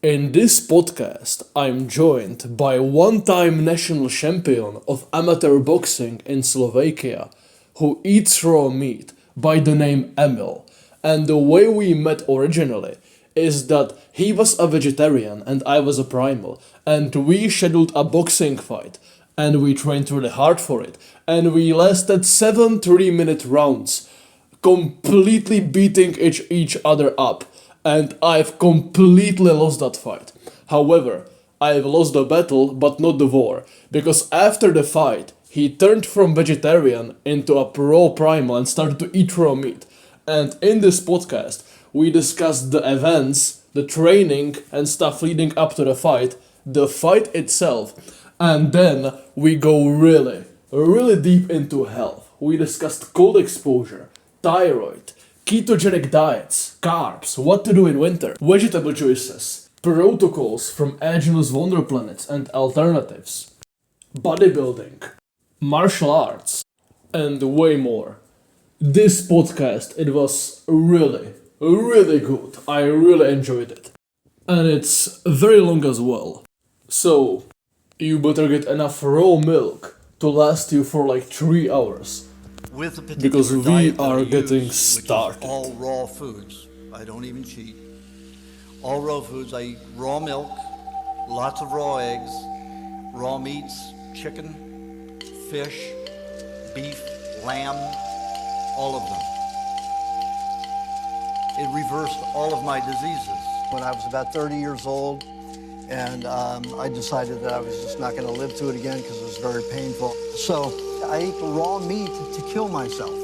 In this podcast, I'm joined by one-time national champion of amateur boxing in Slovakia, who eats raw meat by the name Emil. And the way we met originally is that he was a vegetarian and I was a primal, and we scheduled a boxing fight, and we trained really hard for it, and we lasted 7 3-minute rounds completely beating each other up, and I've completely lost that fight. However, I've lost the battle, but not the war, because after the fight, he turned from vegetarian into a pro primal and started to eat raw meat. And in this podcast, we discussed the events, the training, and stuff leading up to the fight itself, and then we go really deep into health. We discussed cold exposure, thyroid, ketogenic diets, carbs, what to do in winter, vegetable choices, protocols from Agenus Wonder Planets and alternatives, bodybuilding, martial arts, and way more. This podcast, it was really good. I really enjoyed it. And it's very long as well. So, you better get enough raw milk to last you for like 3 hours. With a Because particular we diet that are I getting use, which is started. all raw foods. I don't even cheat. All raw foods. I eat raw milk, lots of raw eggs, raw meats, chicken, fish, beef, lamb, all of them. It reversed all of my diseases. When I was about 30 years old, and I decided that I was just not going to live through it again because it was very painful. So I ate raw meat to kill myself,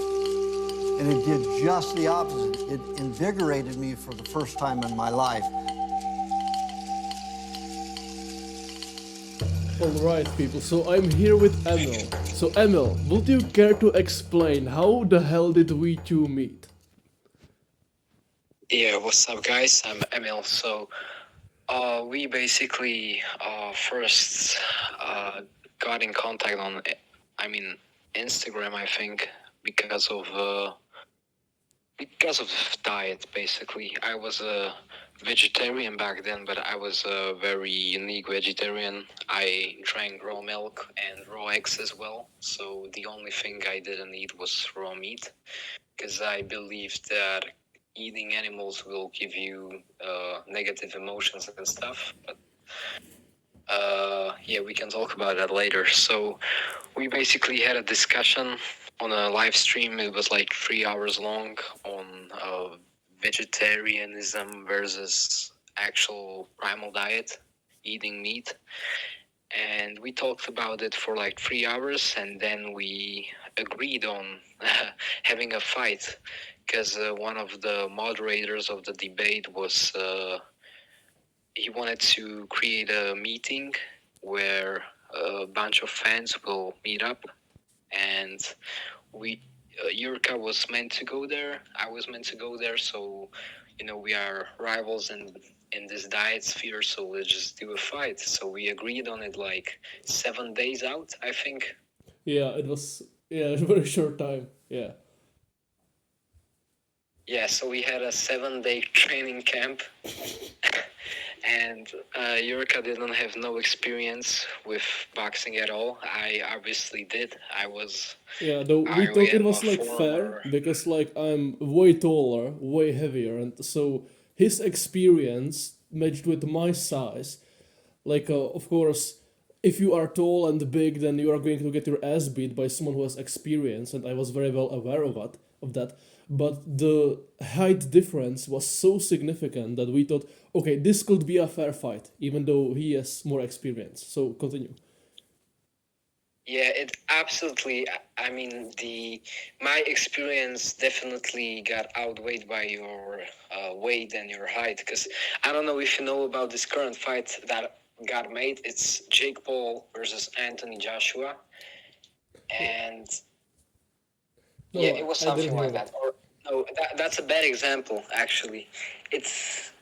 and it did just the opposite. It invigorated me for the first time in my life. Alright, people, so I'm here with Emil. So, Emil, would you care to explain how the hell did we two meet? Yeah, what's up, guys? I'm Emil. So, we basically first got in contact on, Instagram, I think, because of diet. Basically, I was a vegetarian back then, but I was a very unique vegetarian. I drank raw milk and raw eggs as well. So the only thing I didn't eat was raw meat, because I believed that eating animals will give you negative emotions and stuff. But yeah, we can talk about that later. So we basically had a discussion on a live stream. It was like 3 hours long on vegetarianism versus actual primal diet, eating meat. And we talked about it for like 3 hours, and then we agreed on having a fight, because one of the moderators of the debate was he wanted to create a meeting where a bunch of fans will meet up, and we Yurka was meant to go there. I was meant to go there, so we are rivals in this diet sphere, so let's just do a fight. So we agreed on it like 7 days out, I think. Yeah, it was a very short time. Yeah. Yeah, so we had a 7-day training camp. And Yurka didn't have no experience with boxing at all. I obviously did. Yeah, though we I thought it am a was like fair former. because like I'm way taller, way heavier, and so his experience matched with my size. Like, of course, if you are tall and big, then you are going to get your ass beat by someone who has experience, and I was very well aware of that. But the height difference was so significant that we thought, okay, this could be a fair fight, even though he has more experience. So continue. Yeah, it absolutely. I mean, my experience definitely got outweighed by your weight and your height. Because I don't know if you know about this current fight that got made. It's Jake Paul versus Anthony Joshua, and No, yeah, it was I didn't something hear like that. that. Or no, that's a bad example. Actually, it's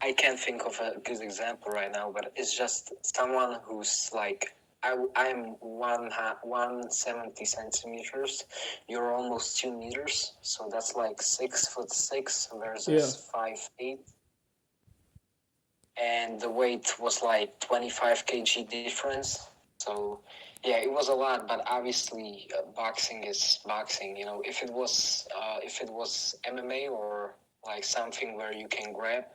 I can't think of a good example right now, but it's just someone who's like, I'm 170 centimeters. You're almost 2 meters, so that's like 6'6" versus Yeah. 5'8". and the weight was like 25 kg difference. So yeah, it was a lot, but obviously boxing is boxing. You know, if it was MMA or like something where you can grab,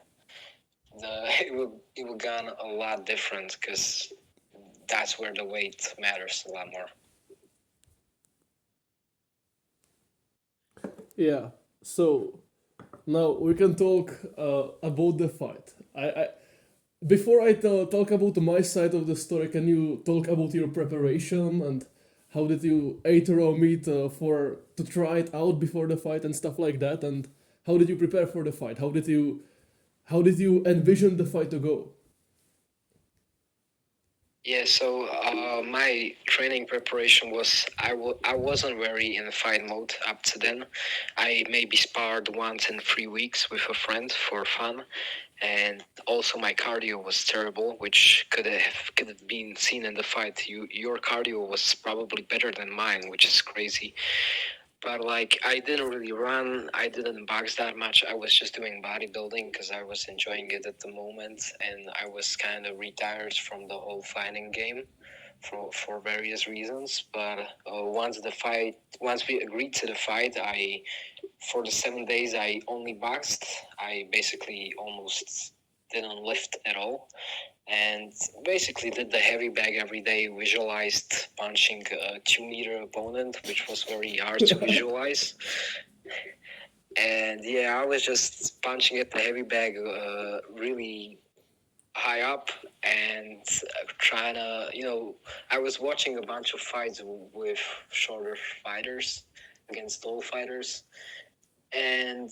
it would gone a lot different because that's where the weight matters a lot more. Yeah. So now we can talk about the fight. I before I talk about my side of the story, can you talk about your preparation and how did you eat raw meat for to try it out before the fight and stuff like that? And how did you prepare for the fight? How did you envision the fight to go? Yeah, so my training preparation was I wasn't very in fight mode up to then. I maybe sparred once in 3 weeks with a friend for fun, and also my cardio was terrible, which could have been seen in the fight. Your cardio was probably better than mine, which is crazy. But like I didn't really run, I didn't box that much. I was just doing bodybuilding because I was enjoying it at the moment, and I was kind of retired from the whole fighting game for various reasons. But once we agreed to the fight, I for the 7 days I only boxed. I basically almost didn't lift at all, and basically did the heavy bag every day, visualized punching a 2 meter opponent, which was very hard to visualize. And yeah, I was just punching at the heavy bag really high up, and trying to, I was watching a bunch of fights with shorter fighters against tall fighters. And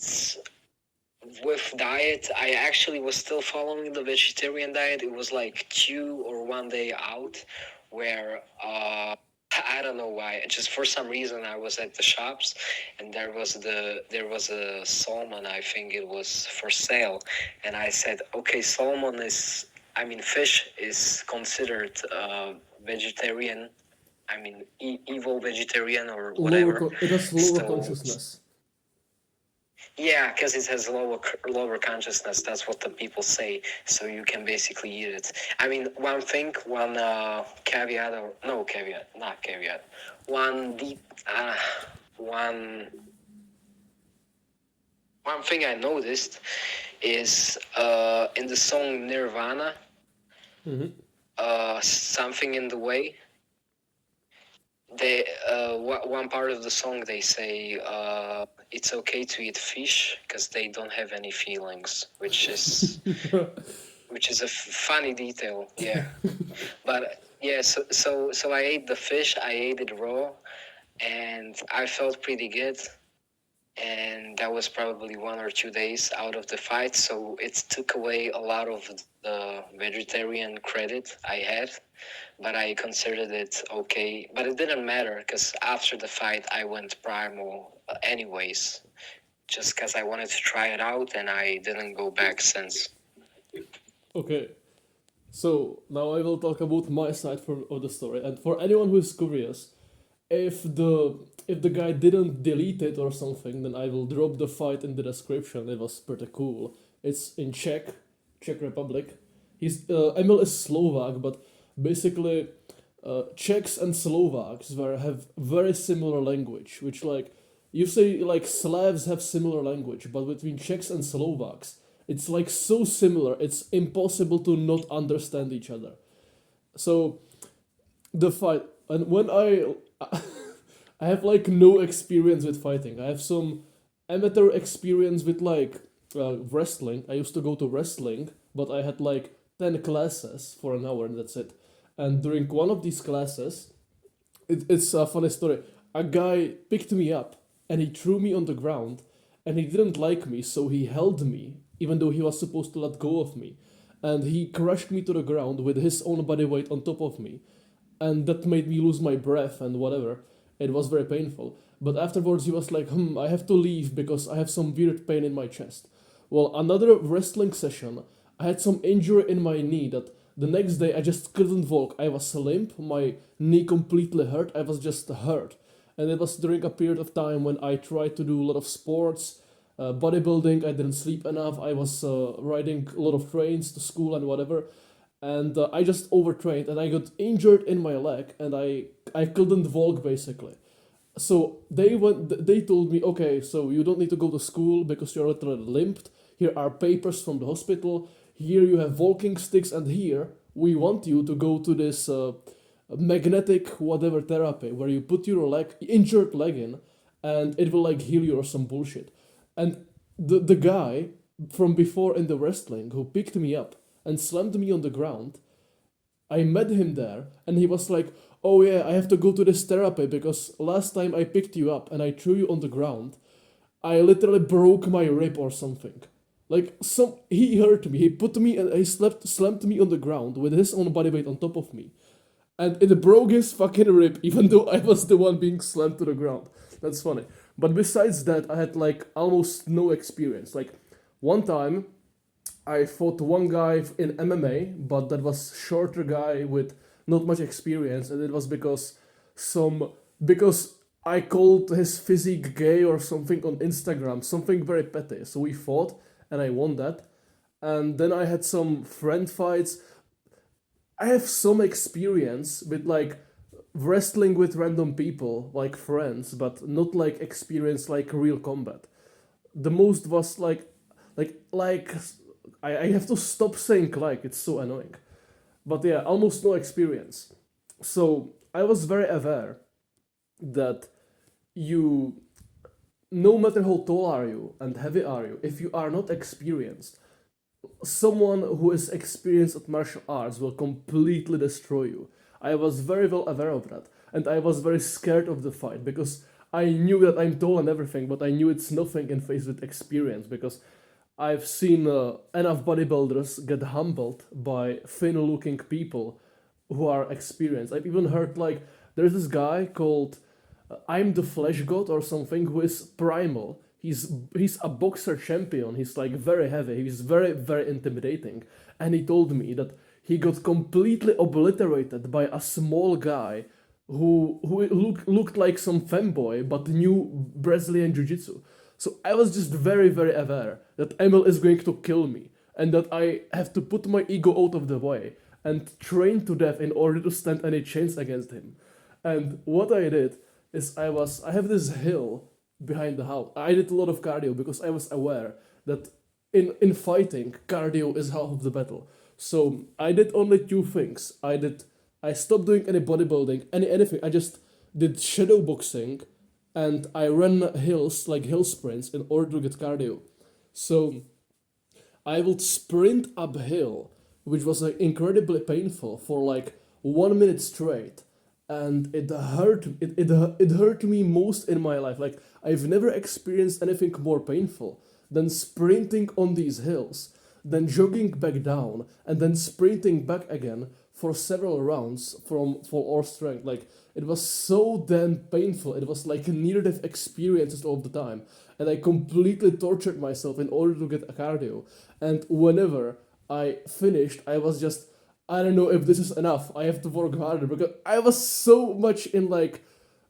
with diet, I actually was still following the vegetarian diet. It was like 2 or 1 day out where I don't know why. Just for some reason I was at the shops, and there was a salmon, I think it was for sale, and I said, okay, fish is considered vegetarian. Evil vegetarian or whatever. It has lower So consciousness. yeah, because it has lower consciousness. That's what the people say. So you can basically eat it. One caveat, or no caveat, not caveat. One deep, one one thing I noticed is in the song Nirvana, something in the way. They one part of the song they say it's okay to eat fish because they don't have any feelings, which is a funny detail. Yeah, but yeah, so I ate the fish. I ate it raw, and I felt pretty good. And that was probably 1 or 2 days out of the fight, so it took away a lot of the vegetarian credit I had, but I considered it okay. But it didn't matter because after the fight I went primal anyways, just because I wanted to try it out, and I didn't go back since. Okay. So now I will talk about my side of the story, and for anyone who is curious, if the guy didn't delete it or something, then I will drop the fight in the description. It was pretty cool. It's in Czech Republic. Emil is Slovak, but basically, Czechs and Slovaks have very similar language. Which like you say like Slavs have similar language, but between Czechs and Slovaks, it's like so similar. It's impossible to not understand each other. So the fight, and when I have like no experience with fighting. I have some amateur experience with like wrestling. I used to go to wrestling, but I had like 10 classes for an hour and that's it. And during one of these classes, it's a funny story. A guy picked me up and he threw me on the ground, and he didn't like me, so he held me even though he was supposed to let go of me. And he crushed me to the ground with his own body weight on top of me, and that made me lose my breath and whatever. It was very painful. But afterwards, he was like, I have to leave because I have some weird pain in my chest. Well, another wrestling session, I had some injury in my knee that the next day I just couldn't walk. I was limp, my knee completely hurt, I was just hurt. And it was during a period of time when I tried to do a lot of sports. bodybuilding. I didn't sleep enough. I was riding a lot of trains to school and whatever, and I just overtrained and I got injured in my leg and I couldn't walk basically. So they told me, okay, so you don't need to go to school because you're literally limped. Here are papers from the hospital. Here you have walking sticks, and here we want you to go to this magnetic whatever therapy where you put your injured leg in, and it will like heal you or some bullshit. And the guy from before in the wrestling who picked me up and slammed me on the ground, I met him there, and he was like, "Oh yeah, I have to go to this therapy because last time I picked you up and I threw you on the ground, I literally broke my rib or something." Like he hurt me. He put me and he slammed me on the ground with his own body weight on top of me, and it broke his fucking rib, even though I was the one being slammed to the ground. That's funny. But besides that, I had like almost no experience. Like one time, I fought one guy in MMA, but that was shorter guy with not much experience, and it was because I called his physique gay or something on Instagram, something very petty. So we fought, and I won that. And then I had some friend fights. I have some experience with like wrestling with random people, like friends, but not like experience like real combat. The most was like I have to stop saying like, it's so annoying. But yeah, almost no experience. So I was very aware that you, no matter how tall are you and heavy are you, if you are not experienced, someone who is experienced at martial arts will completely destroy you. I was very well aware of that, and I was very scared of the fight because I knew that I'm tall and everything, but I knew it's nothing in face with experience because I've seen enough bodybuilders get humbled by thin-looking people who are experienced. I've even heard like there's this guy called I'm the Flesh God or something who is Primal. He's a boxer champion. He's like very heavy. He's very intimidating. And he told me that he got completely obliterated by a small guy who looked like some femboy but knew Brazilian jiu-jitsu. So I was just very aware that Emil is going to kill me and that I have to put my ego out of the way and train to death in order to stand any chance against him. And what I did is I have this hill behind the house. I did a lot of cardio because I was aware that in fighting, cardio is half of the battle. So I did only two things. I stopped doing any bodybuilding, anything. I just did shadow boxing and I ran hills, like hill sprints, in order to get cardio. So I would sprint uphill, which was like incredibly painful for like 1 minute straight, and it hurt me most in my life. Like I've never experienced anything more painful than sprinting on these hills, then jogging back down, and then sprinting back again for several rounds from full or strength. Like it was so damn painful. It was like a near-death experiences all the time, and I completely tortured myself in order to get a cardio. And whenever I finished, I was just, I don't know if this is enough. I have to work harder because I was so much in like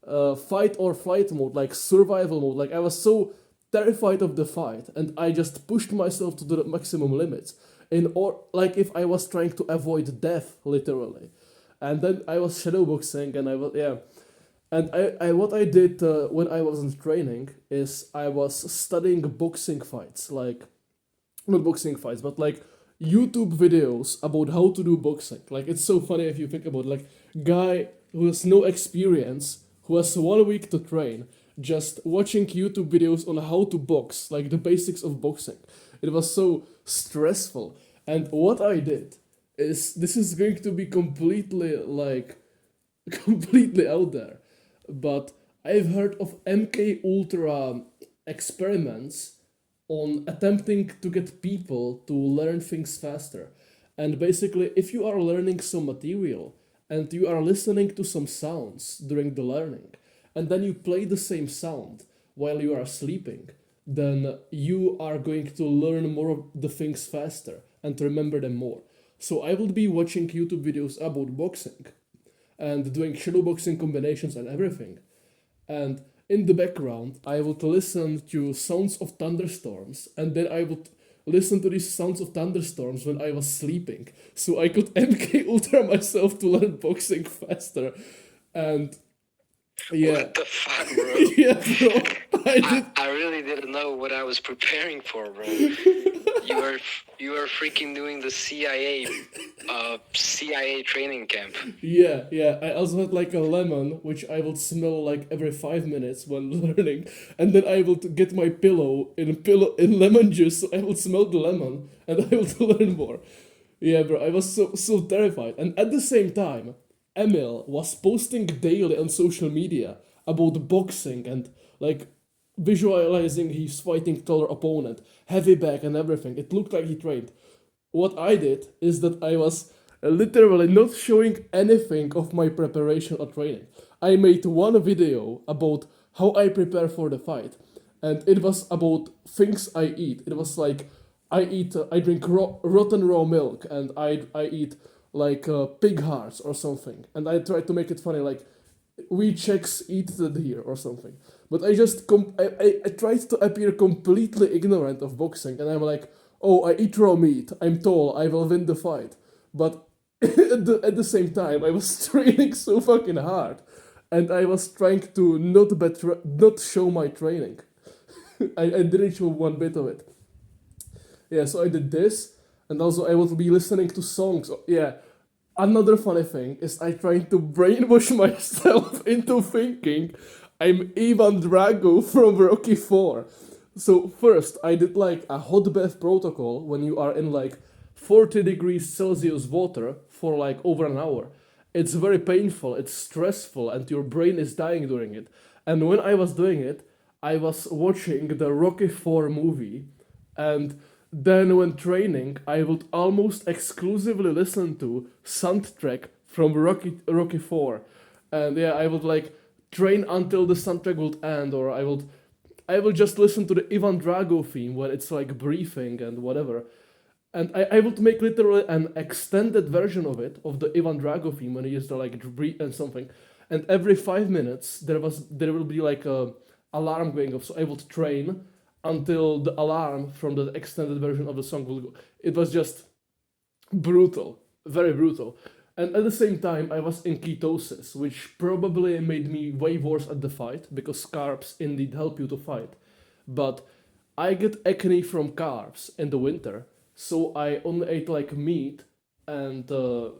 fight or flight mode, like survival mode. Like I was so terrified of the fight, and I just pushed myself to the maximum limits. Like if I was trying to avoid death, literally. And then I was shadowboxing, and I what I did when I wasn't training is I was studying boxing fights, like not boxing fights, but like YouTube videos about how to do boxing. Like it's so funny if you think about it. Like guy who has no experience, who has 1 week to train, just watching YouTube videos on how to box, like the basics of boxing. It was so stressful. And what I did is, this is going to be completely completely out there, but I've heard of MK Ultra experiments on attempting to get people to learn things faster. And basically, if you are learning some material and you are listening to some sounds during the learning, and then you play the same sound while you are sleeping, then you are going to learn more of the things faster and remember them more. So I will be watching YouTube videos about boxing and doing shadow boxing combinations and everything. And in the background, I would listen to sounds of thunderstorms, and then I would listen to these sounds of thunderstorms when I was sleeping, so I could MK Ultra myself to learn boxing faster. And yeah, What the fuck, bro? yeah, bro, I did. I really didn't know what I was preparing for, bro. You were freaking doing the CIA training camp. Yeah, yeah. I also had like a lemon, which I would smell like every 5 minutes when learning, and then I would get my pillow in lemon juice, so I would smell the lemon, and I would learn more. Yeah, bro, I was so terrified. And at the same time, Emil was posting daily on social media about boxing and like visualizing his fighting taller opponent, heavy back and everything. It looked like he trained. What I did is that I was literally not showing anything of my preparation or training. I made one video about how I prepare for the fight, and it was about things I eat. It was like I drink rotten raw milk, and I eat like pig hearts or something, and I tried to make it funny, like we Czechs eat the deer or something. But I just I tried to appear completely ignorant of boxing, and I'm like, oh, I eat raw meat, I'm tall, I will win the fight. But at the same time, I was training so fucking hard, and I was trying to not show my training. I didn't show one bit of it. Yeah, so I did this, and also I will be listening to songs. Yeah, another funny thing is I tried to brainwash myself into thinking I'm Ivan Drago from Rocky 4. So first I did like a hot bath protocol when you are in like 40 degrees Celsius water for like over an hour. It's very painful, it's stressful, and your brain is dying during it. And when I was doing it, I was watching the Rocky 4 movie, and then when training, I would almost exclusively listen to soundtrack from Rocky 4. And yeah, I would like train until the soundtrack would end, or I will just listen to the Ivan Drago theme when it's like briefing and whatever. And I would make literally an extended version of it, of the Ivan Drago theme when he used to like breathe and something. And every 5 minutes there will be like a alarm going off, so I would train until the alarm from the extended version of the song will go. It was just brutal, very brutal. And at the same time, I was in ketosis, which probably made me way worse at the fight, because carbs indeed help you to fight. But I get acne from carbs in the winter, so I only ate like meat and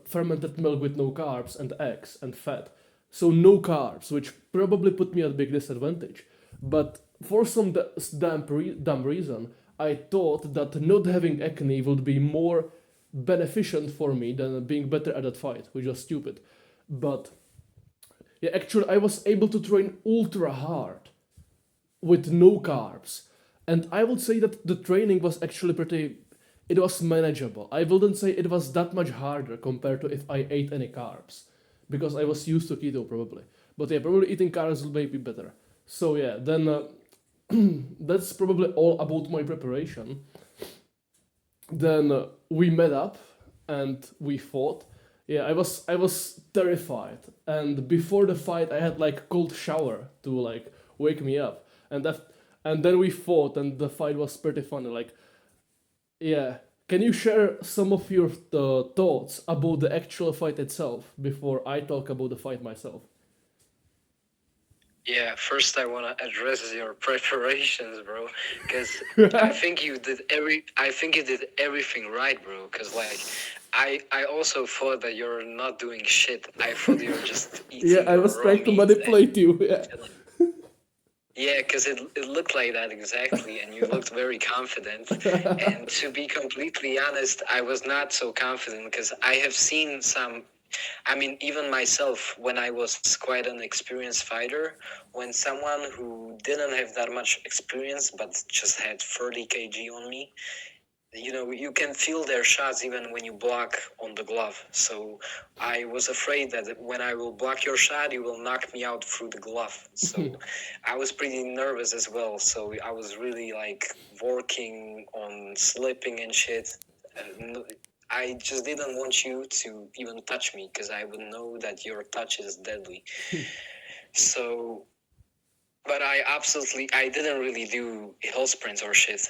fermented milk with no carbs and eggs and fat. So no carbs, which probably put me at a big disadvantage. But for some dumb reason, I thought that not having acne would be more beneficent for me than being better at that fight, which was stupid. But yeah, actually, I was able to train ultra hard with no carbs. And I would say that the training was actually it was manageable. I wouldn't say it was that much harder compared to if I ate any carbs, because I was used to keto probably. But yeah, probably eating carbs will make me better. So yeah, then that's probably all about my preparation. Then we met up and we fought. Yeah, I was terrified, and before the fight I had like cold shower to like wake me up, and then we fought, and the fight was pretty funny. Like, yeah, can you share some of your thoughts about the actual fight itself before I talk about the fight myself? Yeah, first I want to address your preparations, bro, because I think you did everything right, bro. Because like, I also thought that you're not doing shit. I thought you were just eating. Yeah, I was trying to manipulate you. Yeah. Yeah, because it looked like that exactly, and you looked very confident. And to be completely honest, I was not so confident, because I have seen some. I mean, even myself, when I was quite an experienced fighter, when someone who didn't have that much experience but just had 30 kg on me, you know, you can feel their shots even when you block on the glove. So I was afraid that when I will block your shot, you will knock me out through the glove. So I was pretty nervous as well. So I was really like working on slipping and shit. I just didn't want you to even touch me, because I would know that your touch is deadly. So But I didn't really do hill sprints or shit.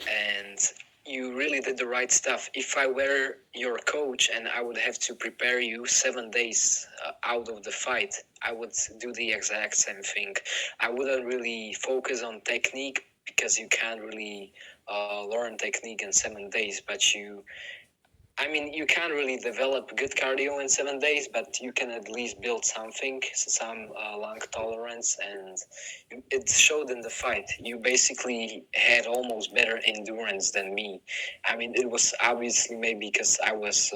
And you really did the right stuff. If I were your coach and I would have to prepare you 7 days out of the fight, I would do the exact same thing. I wouldn't really focus on technique because you can't really learn technique in 7 days, but you can't really develop good cardio in 7 days, but you can at least build something, some lung tolerance, and it showed in the fight. You basically had almost better endurance than me. I mean, it was obviously maybe because I was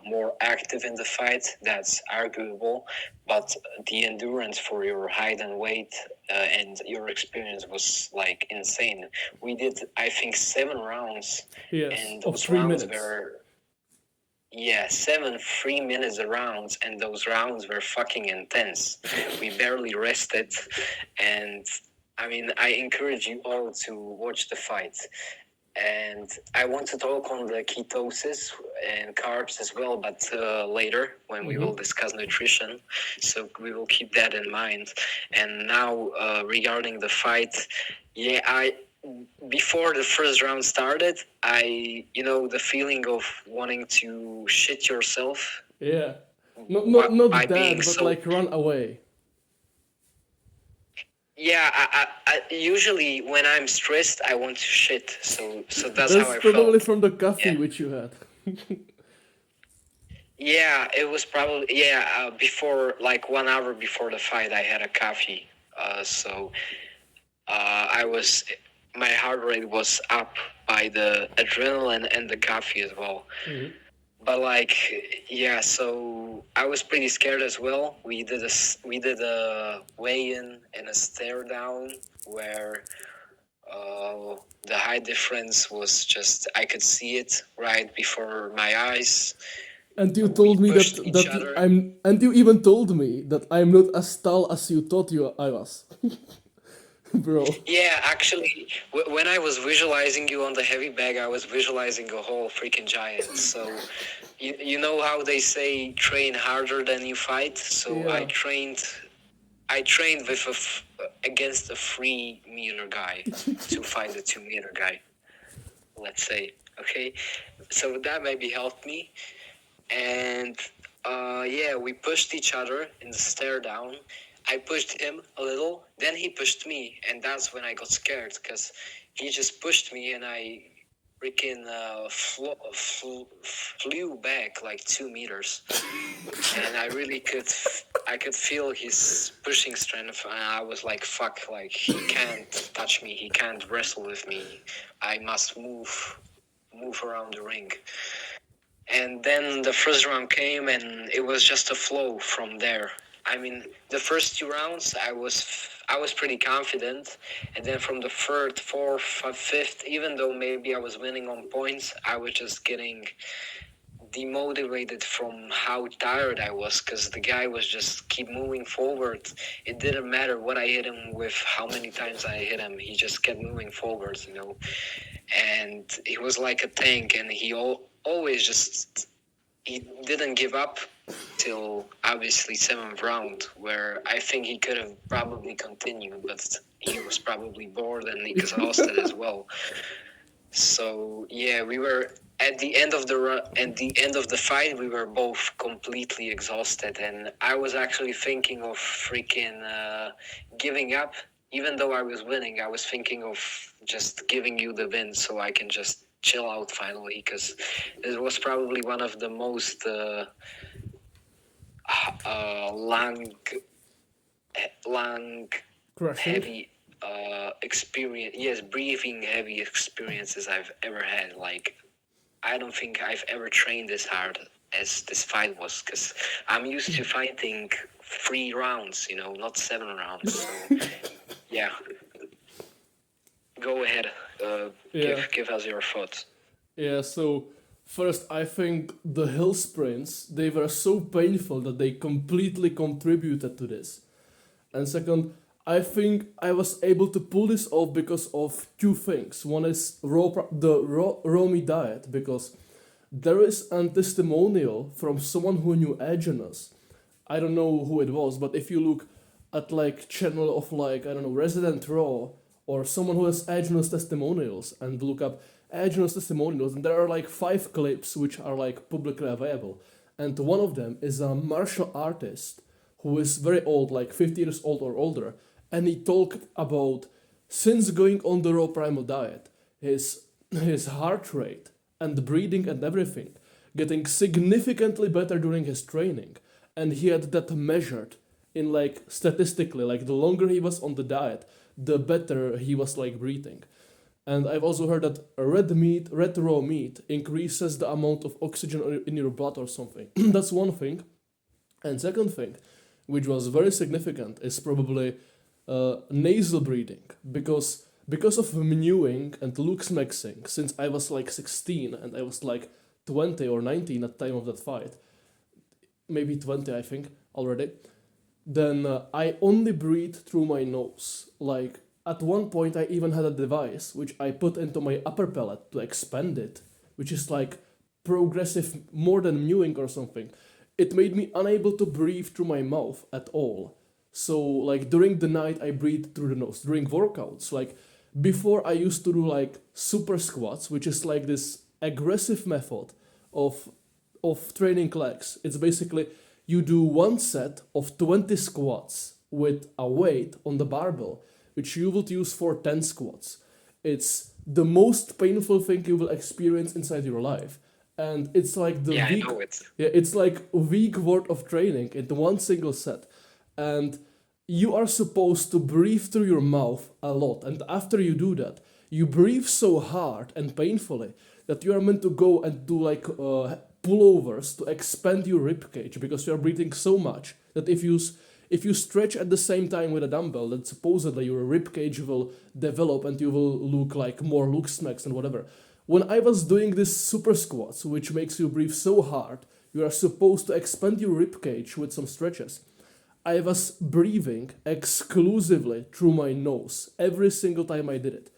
more active in the fight. That's arguable, but the endurance for your height and weight and your experience was like insane. We did, I think, 7 rounds, Yes, and of those three rounds minutes. were 3 minutes rounds, and those rounds were fucking intense. We barely rested, and I mean, I encourage you all to watch the fight. And I want to talk on the ketosis and carbs as well, but later when we will discuss nutrition. So we will keep that in mind. And now regarding the fight, before the first round started, the feeling of wanting to shit yourself Yeah. Not by being that, but so. like run away. Yeah, I usually when I'm stressed, I want to shit. So that's how That's I probably felt. from the coffee Yeah. which you had. Yeah, it was probably before, like 1 hour before the fight, I had a coffee. So I was my heart rate was up by the adrenaline and the coffee as well. But like, yeah, so I was pretty scared as well. We did a weigh-in and a stare down where the height difference was just, I could see it right before my eyes. And you We told me pushed each other. and you even told me that I'm not as tall as you thought I was. Bro. Yeah, actually, when I was visualizing you on the heavy bag, I was visualizing a whole freaking giant. So, you know how they say train harder than you fight? So Yeah. I trained against a 3 meter guy to fight a 2 meter guy, let's say. Okay, so that maybe helped me. And we pushed each other in the stare down. I pushed him a little, then he pushed me, and that's when I got scared because he just pushed me and I freaking flew back like 2 meters, and I could feel his pushing strength, and I was like, fuck, like he can't touch me, he can't wrestle with me, I must move around the ring. And then the first round came, and it was just a flow from there. I mean, the first 2 rounds, I was pretty confident, and then from the third, fourth, fifth, even though maybe I was winning on points, I was just getting demotivated from how tired I was, because the guy was just keep moving forward. It didn't matter what I hit him with, how many times I hit him, he just kept moving forward, and he was like a tank, and he always just, he didn't give up till obviously 7th round, where I think he could have probably continued, but he was probably bored and exhausted as well. So yeah, we were at the end of the fight, we were both completely exhausted, and I was actually thinking of freaking giving up. Even though I was winning, I was thinking of just giving you the win so I can just chill out finally, because it was probably one of the most lung Crushing. heavy experience. Yes, breathing heavy experiences I've ever had. Like, I don't think I've ever trained this hard as this fight was, because I'm used to fighting 3 rounds, not 7 rounds. So yeah, go ahead. Yeah. Give us your thoughts. Yeah, so first I think the hill sprints, they were so painful that they completely contributed to this. And second, I think I was able to pull this off because of two things. One is raw meat diet, because there is a testimonial from someone who knew Agenus. I don't know who it was, but if you look at like channel of like I don't know Resident Raw or someone who has Agenus testimonials and look up Agenus testimonials, and there are like 5 clips which are like publicly available, and one of them is a martial artist who is very old, like 50 years old or older, and he talked about since going on the raw primal diet, his heart rate and breathing and everything getting significantly better during his training, and he had that measured in like statistically, like the longer he was on the diet, the better he was like breathing. And I've also heard that red raw meat increases the amount of oxygen in your blood or something. That's one thing. And second thing, which was very significant, is probably nasal breathing, because of mewing and looks mixing since I was like 16 and I was like 20 or 19 at the time of that fight, maybe 20 I think already, then I only breathe through my nose. Like at one point I even had a device which I put into my upper palate to expand it, which is like progressive more than mewing or something. It made me unable to breathe through my mouth at all. So like during the night I breathe through the nose. During workouts, like before I used to do like super squats, which is like this aggressive method of training legs. It's basically you do one set of 20 squats with a weight on the barbell, which you would use for 10 squats. It's the most painful thing you will experience inside your life. And it's like the Yeah, I week, know it. yeah, it's like a week worth of training into one single set. And you are supposed to breathe through your mouth a lot. And after you do that, you breathe so hard and painfully that you are meant to go and do like pullovers to expand your rib cage, because you are breathing so much that if you stretch at the same time with a dumbbell, then supposedly your rib cage will develop and you will look like more look smacks and whatever. When I was doing this super squats, which makes you breathe so hard, you are supposed to expand your rib cage with some stretches. I was breathing exclusively through my nose every single time I did it.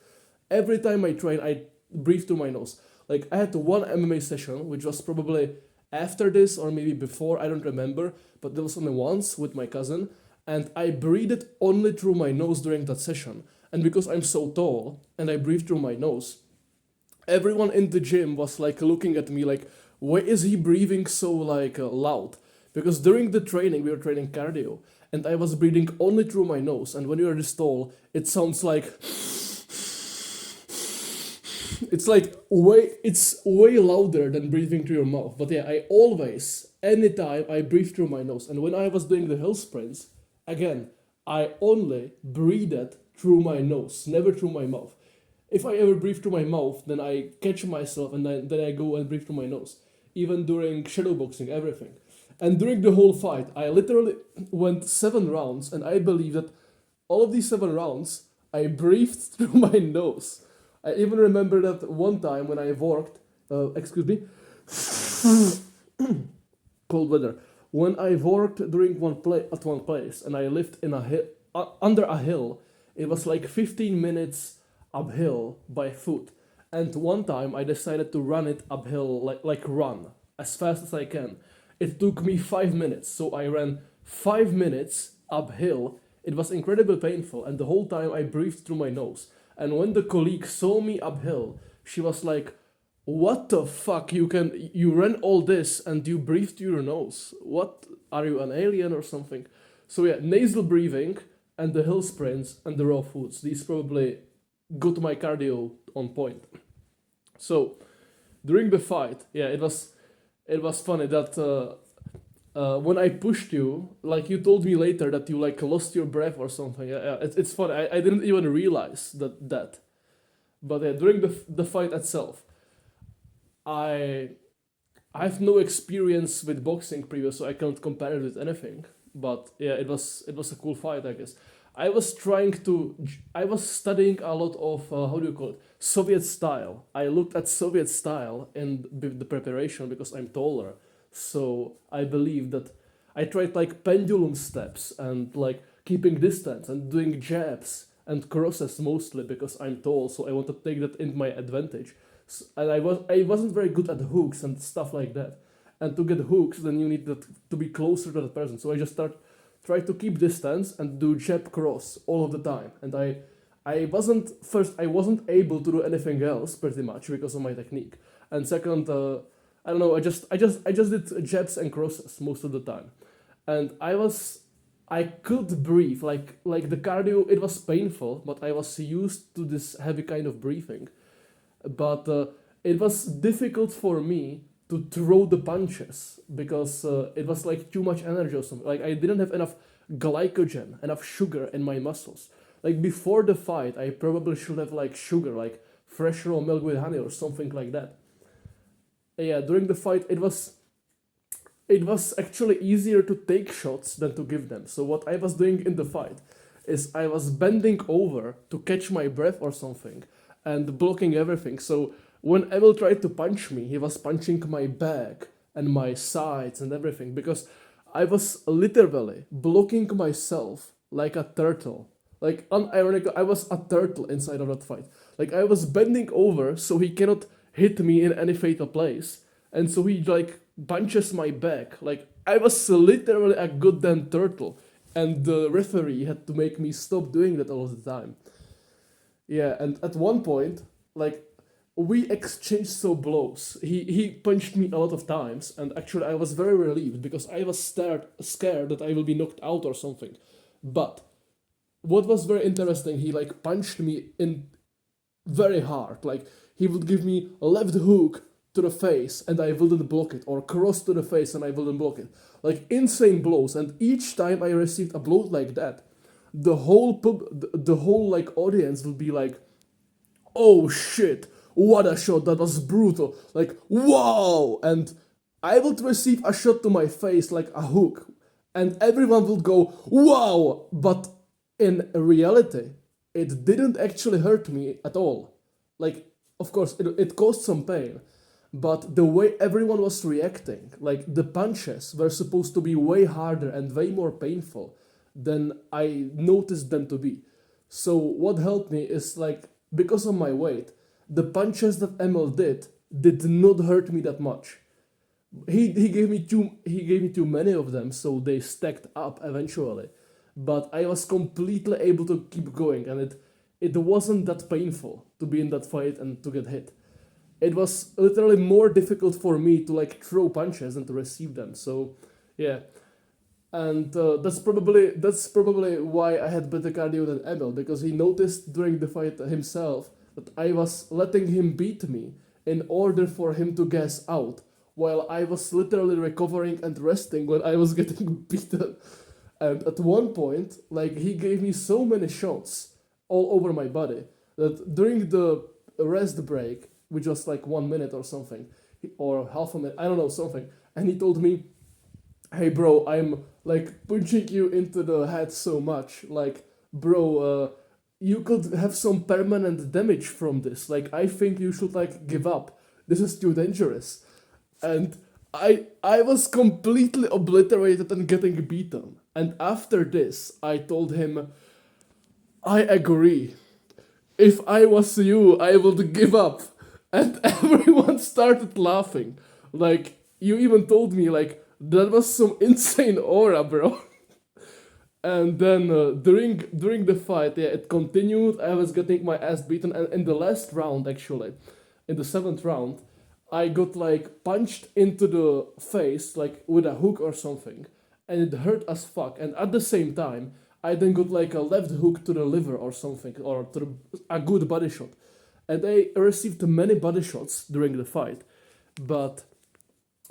Every time I train, I breathe through my nose. Like I had one MMA session, which was probably after this or maybe before, I don't remember, but there was only once with my cousin, and I breathed only through my nose during that session. And because I'm so tall and I breathe through my nose, everyone in the gym was like looking at me like, why is he breathing so like loud? Because during the training, we were training cardio, and I was breathing only through my nose, and when you are this tall, it sounds like it's way louder than breathing through your mouth. But yeah, I always, anytime I breathe through my nose. And when I was doing the hill sprints, again, I only breathed through my nose, never through my mouth. If I ever breathe through my mouth, then I catch myself and then I go and breathe through my nose. Even during shadowboxing, everything. And during the whole fight, I literally went 7 rounds, and I believe that all of these 7 rounds, I breathed through my nose. I even remember that one time when I worked, cold weather. When I worked during at one place, and I lived in a hill, under a hill, it was like 15 minutes uphill by foot. And one time I decided to run it uphill, like run as fast as I can. It took me 5 minutes, so I ran 5 minutes uphill. It was incredibly painful, and the whole time I breathed through my nose. And when the colleague saw me uphill, she was like, "What the fuck? You ran all this and you breathed through your nose? What, are you an alien or something?" So yeah, nasal breathing and the hill sprints and the raw foods. These probably got my cardio on point. So during the fight, yeah, it was funny that when I pushed you, like you told me later that you like lost your breath or something. Yeah, it's funny. I didn't even realize that. But yeah, during the fight itself, I have no experience with boxing previous, so I can't compare it with anything. But yeah, it was a cool fight, I guess. I was studying a lot of how do you call it, Soviet style. I looked at Soviet style in the preparation because I'm taller. So I believe that I tried like pendulum steps and like keeping distance and doing jabs and crosses mostly because I'm tall. So I want to take that in my advantage. And I wasn't very good at hooks and stuff like that. And to get hooks, then you need to be closer to the person. So I just try to keep distance and do jab cross all of the time. And I wasn't able to do anything else pretty much because of my technique. And second, I don't know, I just did jabs and crosses most of the time. And I could breathe, like the cardio, it was painful, but I was used to this heavy kind of breathing. But it was difficult for me to throw the punches because it was like too much energy or something. Like I didn't have enough glycogen, enough sugar in my muscles. Like before the fight, I probably should have like sugar, like fresh raw milk with honey or something like that. Yeah, during the fight, it was actually easier to take shots than to give them. So what I was doing in the fight is I was bending over to catch my breath or something and blocking everything. So when Emil tried to punch me, he was punching my back and my sides and everything because I was literally blocking myself like a turtle. Like unironically, I was a turtle inside of that fight. Like I was bending over so he cannot hit me in any fatal place. And so he like punches my back. Like I was literally a goddamn turtle. And the referee had to make me stop doing that all the time. Yeah, and at one point, like we exchanged so blows. He punched me a lot of times, and actually I was very relieved because I was scared that I will be knocked out or something. But what was very interesting, he like punched me in very hard. Like he would give me a left hook to the face and I wouldn't block it, or cross to the face and I wouldn't block it. Like insane blows, and each time I received a blow like that, the whole like audience would be like, "Oh shit, what a shot! That was brutal!" Like wow, and I would receive a shot to my face like a hook, and everyone would go wow, but in reality, it didn't actually hurt me at all. Like, of course, it caused some pain, but the way everyone was reacting, like the punches were supposed to be way harder and way more painful than I noticed them to be. So what helped me is like, because of my weight, the punches that Emil did not hurt me that much. He gave me too many of them, so they stacked up eventually. But I was completely able to keep going, and it wasn't that painful to be in that fight and to get hit. It was literally more difficult for me to like throw punches than to receive them. So yeah, and that's probably why I had better cardio than Emil, because he noticed during the fight himself that I was letting him beat me in order for him to gas out, while I was literally recovering and resting when I was getting beaten. And at one point, like he gave me so many shots all over my body that during the rest break, which was like 1 minute or something, or half a minute, I don't know, something, and he told me, "Hey bro, I'm like punching you into the head so much, like bro, you could have some permanent damage from this. Like I think you should like give up. This is too dangerous." And I was completely obliterated and getting beaten. And after this, I told him, "I agree. If I was you, I would give up." And everyone started laughing. Like, you even told me, like, that was some insane aura, bro. And then during the fight, yeah, it continued. I was getting my ass beaten. And in the last round, actually, in the 7th round, I got, like, punched into the face, like, with a hook or something. And it hurt as fuck. And at the same time, I then got, like, a left hook to the liver or something, or to a good body shot. And I received many body shots during the fight, but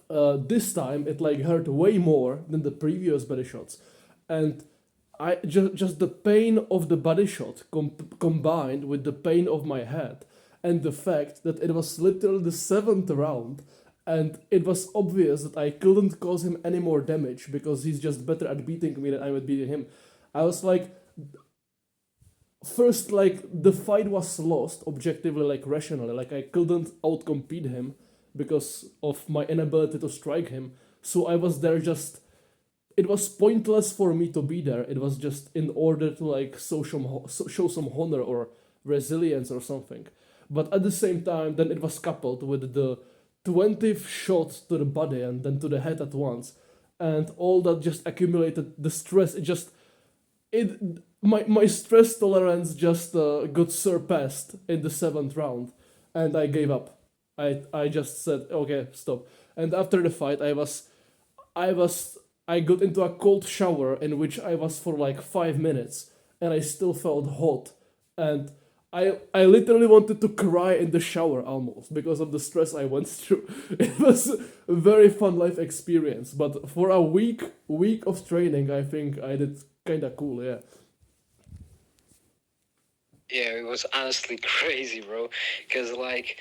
this time it like hurt way more than the previous body shots, and I just the pain of the body shot combined with the pain of my head, and the fact that it was literally the 7th round, and it was obvious that I couldn't cause him any more damage because he's just better at beating me than I would beating him. I was like, first, like, the fight was lost objectively, like, rationally. Like, I couldn't outcompete him because of my inability to strike him. So I was there just... It was pointless for me to be there. It was just in order to, like, show some honor or resilience or something. But at the same time, then it was coupled with the 20th shot to the body and then to the head at once. and all that just accumulated the stress. It my stress tolerance just got surpassed in the seventh round, and I gave up. I just said okay, stop. And after the fight, I was I got into a cold shower in which I was for like 5 minutes, and I still felt hot, and I literally wanted to cry in the shower almost because of the stress I went through. It was a very fun life experience, but for a week of training, I think I did kind of cool, yeah. Yeah, it was honestly crazy, bro. Because like,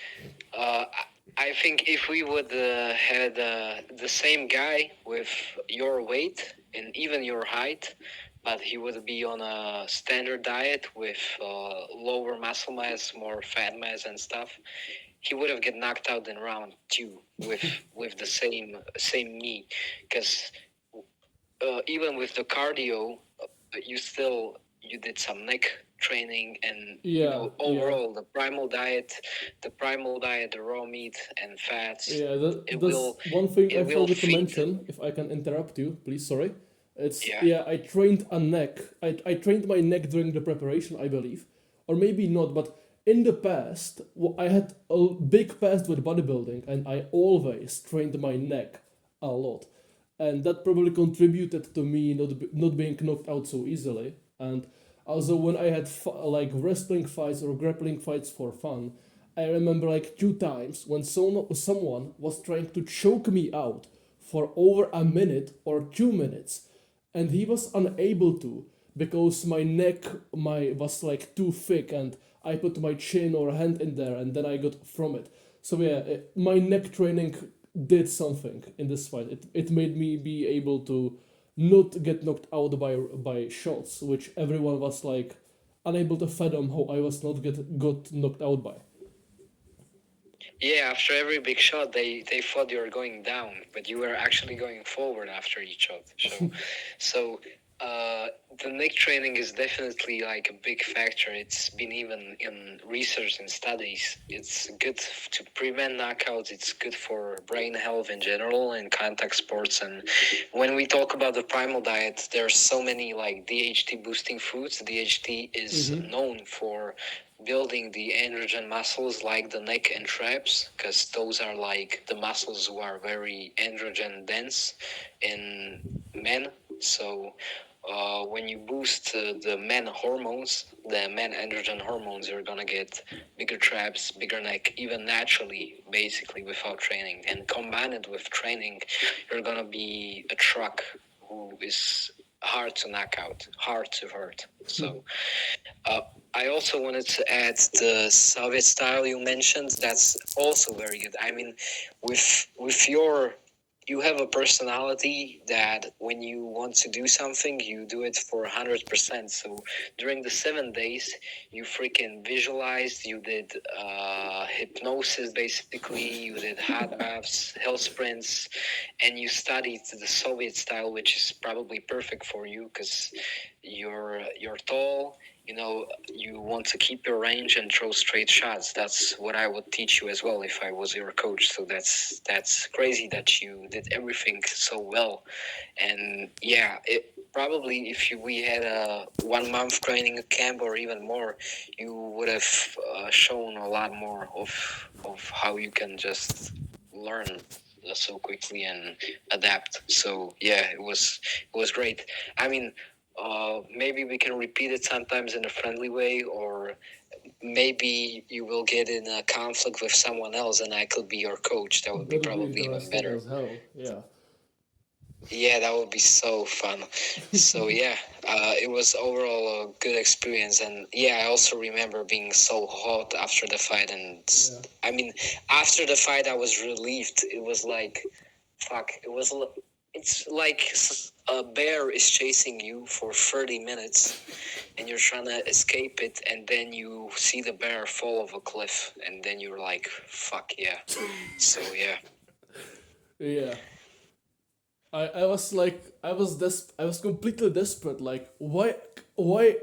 I think if we would had the same guy with your weight and even your height, but he would be on a standard diet with lower muscle mass, more fat mass and stuff, he would have get knocked out in round two with the same knee, because even with the cardio, you did some neck training, and Yeah, yeah. overall the raw meat and fats, Yeah, it that's will one thing I it will forgot to feed. mention, if I can interrupt you, please, sorry. It's, Yeah. yeah, I trained a neck. I trained my neck during the preparation, I believe. Or maybe not, but in the past, I had a big past with bodybuilding, and I always trained my neck a lot. And that probably contributed to me not being knocked out so easily. And also, when I had like wrestling fights or grappling fights for fun, I remember like 2 times when someone was trying to choke me out for over a minute or 2 minutes, and he was unable to because my neck my was like too thick, and I put my chin or hand in there and then I got from it. So yeah, my neck training did something in this fight. It made me be able to not get knocked out by shots, which everyone was like unable to fathom how I was not get got knocked out by. Yeah, after every big shot, they thought you were going down, but you were actually going forward after each shot. So uh, the neck training is definitely like a big factor. It's been even in research and studies. It's good to prevent knockouts. It's good for brain health in general and contact sports. And when we talk about the primal diet, there's so many like DHT boosting foods. DHT is known for building the androgen muscles like the neck and traps, because those are like the muscles who are very androgen dense in men. So when you boost the men hormones, the men androgen hormones, you're gonna get bigger traps, bigger neck, even naturally, basically without training. And combine it with training, you're gonna be a truck who is hard to knock out, hard to hurt. So uh, I also wanted to add the Soviet style you mentioned. That's also very good. I mean, with your, you have a personality that when you want to do something, you do it for 100%. So during the 7 days, you freaking visualized. You did hypnosis, basically. You did hot baths, hill sprints, and you studied the Soviet style, which is probably perfect for you because you're tall, you want to keep your range and throw straight shots. That's what I would teach you as well if I was your coach. So that's crazy that you did everything so well. And yeah, it probably if we had a 1 month training camp or even more, you would have shown a lot more of how you can just learn so quickly and adapt. So yeah, it was great. I mean, maybe we can repeat it sometimes in a friendly way, or maybe you will get in a conflict with someone else and I could be your coach. That would be That'd be probably even interesting better. as hell. Yeah. Yeah, that would be so fun. So yeah, it was overall a good experience, and yeah, I also remember being so hot after the fight, and Yeah. I mean, after the fight, I was relieved. It was like, fuck, it's like a bear is chasing you for 30 minutes, and you're trying to escape it, and then you see the bear fall off a cliff, and then you're like, fuck yeah. So yeah. Yeah. I was like I was completely desperate, like why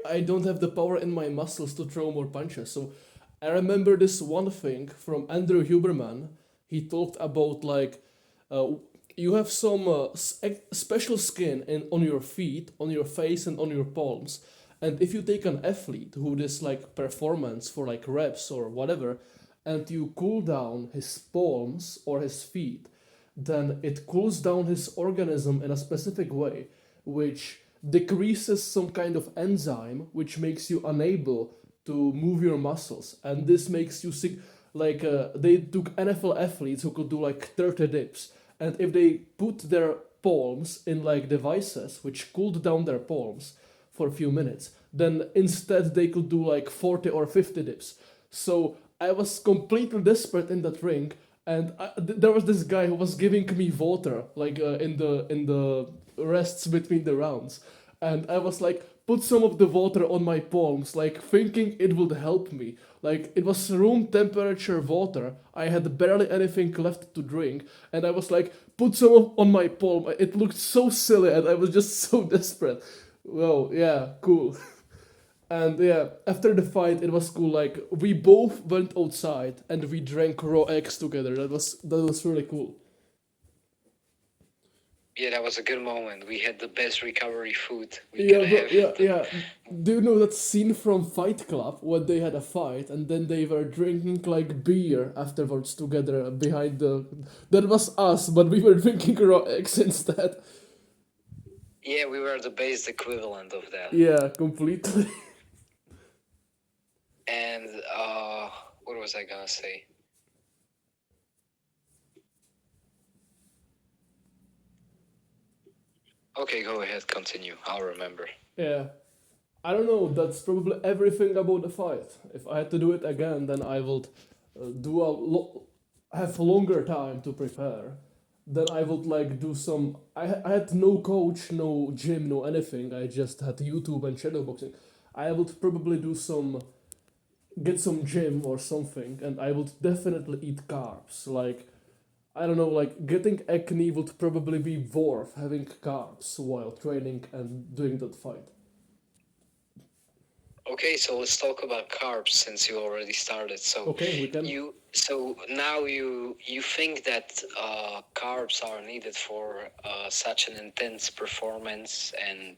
I don't have the power in my muscles to throw more punches. So I remember this one thing from Andrew Huberman. He talked about like uh, you have some special skin on your feet, on your face, and on your palms. And if you take an athlete who does like performance for like reps or whatever, and you cool down his palms or his feet, then it cools down his organism in a specific way, which decreases some kind of enzyme, which makes you unable to move your muscles, and this makes you sick. Like they took NFL athletes who could do like 30 dips, and if they put their palms in like devices which cooled down their palms for a few minutes, then instead they could do like 40 or 50 dips. So I was completely desperate in that ring, and there was this guy who was giving me water like in the rests between the rounds, and I was like, put some of the water on my palms, like thinking it would help me. Like it was room temperature water. I had barely anything left to drink, and I was like, put some on my palm. It looked so silly, and I was just so desperate. Well, yeah, cool. And yeah, after the fight, it was cool. Like we both went outside and we drank raw eggs together. That was really cool. Yeah, that was a good moment. We had the best recovery food we Yeah, could bro. have. Yeah, yeah. Do you know that scene from Fight Club when they had a fight and then they were drinking like beer afterwards together behind the? That was us, but we were drinking raw eggs instead. Yeah, we were the base equivalent of that. Yeah, completely. And what was I gonna say? Okay, go ahead, continue. I'll remember. Yeah. I don't know. That's probably everything about the fight. If I had to do it again, then I would have longer time to prepare. Then I would like do some. I had no coach, no gym, no anything. I just had YouTube and shadowboxing. I would probably do some, get some gym or something, and I would definitely eat carbs. Like I don't know, like getting acne would probably be worth having carbs while training and doing that fight. Okay, so let's talk about carbs since you already started. So Okay, we can. now you think that carbs are needed for such an intense performance and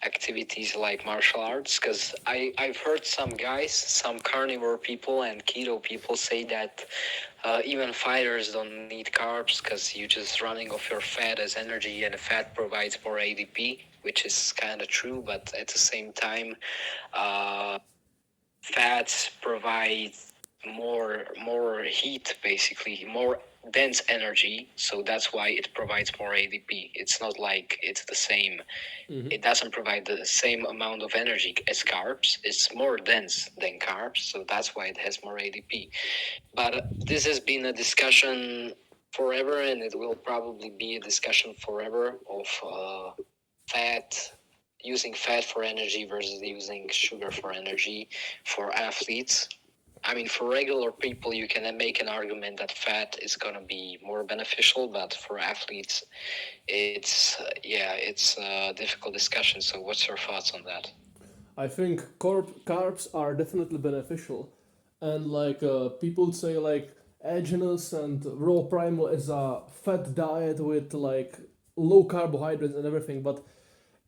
activities like martial arts? Because I've heard some guys, some carnivore people and keto people say that even fighters don't need carbs because you're just running off your fat as energy, and fat provides more ADP, which is kind of true, but at the same time, uh, fats provide more heat, basically more dense energy, so that's why it provides more ADP. It's not like it's the same. It doesn't provide the same amount of energy as carbs. It's more dense than carbs, so that's why it has more ADP. But this has been a discussion forever, and it will probably be a discussion forever of fat, using fat for energy versus using sugar for energy for athletes. I mean, for regular people, you can make an argument that fat is going to be more beneficial, but for athletes, it's a difficult discussion. So, what's your thoughts on that? I think carbs are definitely beneficial, and like people say like Agenus and raw primal is a fat diet with like low carbohydrates and everything, but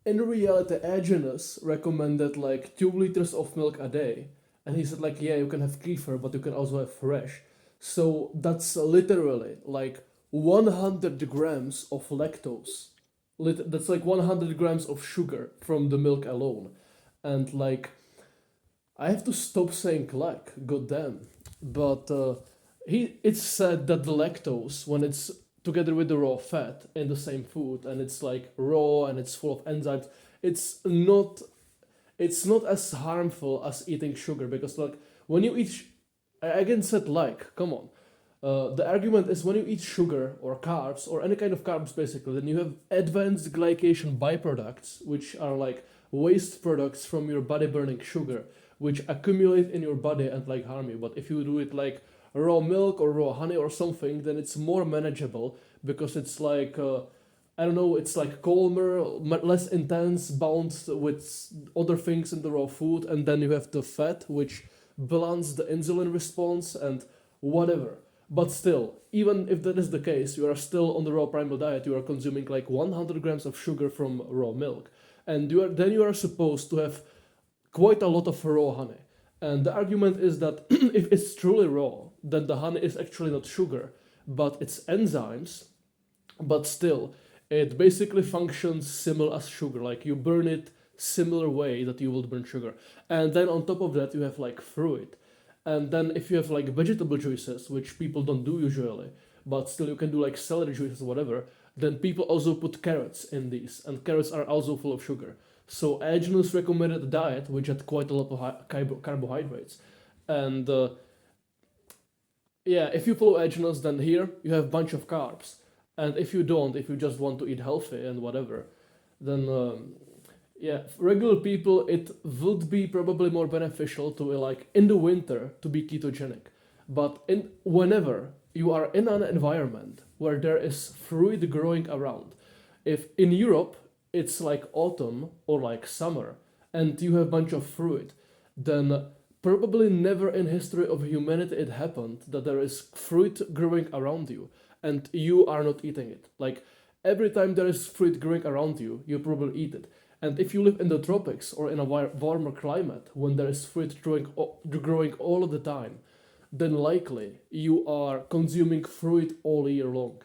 in reality Agenus recommended like 2 liters of milk a day, and he said like yeah you can have kefir but you can also have fresh, so that's literally like 100 grams of lactose. That's like 100 grams of sugar from the milk alone, and like I have to stop saying like, goddamn. But it's said that the lactose, when it's together with the raw fat in the same food, and it's like raw and it's full of enzymes, it's not it's not as harmful as eating sugar, because like when you eat, I again said like, come on. The argument is when you eat sugar or carbs or any kind of carbs basically, then you have advanced glycation byproducts, which are like waste products from your body burning sugar, which accumulate in your body and like harm you. But if you do it like raw milk or raw honey or something, then it's more manageable because it's like I don't know, it's like calmer, less intense, bound with other things in the raw food, and then you have the fat which blunts the insulin response and whatever. But still, even if that is the case, you are still on the raw primal diet. You are consuming like 100 grams of sugar from raw milk, and you are supposed to have quite a lot of raw honey. And the argument is that if it's truly raw, then the honey is actually not sugar, but it's enzymes. But still, it basically functions similar as sugar. Like you burn it similar way that you would burn sugar. And then on top of that, you have like fruit. And then if you have like vegetable juices, which people don't do usually, but still you can do like celery juices or whatever, then people also put carrots in these, and carrots are also full of sugar. So Agenus recommended a diet which had quite a lot of carbohydrates. And yeah, if you follow Agenus, then here you have a bunch of carbs. And if you don't, if you just want to eat healthy and whatever, then yeah, regular people, it would be probably more beneficial to like in the winter to be ketogenic. But in whenever you are in an environment where there is fruit growing around, if in Europe it's like autumn or like summer and you have a bunch of fruit, then probably never in history of humanity it happened that there is fruit growing around you and you are not eating it. Like every time there is fruit growing around you, you probably eat it. And if you live in the tropics or in a warmer climate, when there is fruit growing all of the time, then likely you are consuming fruit all year long.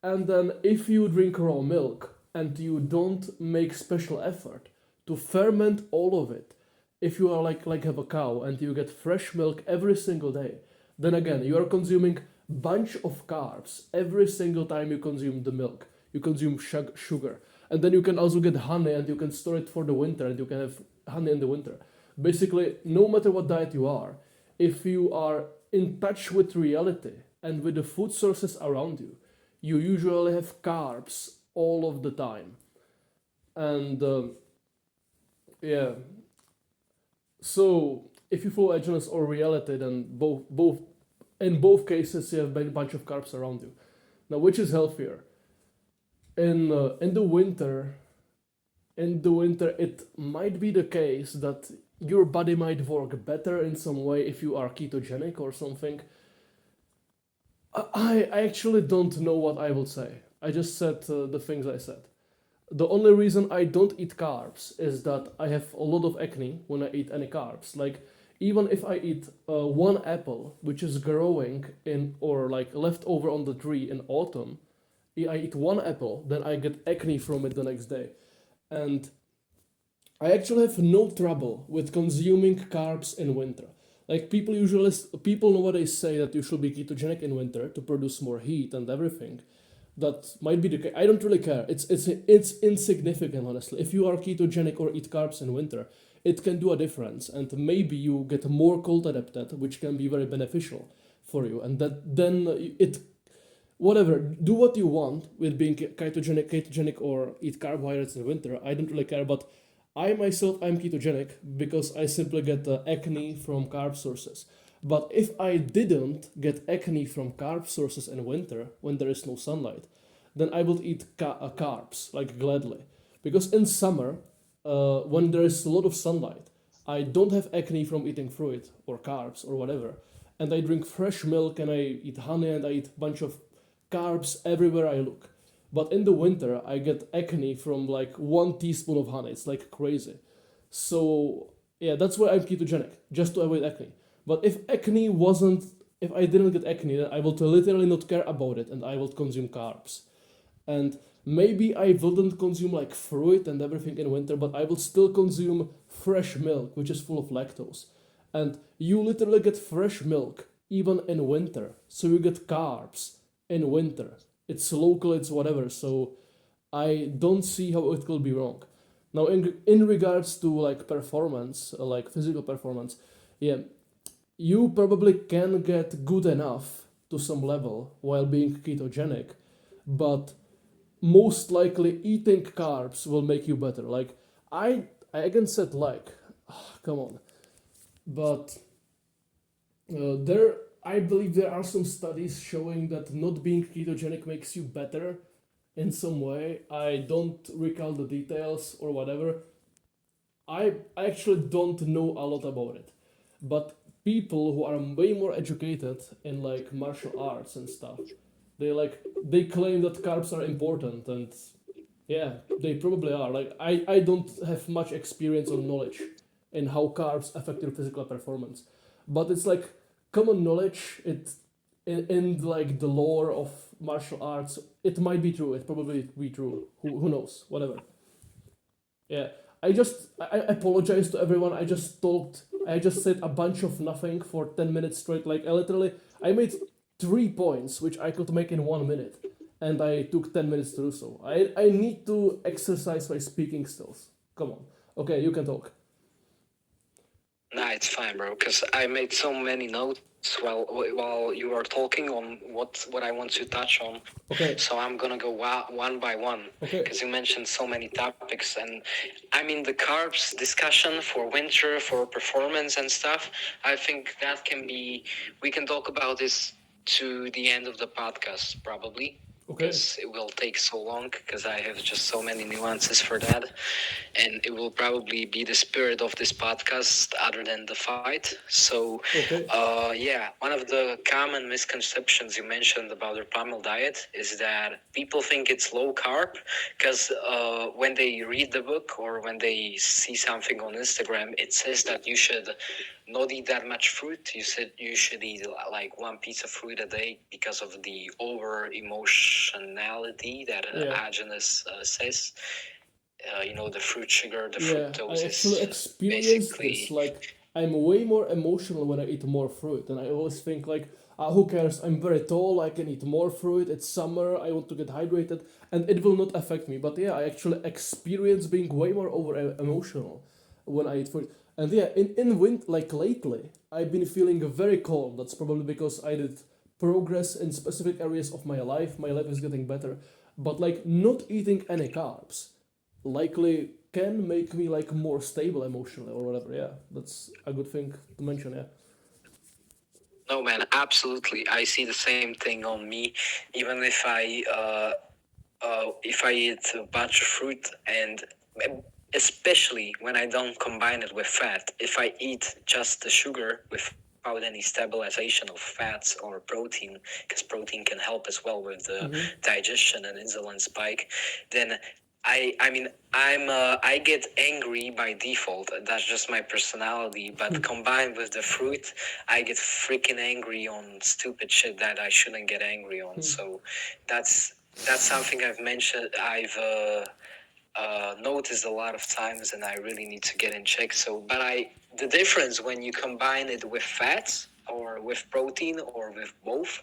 And then if you drink raw milk and you don't make special effort to ferment all of it, if you are like have a cow and you get fresh milk every single day, then again you are consuming bunch of carbs every single time you consume the milk. You consume sugar. And then you can also get honey and you can store it for the winter and you can have honey in the winter. Basically, no matter what diet you are, if you are in touch with reality and with the food sources around you, you usually have carbs all of the time. And yeah, so if you follow Agenus or reality, then both in both cases you have a bunch of carbs around you. Now, which is healthier? In the winter, it might be the case that your body might work better in some way if you are ketogenic or something. I actually don't know what I will say. I just said the things I said. The only reason I don't eat carbs is that I have a lot of acne when I eat any carbs. Like even if I eat one apple which is growing in or like left over on the tree in autumn, I eat one apple, then I get acne from it the next day. And I actually have no trouble with consuming carbs in winter. Like people nowadays say that you should be ketogenic in winter to produce more heat and everything. That might be the case. I don't really care. It's insignificant, honestly. If you are ketogenic or eat carbs in winter, it can do a difference, and maybe you get more cold adapted, which can be very beneficial for you. And that then it whatever, do what you want with being ketogenic or eat carbohydrates in winter. I don't really care, but I myself, I'm ketogenic because I simply get acne from carb sources. But if I didn't get acne from carb sources in winter, when there is no sunlight, then I would eat carbs, like gladly. Because in summer, when there is a lot of sunlight, I don't have acne from eating fruit or carbs or whatever. And I drink fresh milk and I eat honey and I eat a bunch of carbs everywhere I look. But in the winter, I get acne from like 1 teaspoon of honey. It's like crazy. So yeah, that's why I'm ketogenic, just to avoid acne. But if I didn't get acne, then I would literally not care about it and I would consume carbs. And maybe I wouldn't consume like fruit and everything in winter, but I will still consume fresh milk, which is full of lactose. And you literally get fresh milk even in winter. So you get carbs in winter. It's local, it's whatever. So I don't see how it could be wrong. Now, in regards to like performance, like physical performance, yeah, you probably can get good enough to some level while being ketogenic, but most likely eating carbs will make you better. Like I again said like, come on, but I believe there are some studies showing that not being ketogenic makes you better in some way. I don't recall the details or whatever. I actually don't know a lot about it, but people who are way more educated in like martial arts and stuff, they claim that carbs are important, and yeah, they probably are. Like I don't have much experience or knowledge in how carbs affect your physical performance, but it's like common knowledge. In like the lore of martial arts, it might be true. It probably be true. Who knows? Whatever. Yeah, I apologize to everyone. I just said a bunch of nothing for 10 minutes straight. Like I made 3 points which I could make in 1 minute, and I took 10 minutes to do so. I need to exercise my speaking skills. Come on. Okay, you can talk. Nah, it's fine, bro. Because I made so many notes while you were talking on what I want to touch on. Okay. So I'm gonna go one by one. Okay. Because you mentioned so many topics, and I mean the carbs discussion for winter, for performance and stuff. I think that we can talk about this to the end of the podcast probably. Okay. Because it will take so long, because I have just so many nuances for that, and it will probably be the spirit of this podcast other than the fight. So Okay. yeah, one of the common misconceptions you mentioned about the Primal diet is that people think it's low carb, because when they read the book or when they see something on Instagram, it says that you should not eat that much fruit. You said you should eat like one piece of fruit a day because of the over emotionality that Agenus says. The fruit sugar, the fructose I actually is experienced basically this. Like, I'm way more emotional when I eat more fruit, and I always think like, who cares? I'm very tall. I can eat more fruit. It's summer. I want to get hydrated, and it will not affect me. But yeah, I actually experience being way more over emotional when I eat fruit. And yeah, in wind like lately, I've been feeling very calm. That's probably because I did progress in specific areas of my life. My life is getting better, but like not eating any carbs likely can make me like more stable emotionally or whatever. Yeah, that's a good thing to mention. Yeah. no, man, absolutely. I see the same thing on me. Even if I eat a bunch of fruit, and especially when I don't combine it with fat, if I eat just the sugar without any stabilization of fats or protein, because protein can help as well with the digestion and insulin spike, then I get angry by default. That's just my personality. But combined with the fruit, I get freaking angry on stupid shit that I shouldn't get angry on. So that's something I've noticed a lot of times, and I really need to get in check. So, but the difference when you combine it with fats or with protein or with both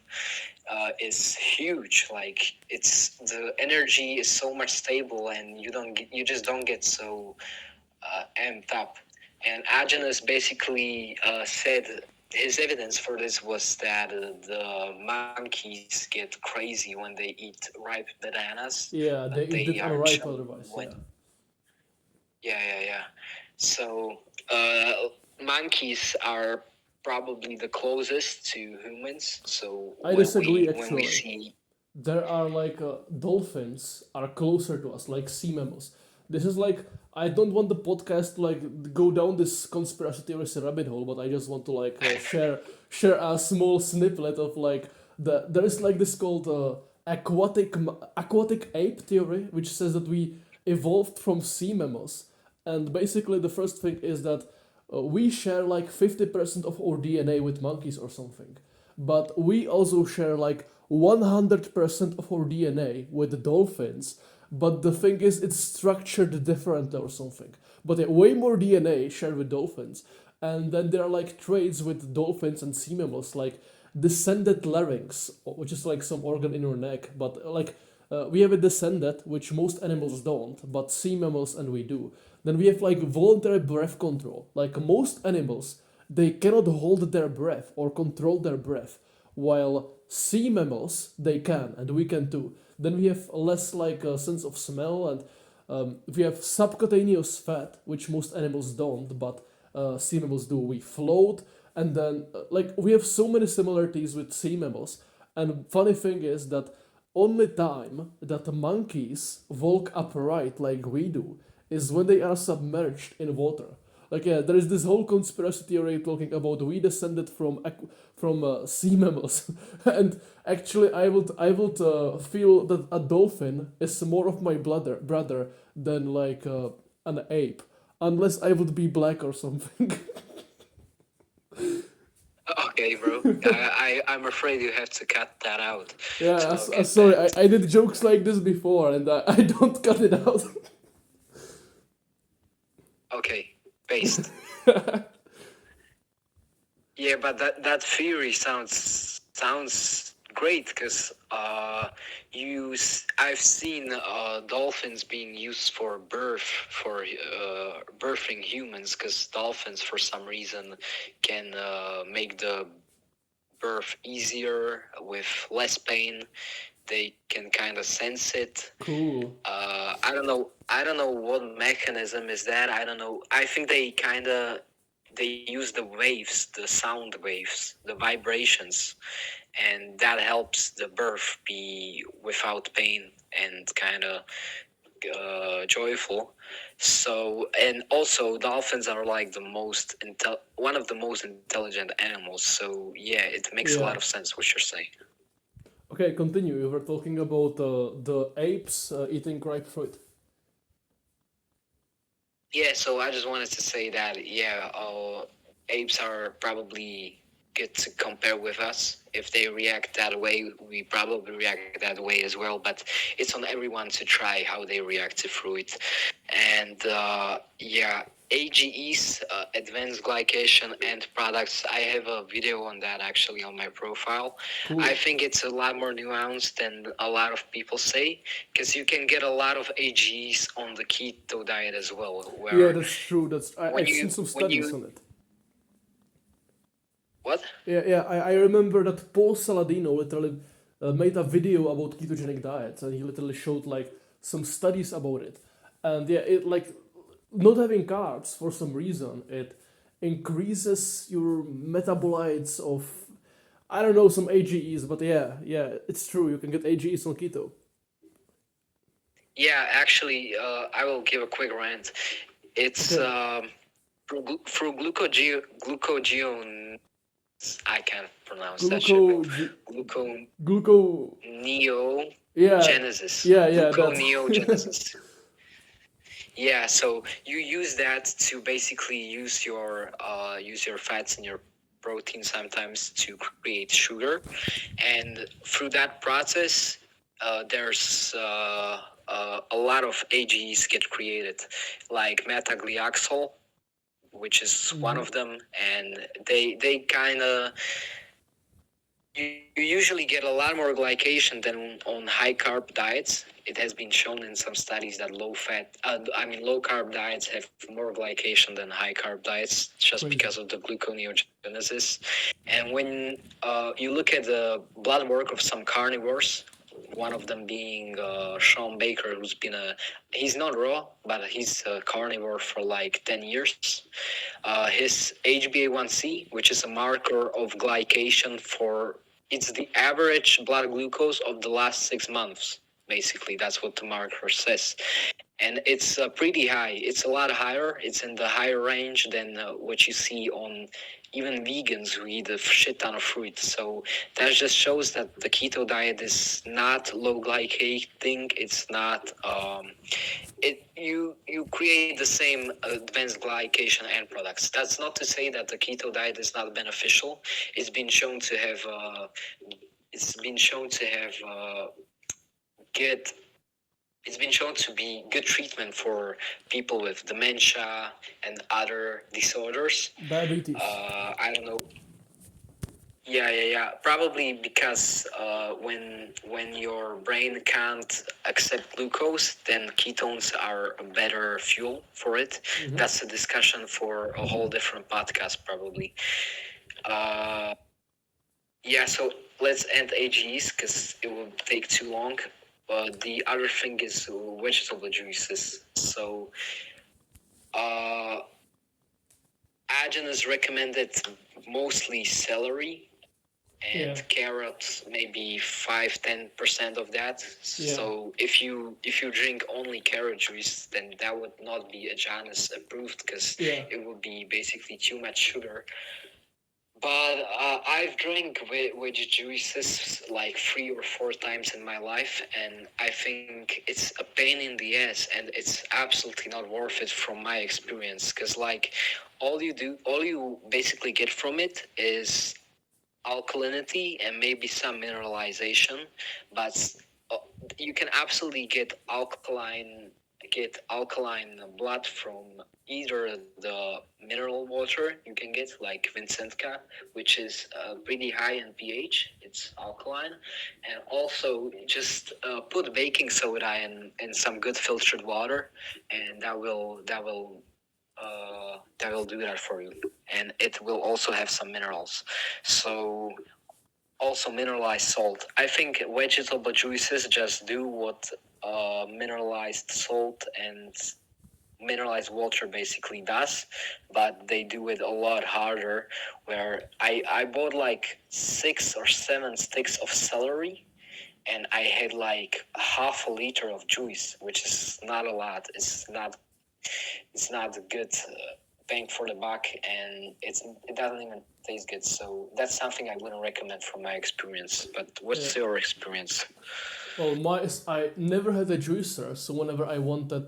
is huge. Like the energy is so much stable, and you just don't get so amped up. And Agenus basically said his evidence for this was that the monkeys get crazy when they eat ripe bananas. Yeah, they eat it unripe otherwise. Yeah. So monkeys are probably the closest to humans. So I disagree actually. When we see there are like dolphins are closer to us, like sea mammals. This is like I don't want the podcast to like go down this conspiracy theories rabbit hole, but I just want to like share a small snippet of like there is like this called aquatic ape theory, which says that we evolved from sea mammals, and basically the first thing is that we share like 50% of our DNA with monkeys or something, but we also share like 100% of our DNA with the dolphins, but the thing is it's structured differently or something. But way more DNA shared with dolphins. And then there are like traits with dolphins and sea mammals, like descended larynx, which is like some organ in your neck, but like we have a descended, which most animals don't, but sea mammals and we do. Then we have like voluntary breath control. Like most animals, they cannot hold their breath or control their breath, while sea mammals they can, and we can too. Then we have less like a sense of smell, and we have subcutaneous fat, which most animals don't, but sea mammals do. We float, and then like we have so many similarities with sea mammals. And funny thing is that only time that monkeys walk upright like we do is when they are submerged in water. Like yeah, there is this whole conspiracy theory talking about we descended from sea mammals, and actually I would feel that a dolphin is more of my brother than like an ape, unless I would be black or something. Okay, bro. I'm afraid you have to cut that out to Yeah, not get sorry, banned. I did jokes like this before, and I don't cut it out. Okay, based. Yeah, but that theory sounds great because I've seen dolphins being used for birthing humans because dolphins for some reason can make the birth easier with less pain. They can kind of sense it. Cool. I don't know. I don't know what mechanism is that. I don't know. I think they use the waves, the sound waves, the vibrations, and that helps the birth be without pain and kind of joyful. So, and also dolphins are like one of the most intelligent animals. So yeah, it makes a Yeah. lot of sense what you're saying. Okay, continue. You were talking about the apes eating grapefruit. Yeah, so I just wanted to say that, yeah, apes are probably good to compare with us. If they react that way, we probably react that way as well. But it's on everyone to try how they react to fruit. And yeah, AGEs, advanced glycation end products. I have a video on that actually on my profile. Cool. I think it's a lot more nuanced than a lot of people say because you can get a lot of AGEs on the keto diet as well. Where Yeah, that's true. when I've seen you some when studies you on it. what? Yeah. I remember that Paul Saladino literally made a video about ketogenic diets, and he literally showed like some studies about it. And yeah, it like not having carbs for some reason it increases your metabolites of I don't know some AGEs, but yeah, it's true. You can get AGEs on keto. Yeah, actually, I will give a quick rant. It's Okay. through gluconeogenesis. I can't pronounce that shit, bro. Gluco, gluco. Yeah, Gluconeogenesis. yeah, that. Gluconeogenesis. Yeah, so you use that to basically use your fats and your protein sometimes to create sugar, and through that process, there's a lot of AGEs get created, like metaglioxal, which is one of them, and they kind of you usually get a lot more glycation than on high carb diets. It has been shown in some studies that low carb diets have more glycation than high carb diets just Crazy. because of the gluconeogenesis. And when you look at the blood work of some carnivores, one of them being Sean Baker, he's not raw, but he's a carnivore for like 10 years. His HbA1c, which is a marker of glycation it's the average blood glucose of the last 6 months. Basically, that's what the marker says. And it's pretty high. It's a lot higher. It's in the higher range than what you see on even vegans who eat a shit ton of fruit. So that just shows that the keto diet is not low glycating. It's not. You create the same advanced glycation end products. That's not to say that the keto diet is not beneficial. It's been shown to have. Good. It's been shown to be good treatment for people with dementia and other disorders. Diabetes. I don't know. Yeah. Probably because when your brain can't accept glucose, then ketones are a better fuel for it. That's a discussion for a whole different podcast, probably. Yeah, so let's end AGs because it will take too long. The other thing is vegetable juices. So, Agen is recommended mostly celery and Yeah. carrots maybe 5-10% of that. Yeah. So if you drink only carrot juice, then that would not be a Janus approved, because Yeah. it would be basically too much sugar. But I've drank veg juices like 3 or 4 times in my life, and I think it's a pain in the ass, and it's absolutely not worth it from my experience. Because like all you basically get from it is alkalinity and maybe some mineralization, but uh, you can absolutely get alkaline blood from either the mineral water you can get like Vincentka, which is pretty high in pH. It's alkaline, and also just put baking soda in some good filtered water, and that will do that for you, and it will also have some minerals. So also mineralized salt. I think vegetable juices just do what mineralized salt and mineralized water basically does, but they do it a lot harder. Where I bought like 6 or 7 sticks of celery, and I had like half a liter of juice, which is not a lot. It's not a good bang for the buck, and it doesn't even taste good. So that's something I wouldn't recommend from my experience. But what's Yeah. your experience? Well, I never had a juicer, so whenever I wanted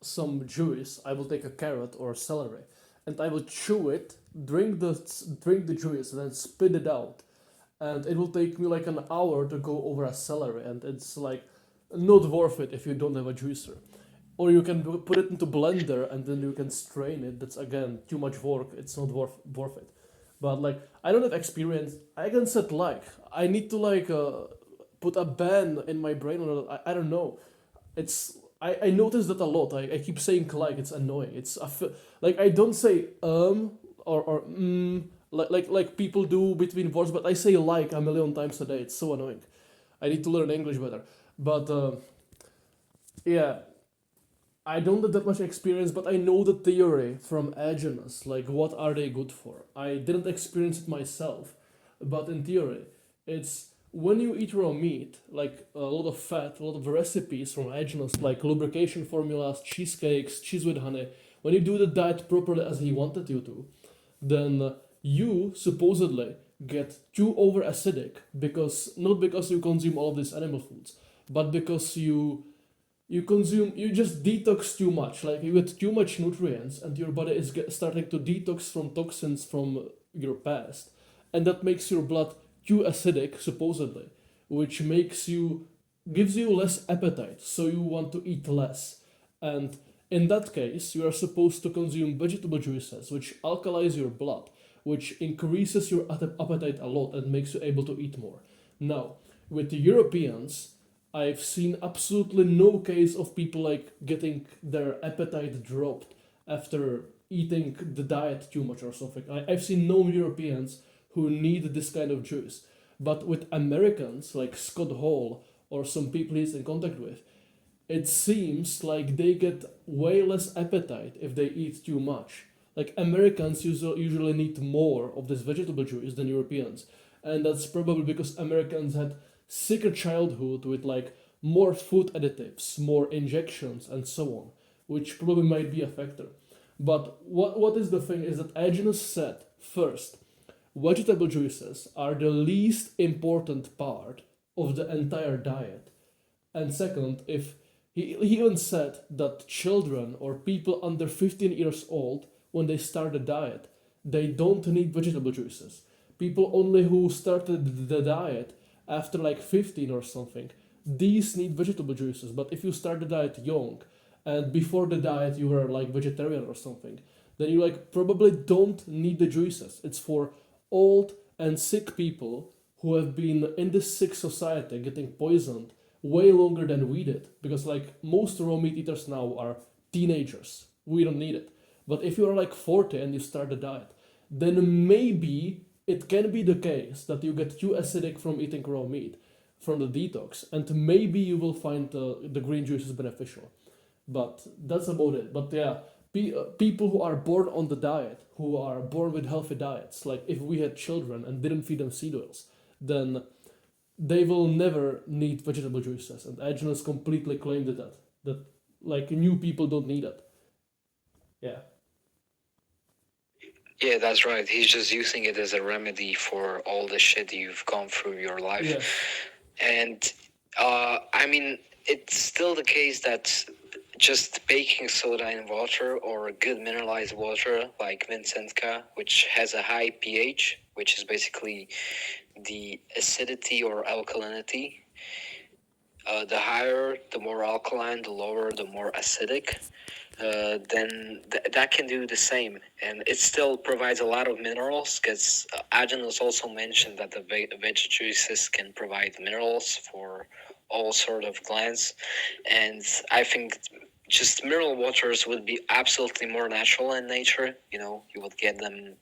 some juice, I will take a carrot or celery, and I will chew it, drink the juice, and then spit it out. And it will take me like an hour to go over a celery, and it's like not worth it if you don't have a juicer. Or you can put it into blender and then you can strain it. That's again too much work. It's not worth it. But like I don't have experience. I can set like I need to like put a ban in my brain or I don't know. I notice that a lot. I keep saying like it's annoying. Like I don't say or like people do between words, but I say like a million times a day. It's so annoying. I need to learn English better. But yeah, I don't have that much experience, but I know the theory from Agenus. Like, what are they good for? I didn't experience it myself, but in theory, it's when you eat raw meat, like a lot of fat, a lot of recipes from Agenus, like lubrication formulas, cheesecakes, cheese with honey. When you do the diet properly as he wanted you to, then you supposedly get too over acidic because not because you consume all of these animal foods, but because you just detox too much, like you get too much nutrients and your body is starting to detox from toxins from your past, and that makes your blood too acidic supposedly, which gives you less appetite, so you want to eat less. And in that case you are supposed to consume vegetable juices which alkalize your blood, which increases your appetite a lot and makes you able to eat more. Now, with the Europeans, I've seen absolutely no case of people like getting their appetite dropped after eating the diet too much or something. I've seen no Europeans who need this kind of juice. But with Americans like Scott Hall or some people he's in contact with, it seems like they get way less appetite if they eat too much. Like Americans usually need more of this vegetable juice than Europeans. And that's probably because Americans had sicker childhood with like more food additives, more injections, and so on, which probably might be a factor. But what is the thing is that Agenus said first, vegetable juices are the least important part of the entire diet. And second, if he even said that children or people under 15 years old, when they start a diet, they don't need vegetable juices. People only who started the diet after like 15 or something, these need vegetable juices. But if you start the diet young and before the diet you were like vegetarian or something, then you like probably don't need the juices. It's for old and sick people who have been in this sick society getting poisoned way longer than we did, because like most raw meat eaters now are teenagers. We don't need it. But if you're like 40 and you start the diet, then maybe it can be the case that you get too acidic from eating raw meat from the detox, and maybe you will find the green juice is beneficial. But that's about it. But yeah, people who are born on the diet, who are born with healthy diets, like if we had children and didn't feed them seed oils, then they will never need vegetable juices. And Agenus completely claimed that like new people don't need it. Yeah. Yeah, that's right. He's just using it as a remedy for all the shit you've gone through your life. Yes. And I mean, it's still the case that just baking soda in water or good mineralized water like Vincentka, which has a high pH, which is basically the acidity or alkalinity. The higher, the more alkaline, the lower, the more acidic. Then that can do the same, and it still provides a lot of minerals. Because Agenus also mentioned that the veg juices can provide minerals for all sort of glands, and I think just mineral waters would be absolutely more natural in nature. You know, you would get them.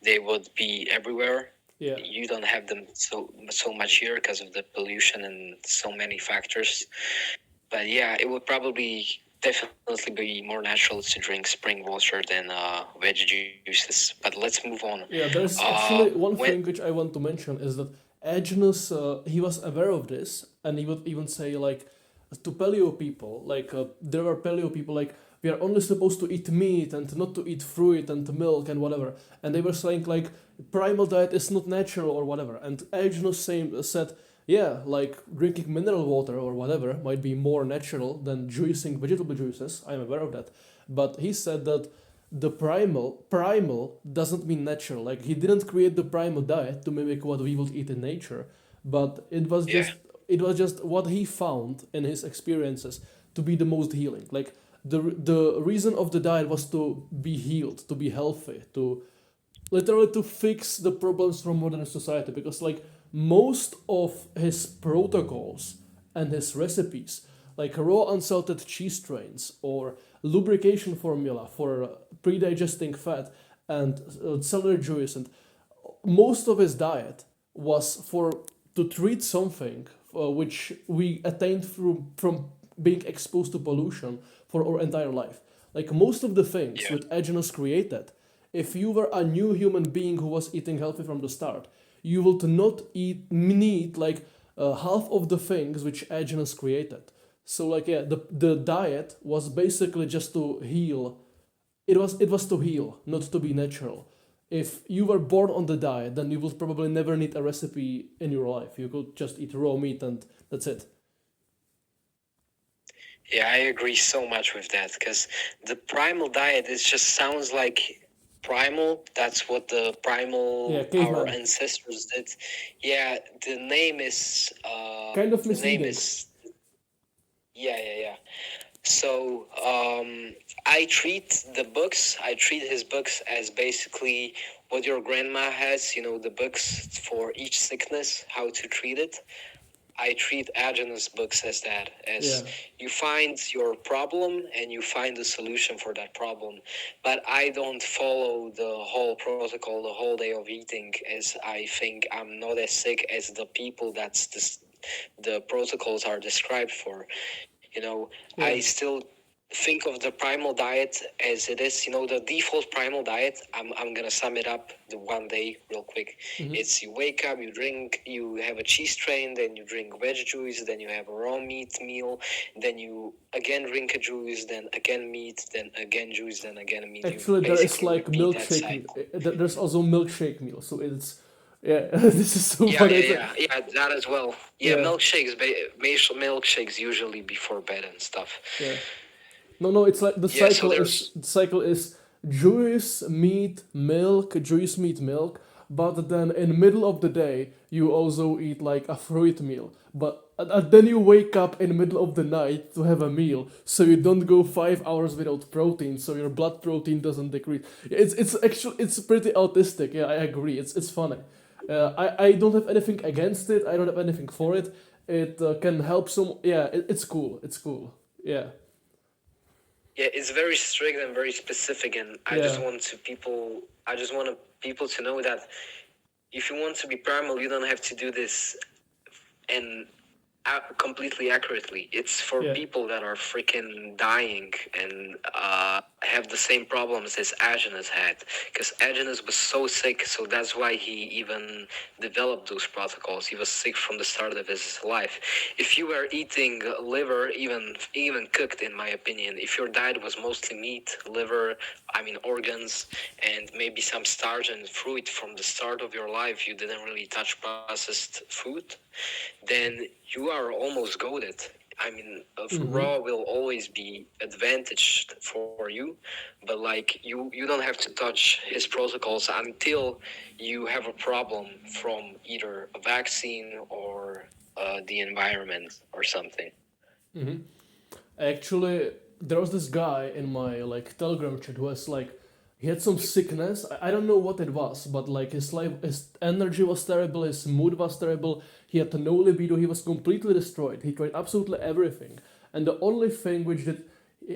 They would be everywhere. Yeah. You don't have them so much here because of the pollution and so many factors. But yeah, it would probably definitely be more natural to drink spring water than veg juices. But let's move on. Yeah, there's actually one when- thing which I want to mention is that Agenus, he was aware of this, and he would even say like to paleo people, like there were paleo people like we are only supposed to eat meat and not to eat fruit and milk and whatever, and they were saying like primal diet is not natural or whatever, and Agenus said yeah, like drinking mineral water or whatever might be more natural than juicing vegetable juices. I'm aware of that, but he said that the primal doesn't mean natural. Like he didn't create the primal diet to mimic what we would eat in nature, but it was just what he found in his experiences to be the most healing. Like the reason of the diet was to be healed, to be healthy, to literally to fix the problems from modern society, because like most of his protocols and his recipes, like raw unsalted cheese strains or lubrication formula for pre-digesting fat and celery juice, and most of his diet was for to treat something which we attained from being exposed to pollution for our entire life. Like most of the things Yeah. which Agenus created, if you were a new human being who was eating healthy from the start, you would not need like half of the things which Agenus created. So like yeah, the diet was basically just to heal. It was to heal, not to be natural. If you were born on the diet, then you would probably never need a recipe in your life. You could just eat raw meat and that's it. Yeah, I agree so much with that because the primal diet it just sounds like primal. That's what the primal Yeah, our caveman. ancestors did. Yeah, the name is Kind of the name misleading. is yeah. So I treat his books as basically what your grandma has, you know, the books for each sickness, how to treat it. I treat Agenus books as that, as Yeah. you find your problem and you find a solution for that problem. But I don't follow the whole protocol, the whole day of eating, as I think I'm not as sick as the people the protocols are described for. You know, Yeah. I still think of the primal diet as it is. You know, the default primal diet. I'm gonna sum it up the one day real quick. It's you wake up, you have a cheese train, then you drink veg juice, then you have a raw meat meal, then you again drink a juice, then again meat, then again juice, then again meat. Actually, You there is basically like repeat that milkshake. cycle. There's also milkshake meal, so it's yeah. This is so Yeah, funny. yeah, that as well. Yeah, Yeah. milkshakes usually before bed and stuff. Yeah. No, it's like the Yeah, so cycle there's the cycle is juice, meat, milk, juice, meat, milk. But then in middle of the day, you also eat like a fruit meal. But and then you wake up in the middle of the night to have a meal, so you don't go 5 hours without protein, so your blood protein doesn't decrease. It's pretty autistic. Yeah, I agree. It's funny. I don't have anything against it. I don't have anything for it. It can help some. Yeah, it's cool. It's cool. Yeah. Yeah, it's very strict and very specific, and I just want people to know that if you want to be primal, you don't have to do this and completely accurately. It's for Yeah. people that are freaking dying and have the same problems as Agenus had. Because Agenus was so sick, so that's why he even developed those protocols. He was sick from the start of his life. If you were eating liver, even cooked, in my opinion, if your diet was mostly meat, liver, I mean organs, and maybe some starch and fruit from the start of your life, you didn't really touch processed food, then you are almost goaded. I mean, raw will always be advantaged for you, but like you don't have to touch his protocols until you have a problem from either a vaccine or the environment or something. Actually, there was this guy in my like Telegram chat who was like, he had some sickness. I don't know what it was, but like his energy was terrible, his mood was terrible. He had no libido. He was completely destroyed. He tried absolutely everything, and the only thing which did,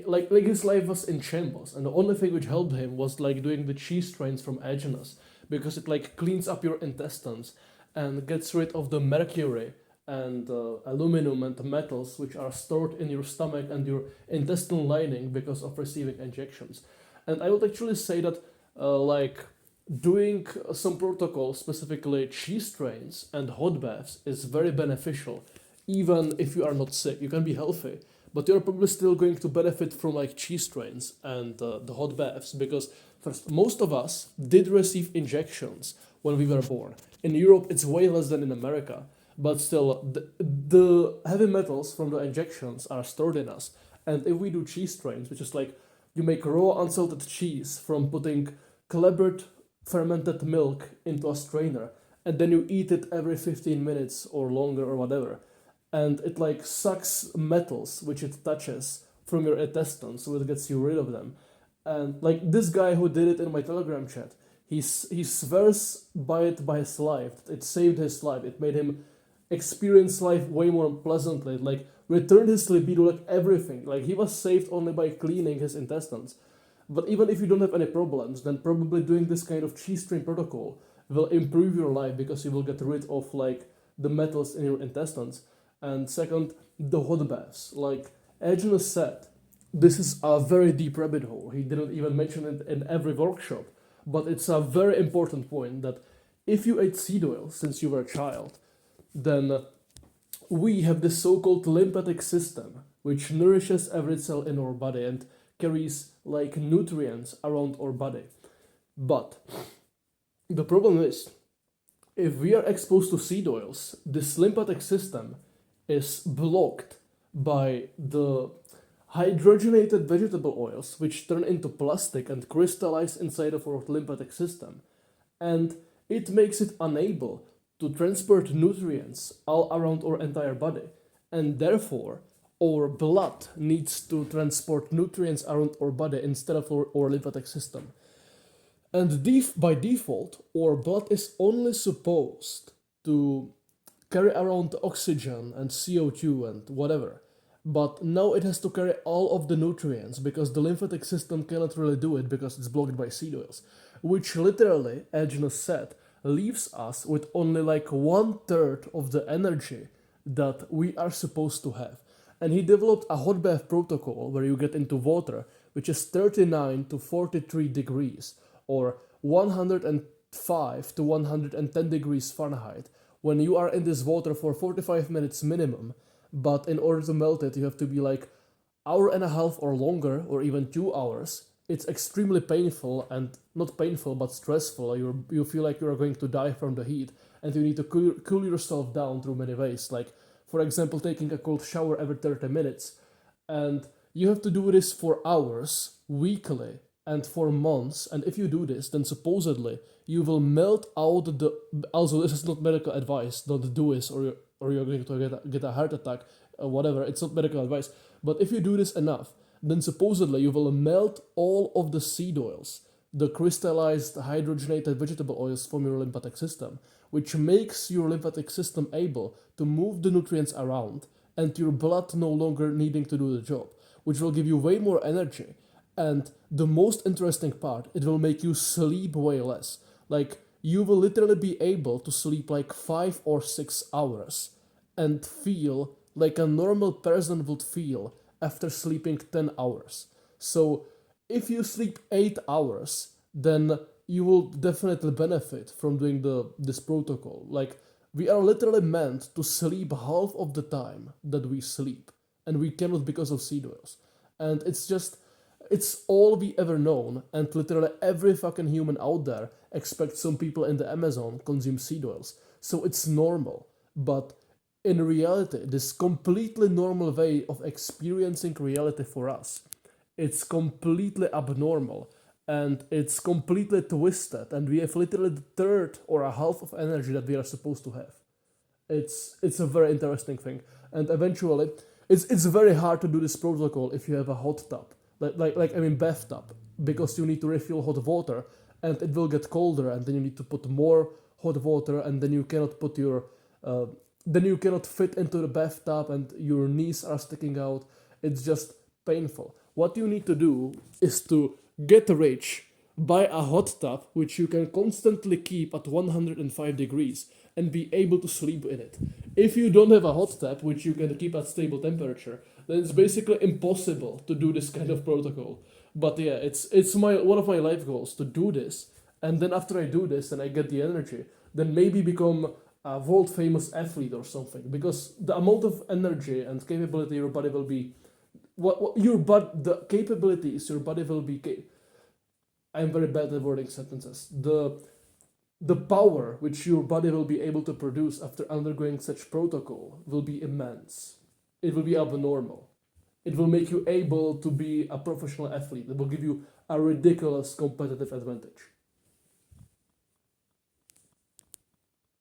like his life was in shambles, and the only thing which helped him was like doing the cheese strains from Agenus, because it like cleans up your intestines and gets rid of the mercury and aluminum and the metals which are stored in your stomach and your intestinal lining because of receiving injections. And I would actually say that like doing some protocols, specifically cheese strains and hot baths, is very beneficial. Even if you are not sick, you can be healthy, but you're probably still going to benefit from like cheese strains and the hot baths, because first, most of us did receive injections when we were born. In Europe, it's way less than in America, but still, the heavy metals from the injections are stored in us. And if we do cheese strains, which is like you make raw unsalted cheese from putting clabbered fermented milk into a strainer, and then you eat it every 15 minutes or longer or whatever, and it like sucks metals which it touches from your intestines, so it gets you rid of them. And like this guy who did it in my Telegram chat, he swears by it by his life. It saved his life. It made him experience life way more pleasantly. It, like returned his libido, like everything. Like he was saved only by cleaning his intestines. But even if you don't have any problems, then probably doing this kind of cheese strain protocol will improve your life, because you will get rid of like the metals in your intestines. And second, the hot baths. Like Agenus said, this is a very deep rabbit hole. He didn't even mention it in every workshop, but it's a very important point that if you ate seed oil since you were a child, then we have this so-called lymphatic system which nourishes every cell in our body and carries like nutrients around our body. But the problem is, if we are exposed to seed oils, this lymphatic system is blocked by the hydrogenated vegetable oils, which turn into plastic and crystallize inside of our lymphatic system. And it makes it unable to transport nutrients all around our entire body. And therefore, our blood needs to transport nutrients around our body instead of our lymphatic system. And by default, our blood is only supposed to carry around oxygen and CO2 and whatever. But now it has to carry all of the nutrients because the lymphatic system cannot really do it because it's blocked by seed oils. Which literally, Agenus said, leaves us with only like 1/3 of the energy that we are supposed to have. And he developed a hot bath protocol where you get into water which is 39 to 43 degrees or 105 to 110 degrees Fahrenheit when you are in this water for 45 minutes minimum, but in order to melt it you have to be like hour and a half or longer or even 2 hours. It's extremely painful, and not painful but stressful. You feel like you are going to die from the heat, and you need to cool yourself down through many ways, like for example taking a cold shower every 30 minutes. And you have to do this for hours, weekly, and for months. And if you do this, then supposedly you will melt out the... Also, this is not medical advice. Don't do this or you're going to get a heart attack or whatever. It's not medical advice. But if you do this enough, then supposedly you will melt all of the seed oils, the crystallized hydrogenated vegetable oils from your lymphatic system, which makes your lymphatic system able to move the nutrients around and your blood no longer needing to do the job, which will give you way more energy. And the most interesting part, it will make you sleep way less. Like, you will literally be able to sleep like 5 or 6 hours and feel like a normal person would feel after sleeping 10 hours. So if you sleep 8 hours, then you will definitely benefit from doing this protocol. Like, we are literally meant to sleep half of the time that we sleep, and we cannot because of seed oils. And it's all we ever known, and literally every fucking human out there, except some people in the Amazon, consume seed oils. So it's normal. But in reality, this completely normal way of experiencing reality for us, it's completely abnormal, and it's completely twisted, and we have literally the third or a half of energy that we are supposed to have. It's a very interesting thing, and eventually, it's very hard to do this protocol if you have a hot tub, like I mean bathtub, because you need to refill hot water, and it will get colder, and then you need to put more hot water, and then you cannot put your then you cannot fit into the bathtub, and your knees are sticking out. It's just painful. What you need to do is to get rich, buy a hot tub which you can constantly keep at 105 degrees and be able to sleep in it. If you don't have a hot tub which you can keep at stable temperature, then it's basically impossible to do this kind of protocol. But yeah, it's my one of my life goals to do this, and then after I do this and I get the energy, then maybe become a world famous athlete or something, because the amount of energy and capability your body will be what your but the capabilities your body will be I'm very bad at wording sentences. The power which your body will be able to produce after undergoing such protocol will be immense. It will be abnormal. It will make you able to be a professional athlete. It will give you a ridiculous competitive advantage.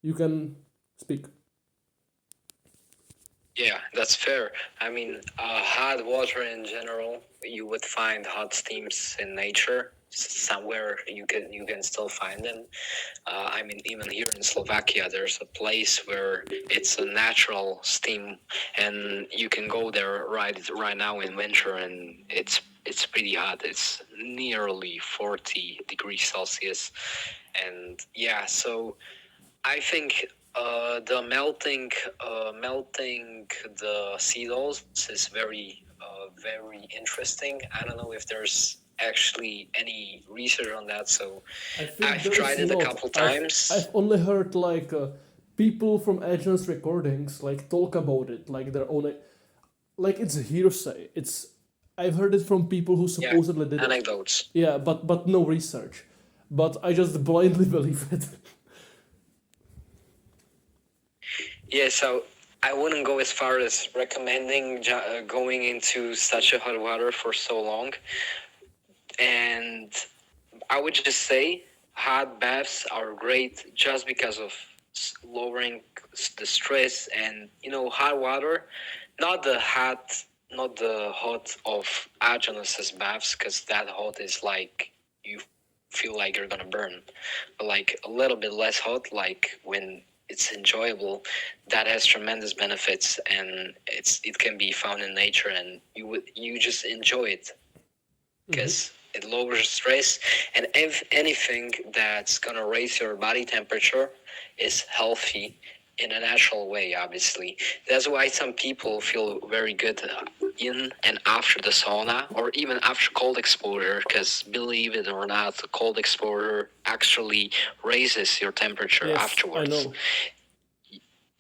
You can speak. Yeah, that's fair. I mean, hot water in general, you would find hot steams in nature. Somewhere you can still find them. I mean, even here in Slovakia, there's a place where it's a natural steam, and you can go there right now in winter, and it's pretty hot. It's nearly 40 degrees Celsius, and yeah, so I think the melting the seagulls is very interesting. I don't know if there's actually any research on that, so I think I've there tried is it a not. couple I've times. I've only heard like people from agents recordings like talk about it like their own, like it's hearsay. I've heard it from people who Yeah, supposedly did it. anecdotes. Yeah, but no research. But I just blindly believe it. Yeah, so I wouldn't go as far as recommending going into such a hot water for so long, and I would just say hot baths are great just because of lowering the stress, and hot water, not the hot of Agonis's baths, because that hot is like you feel like you're gonna burn, but like a little bit less hot, like when it's enjoyable, that has tremendous benefits, and it can be found in nature, and you just enjoy it because it lowers stress, and if anything that's gonna raise your body temperature is healthy in a natural way. Obviously, that's why some people feel very good in and after the sauna, or even after cold exposure, because believe it or not, the cold exposure actually raises your temperature Yes, I afterwards. know.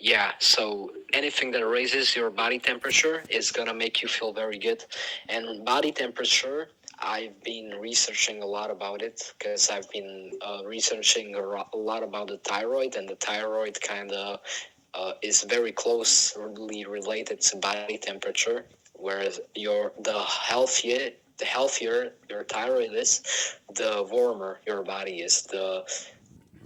Yeah, so anything that raises your body temperature is gonna make you feel very good. And body temperature, I've been researching a lot about it, because I've been researching a lot about the thyroid, and the thyroid kind of is very closely related to body temperature. Whereas the healthier your thyroid is, the warmer your body is. The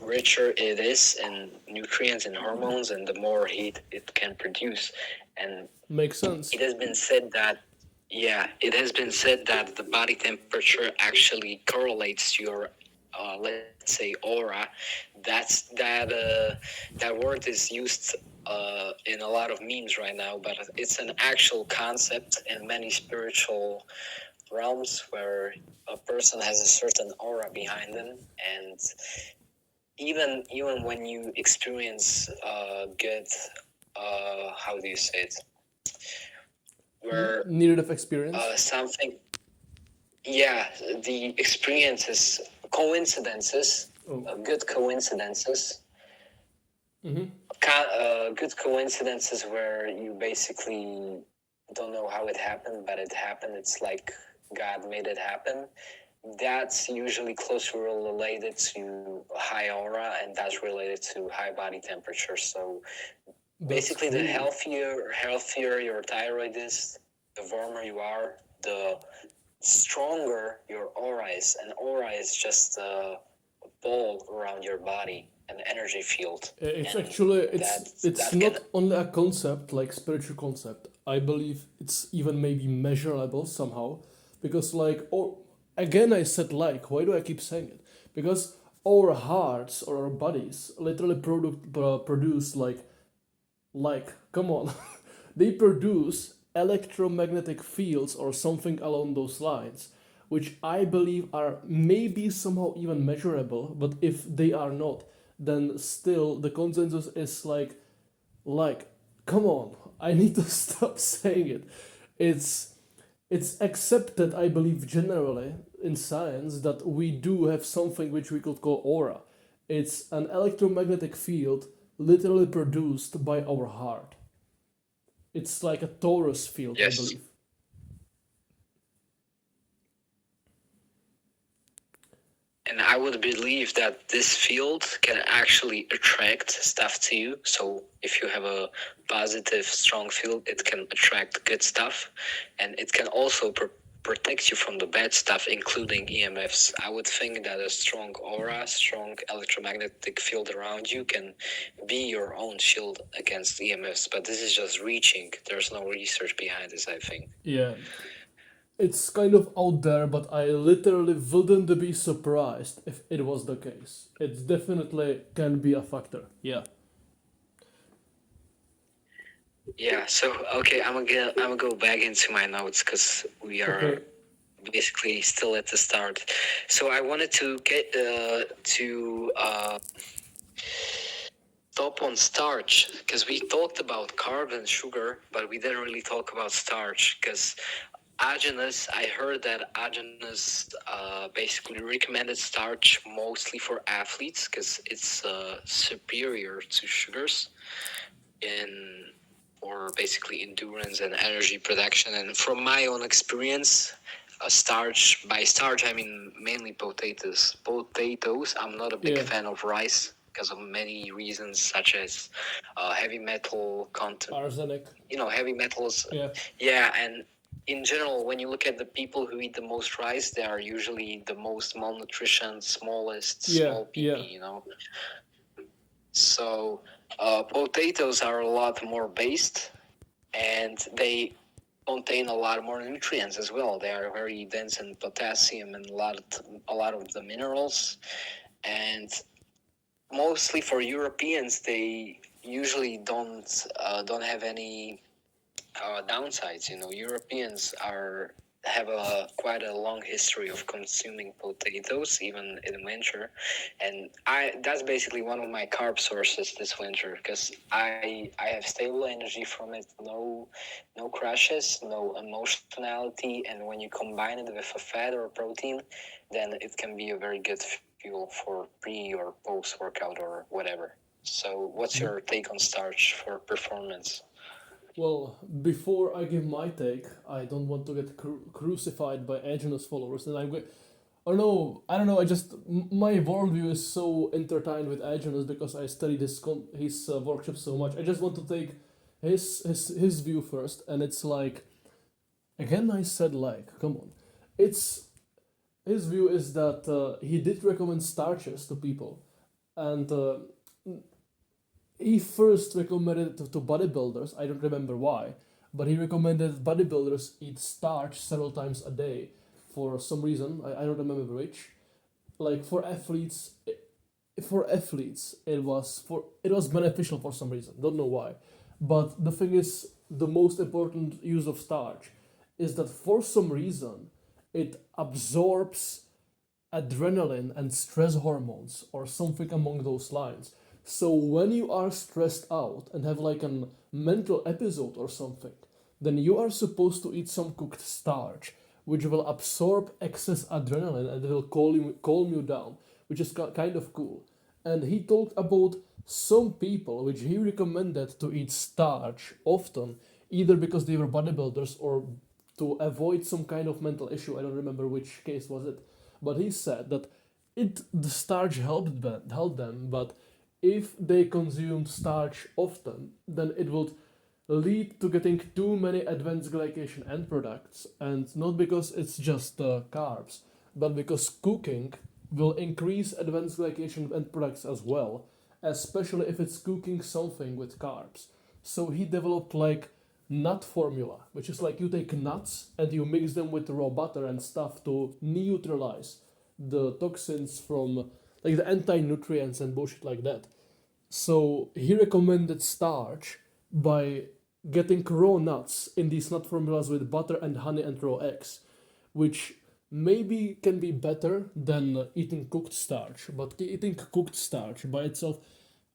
richer it is in nutrients and hormones, and the more heat it can produce. And Makes sense. it has been said that the body temperature actually correlates to your let's say aura. That word is used in a lot of memes right now, but it's an actual concept in many spiritual realms, where a person has a certain aura behind them, and even when you experience good how do you say it, where Needed of experience. something, yeah, the experiences, coincidences, Oh. good coincidences, good coincidences where you basically don't know how it happened, but it happened. It's like God made it happen. That's usually closely related to high aura, and that's related to high body temperature. So That's basically, the cool. healthier your thyroid is, the warmer you are, the stronger your aura is. And aura is just a ball around your body, an energy field. It's And actually that it's that can not only a concept like spiritual concept. I believe it's even maybe measurable somehow, because like, or again I said like, why do I keep saying it? Because our hearts or our bodies literally produce like come on, they produce electromagnetic fields or something along those lines, which I believe are maybe somehow even measurable. But if they are not, then still the consensus is like come on, I need to stop saying it. it's it's accepted, I believe, generally in science that we do have something which we could call aura. It's an electromagnetic field literally produced by our heart. It's like a torus field, I yes. believe. And I would believe that this field can actually attract stuff to you. So if you have a positive, strong field, it can attract good stuff. And it can also protect you from the bad stuff, including EMFs. I would think that a strong aura, strong electromagnetic field around you can be your own shield against EMFs. But this is just reaching. There's no research behind this, I think. Yeah, it's kind of out there, but I literally wouldn't be surprised if it was the case. It definitely can be a factor. Yeah. Yeah, so okay, I'm gonna go back into my notes because we are Okay. basically still at the start. So I wanted to get stop on starch because we talked about carbs and sugar, but we didn't really talk about starch because Agenus, I heard that Agenus basically recommended starch mostly for athletes because it's superior to sugars in or basically endurance and energy production. And from my own experience, starch, by starch I mean mainly potatoes. Potatoes, I'm not a big Yeah. fan of rice because of many reasons, such as heavy metal content. Arsenic. Heavy metals. Yeah. Yeah, and in general, when you look at the people who eat the most rice, they are usually the most malnutrition, smallest, Yeah. small Yeah. PP. So potatoes are a lot more based, and they contain a lot more nutrients as well. They are very dense in potassium and a lot of the minerals. And mostly for Europeans, they usually don't have any downsides. Europeans have quite a long history of consuming potatoes even in winter, and that's basically one of my carb sources this winter because I have stable energy from it, no crashes, no emotionality, and when you combine it with a fat or a protein, then it can be a very good fuel for pre or post workout or whatever. So what's your take on starch for performance? Well, before I give my take, I don't want to get crucified by Agenus followers, and I'm going. Oh no, I don't know. My worldview is so intertwined with Agenus because I studied his workshop so much. I just want to take his view first, and it's like, again I said like, come on, it's his view is that he did recommend starches to people, and he first recommended it to bodybuilders. I don't remember why, but he recommended bodybuilders eat starch several times a day for some reason. I don't remember which. Like for athletes, it was beneficial for some reason. Don't know why, but the thing is, the most important use of starch is that for some reason it absorbs adrenaline and stress hormones or something among those lines. So when you are stressed out and have like a mental episode or something, then you are supposed to eat some cooked starch, which will absorb excess adrenaline and will calm you down, which is kind of cool. And he talked about some people which he recommended to eat starch often, either because they were bodybuilders or to avoid some kind of mental issue. I don't remember which case was it, but he said that the starch helped them, but if they consumed starch often, then it would lead to getting too many advanced glycation end products, and not because it's just carbs, but because cooking will increase advanced glycation end products as well, especially if it's cooking something with carbs. So he developed like nut formula, which is like you take nuts and you mix them with raw butter and stuff to neutralize the toxins from like the anti-nutrients and bullshit like that. So he recommended starch by getting raw nuts in these nut formulas with butter and honey and raw eggs, which maybe can be better than eating cooked starch. But eating cooked starch by itself,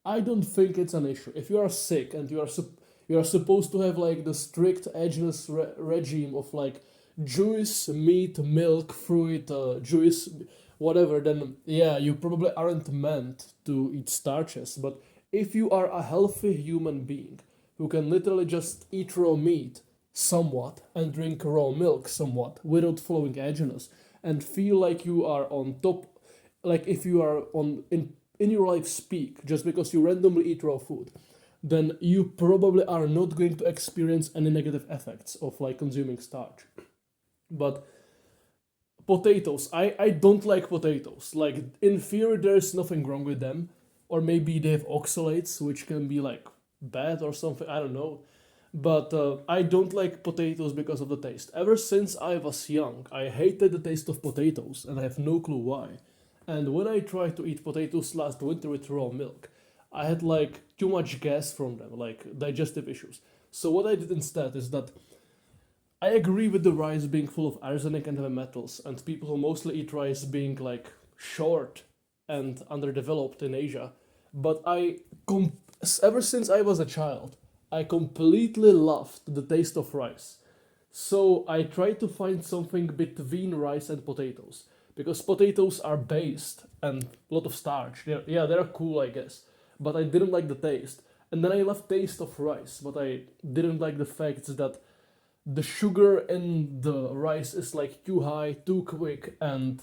I don't think it's an issue. If you are sick and you are supposed to have like the strict edgeless regime of like juice, meat, milk, fruit, juice, whatever, then yeah, you probably aren't meant to eat starches. But if you are a healthy human being who can literally just eat raw meat somewhat and drink raw milk somewhat without following edginess and feel like you are on top, like if you are on in your life speak just because you randomly eat raw food, then you probably are not going to experience any negative effects of like consuming starch. But potatoes, I don't like potatoes. Like in theory there's nothing wrong with them, or maybe they have oxalates which can be like bad or something, I don't know. But I don't like potatoes because of the taste. Ever since I was young, I hated the taste of potatoes, and I have no clue why. And when I tried to eat potatoes last winter with raw milk, I had like too much gas from them, like digestive issues. So what I did instead is that I agree with the rice being full of arsenic and heavy metals, and people who mostly eat rice being like short and underdeveloped in Asia. But ever since I was a child, I completely loved the taste of rice. So I tried to find something between rice and potatoes, because potatoes are based and a lot of starch. They're cool, I guess, but I didn't like the taste. And then I loved taste of rice, but I didn't like the fact that the sugar in the rice is like too high, too quick, and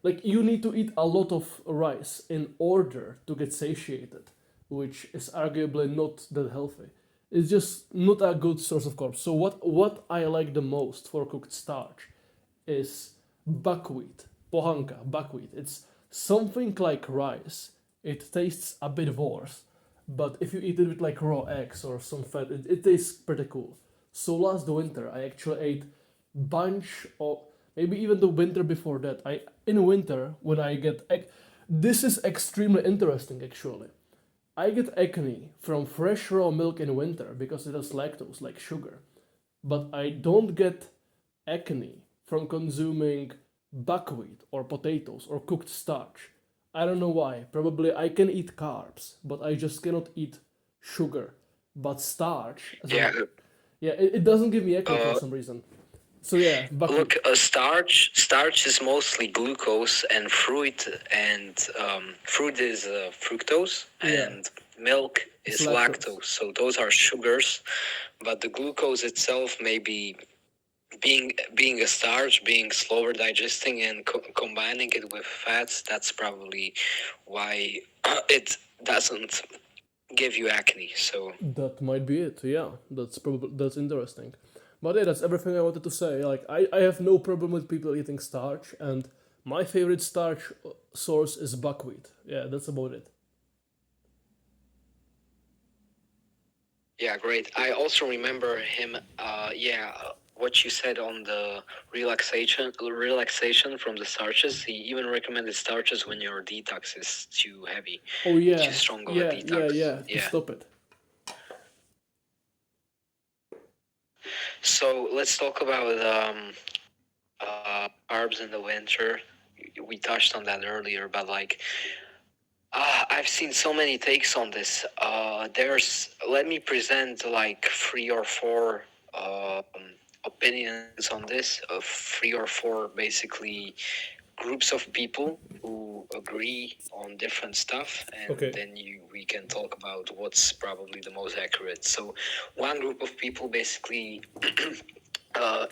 like you need to eat a lot of rice in order to get satiated, which is arguably not that healthy. It's just not a good source of carbs. So what I like the most for cooked starch is buckwheat, pohanka, buckwheat. It's something like rice. It tastes a bit worse, but if you eat it with like raw eggs or some fat, it tastes pretty cool. So last winter I actually ate bunch of, maybe even the winter before that. I in winter when I get this is extremely interesting actually. I get acne from fresh raw milk in winter because it has lactose like sugar, but I don't get acne from consuming buckwheat or potatoes or cooked starch. I don't know why. Probably I can eat carbs, but I just cannot eat sugar. But starch, Yeah. yeah, it doesn't give me acne for Uh, some reason. So yeah, buckwheat. Look, starch is mostly glucose, and fruit is fructose, Yeah, and milk it's is lactose. lactose. So those are sugars, but the glucose itself may be being a starch, being slower digesting, and combining it with fats. That's probably why it doesn't give you acne. So That might be it. Yeah, that's interesting. But yeah, that's everything I wanted to say. Like I have no problem with people eating starch, and my favorite starch source is buckwheat. Yeah, that's about it. yeah, great. I also remember him. What you said on the relaxation from the starches. He even recommended starches when your detox is too heavy, Oh too yeah, strong of a yeah, yeah, detox. yeah. To Yeah. stop it. So let's talk about carbs in the winter. We touched on that earlier, but like I've seen so many takes on this. Let me present like three or four um, opinions on this of 3 or 4 basically groups of people who agree on different stuff, and Okay. then we can talk about what's probably the most accurate. So one group of people basically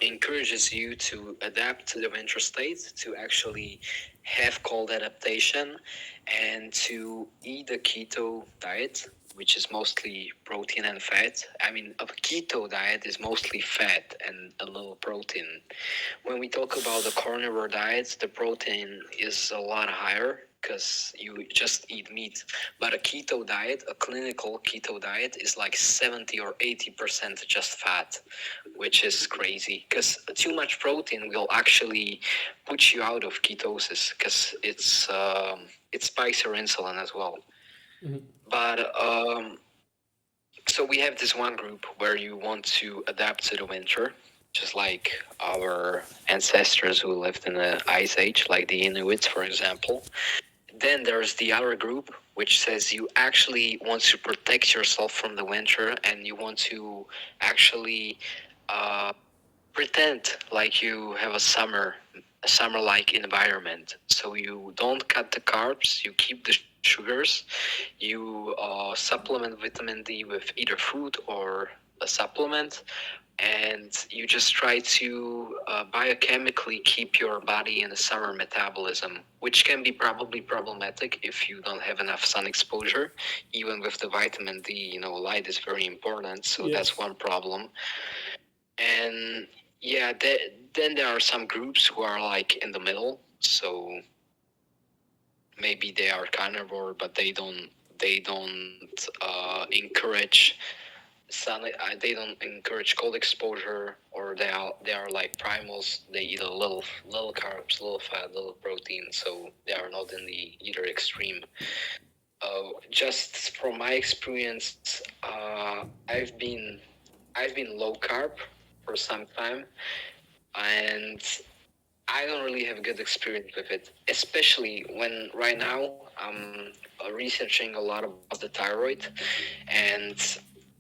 encourages you to adapt to the winter state, to actually have cold adaptation, and to eat a keto diet, which is mostly protein and fat. I mean, a keto diet is mostly fat and a little protein. When we talk about the carnivore diets, the protein is a lot higher because you just eat meat. But a keto diet, a clinical keto diet, is like 70 or 80% just fat, which is crazy because too much protein will actually put you out of ketosis because it spikes your insulin as well. But so we have this one group where you want to adapt to the winter, just like our ancestors who lived in the ice age, like the Inuits, for example. Then there's the other group, which says you actually want to protect yourself from the winter and you want to actually uh, pretend like you have a summer-like environment. So you don't cut the carbs, you keep the sugars, you supplement vitamin D with either food or a supplement, and you just try to biochemically keep your body in a summer metabolism, which can be probably problematic if you don't have enough sun exposure. Even with the vitamin D, light is very important, so that's one problem. And yeah, then there are some groups who are like in the middle, so maybe they are carnivore, but they don't encourage sun. They don't encourage cold exposure, or they are like primals. They eat a little carbs, little fat, little protein, so they are not in the either extreme. Just from my experience, I've been low carb for some time, and I don't really have a good experience with it, especially when right now I'm researching a lot about the thyroid, and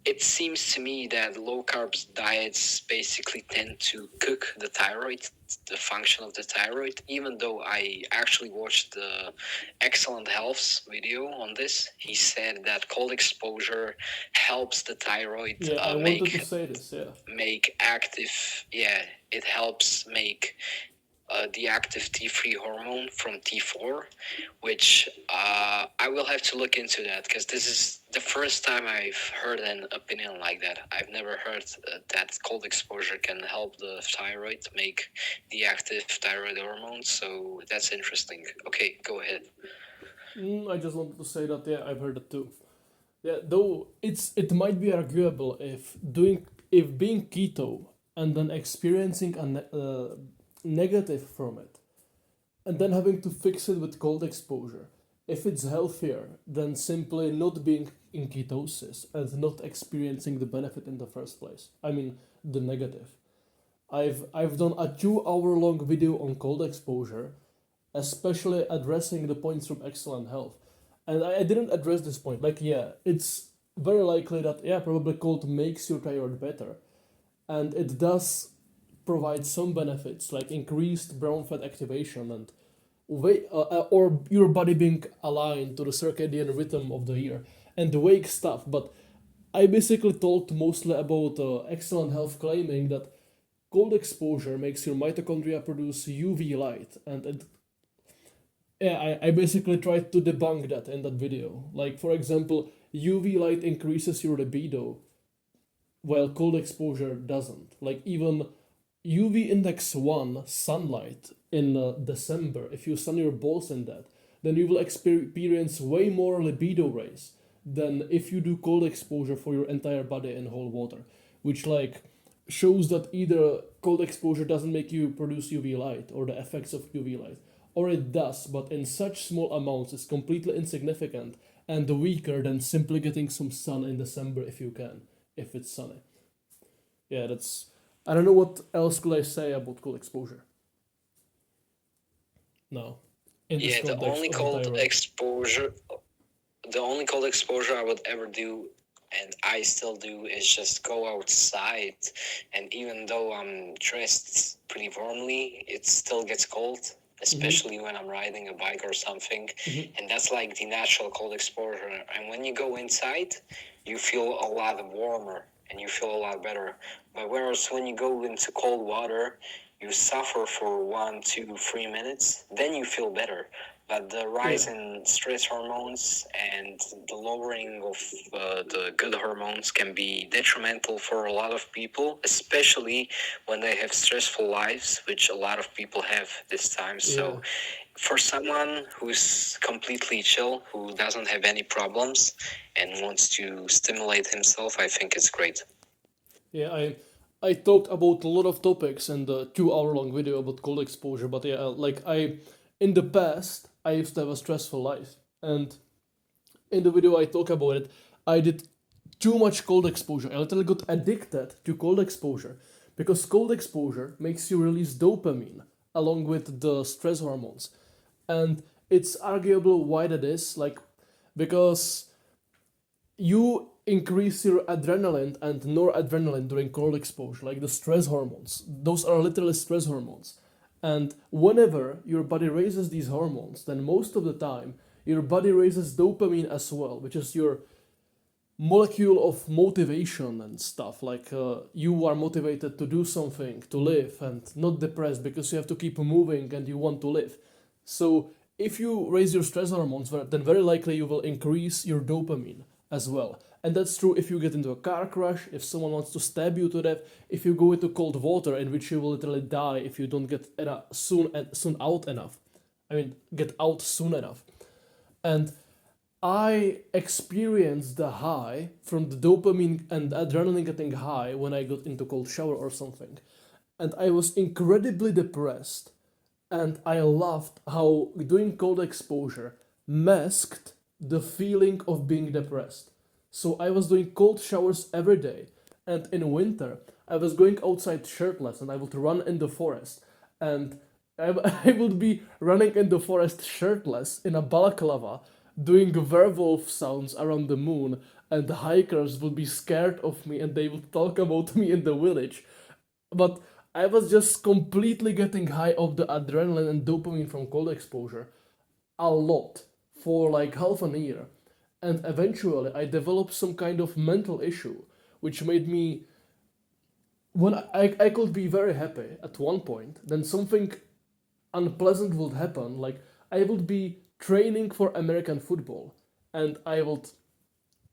it seems to me that low carbs diets basically tend to cook the thyroid, the function of the thyroid, even though I actually watched the Excellent Health's video on this. He said that cold exposure helps the thyroid Yeah, I wanted to say this, yeah. make active. Yeah, it helps make the active T3 hormone from T4, which I will have to look into that because this is the first time I've heard an opinion like that. I've never heard that cold exposure can help the thyroid make the active thyroid hormone, so that's interesting. Okay, go ahead. I just wanted to say that, yeah, I've heard it too. Yeah, though it might be arguable if being keto and then experiencing a negative from it, and then having to fix it with cold exposure. If it's healthier than simply not being in ketosis and not experiencing the benefit in the first place. I mean, the negative. I've done a 2 hour long video on cold exposure, especially addressing the points from Excellent Health. And I didn't address this point. Like, yeah, it's very likely that, yeah, probably cold makes your thyroid better. And it does provide some benefits, like increased brown fat activation and or your body being aligned to the circadian rhythm of the year and the wake stuff. But I basically talked mostly about Excellent Health claiming that cold exposure makes your mitochondria produce UV light, and I basically tried to debunk that in that video. Like, for example, UV light increases your libido, while cold exposure doesn't. Like, even UV index 1 sunlight in December, if you sun your balls in that, then you will experience way more libido raise than if you do cold exposure for your entire body in whole water, which like shows that either cold exposure doesn't make you produce UV light or the effects of UV light, or it does, but in such small amounts it's completely insignificant and weaker than simply getting some sun in December if you can, if it's sunny. Yeah, that's. I don't know what else could I say about cold exposure. No. In this Yeah, context of the thyroid. the only cold exposure I would ever do and I still do, is just go outside. And even though I'm dressed pretty warmly, it still gets cold, especially when I'm riding a bike or something. And that's like the natural cold exposure. And when you go inside, you feel a lot warmer and you feel a lot better. But whereas when you go into cold water, you suffer for 1, 2, 3 minutes, then you feel better. But the rise in stress hormones and the lowering of the good hormones can be detrimental for a lot of people, especially when they have stressful lives, which a lot of people have this time. So, for someone who's completely chill, who doesn't have any problems, and wants to stimulate himself, I think it's great. Yeah, I talked about a lot of topics in the 2 hour long video about cold exposure, but yeah, like in the past I used to have a stressful life, and in the video I talk about it, I did too much cold exposure. I literally got addicted to cold exposure because cold exposure makes you release dopamine along with the stress hormones, and it's arguable why that is, like because you increase your adrenaline and noradrenaline during cold exposure, like the stress hormones. Those are literally stress hormones. And whenever your body raises these hormones, then most of the time your body raises dopamine as well, which is your molecule of motivation and stuff. Like you are motivated to do something, to live, and not depressed because you have to keep moving and you want to live. So if you raise your stress hormones, then very likely you will increase your dopamine as well. And that's true if you get into a car crash, if someone wants to stab you to death, if you go into cold water in which you will literally die if you don't get soon out enough. I mean, get out soon enough. And I experienced the high from the dopamine and adrenaline getting high when I got into cold shower or something. And I was incredibly depressed. And I loved how doing cold exposure masked the feeling of being depressed. So I was doing cold showers every day. And in winter, I was going outside shirtless and I would run in the forest. And I, I would be running in the forest shirtless in a balaclava, doing werewolf sounds around the moon, and the hikers would be scared of me and they would talk about me in the village. But I was just completely getting high of the adrenaline and dopamine from cold exposure a lot for like half an year. And eventually I developed some kind of mental issue, which made me when I could be very happy at one point, then something unpleasant would happen. Like I would be training for American football and I would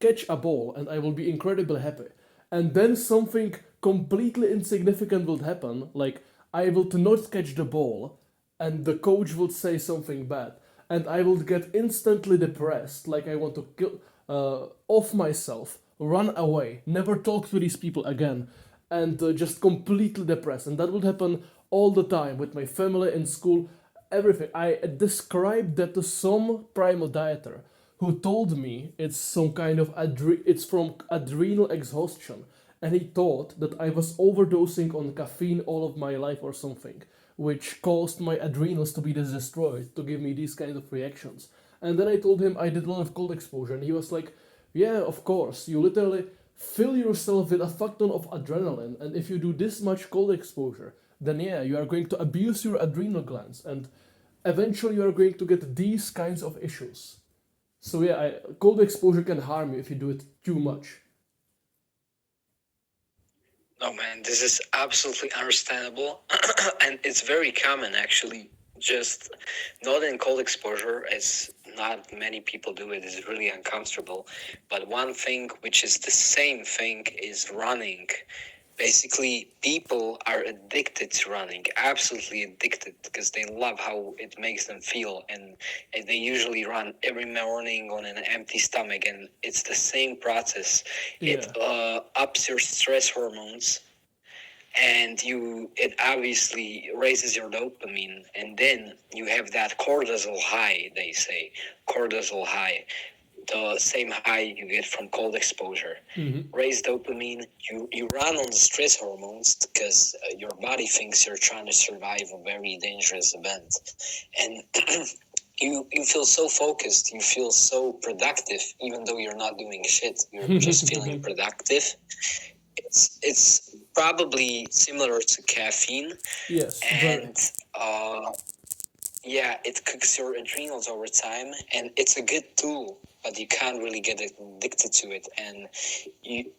catch a ball and I will be incredibly happy. And then something completely insignificant would happen, like I will not catch the ball and the coach would say something bad and I will get instantly depressed, like I want to kill off myself, run away, never talk to these people again, and just completely depressed. And that would happen all the time with my family in school, everything. I described that to some primal dieter who told me it's some kind of it's from adrenal exhaustion, and he thought that I was overdosing on caffeine all of my life or something, which caused my adrenals to be destroyed to give me these kind of reactions. And then I told him I did a lot of cold exposure, and he was like, "Yeah, of course. You literally fill yourself with a fuck ton of adrenaline, and if you do this much cold exposure, then yeah, you are going to abuse your adrenal glands, and eventually you are going to get these kinds of issues." So yeah, cold exposure can harm you if you do it too much. Oh man, this is absolutely understandable. And it's very common actually. Just not in cold exposure, as not many people do it, is really uncomfortable. But one thing which is the same thing is running. Basically, people are addicted to running, absolutely addicted, because they love how it makes them feel. And they usually run every morning on an empty stomach, and it's the same process. It ups your stress hormones, and it obviously raises your dopamine, and then you have that cortisol high. They say cortisol high, the same high you get from cold exposure. Raise dopamine, you run on the stress hormones because your body thinks you're trying to survive a very dangerous event. And you feel so focused, you feel so productive, even though you're not doing shit. You're just feeling productive. It's probably similar to caffeine, Yes, very. and yeah, it cooks your adrenals over time, and it's a good tool, but you can't really get addicted to it. And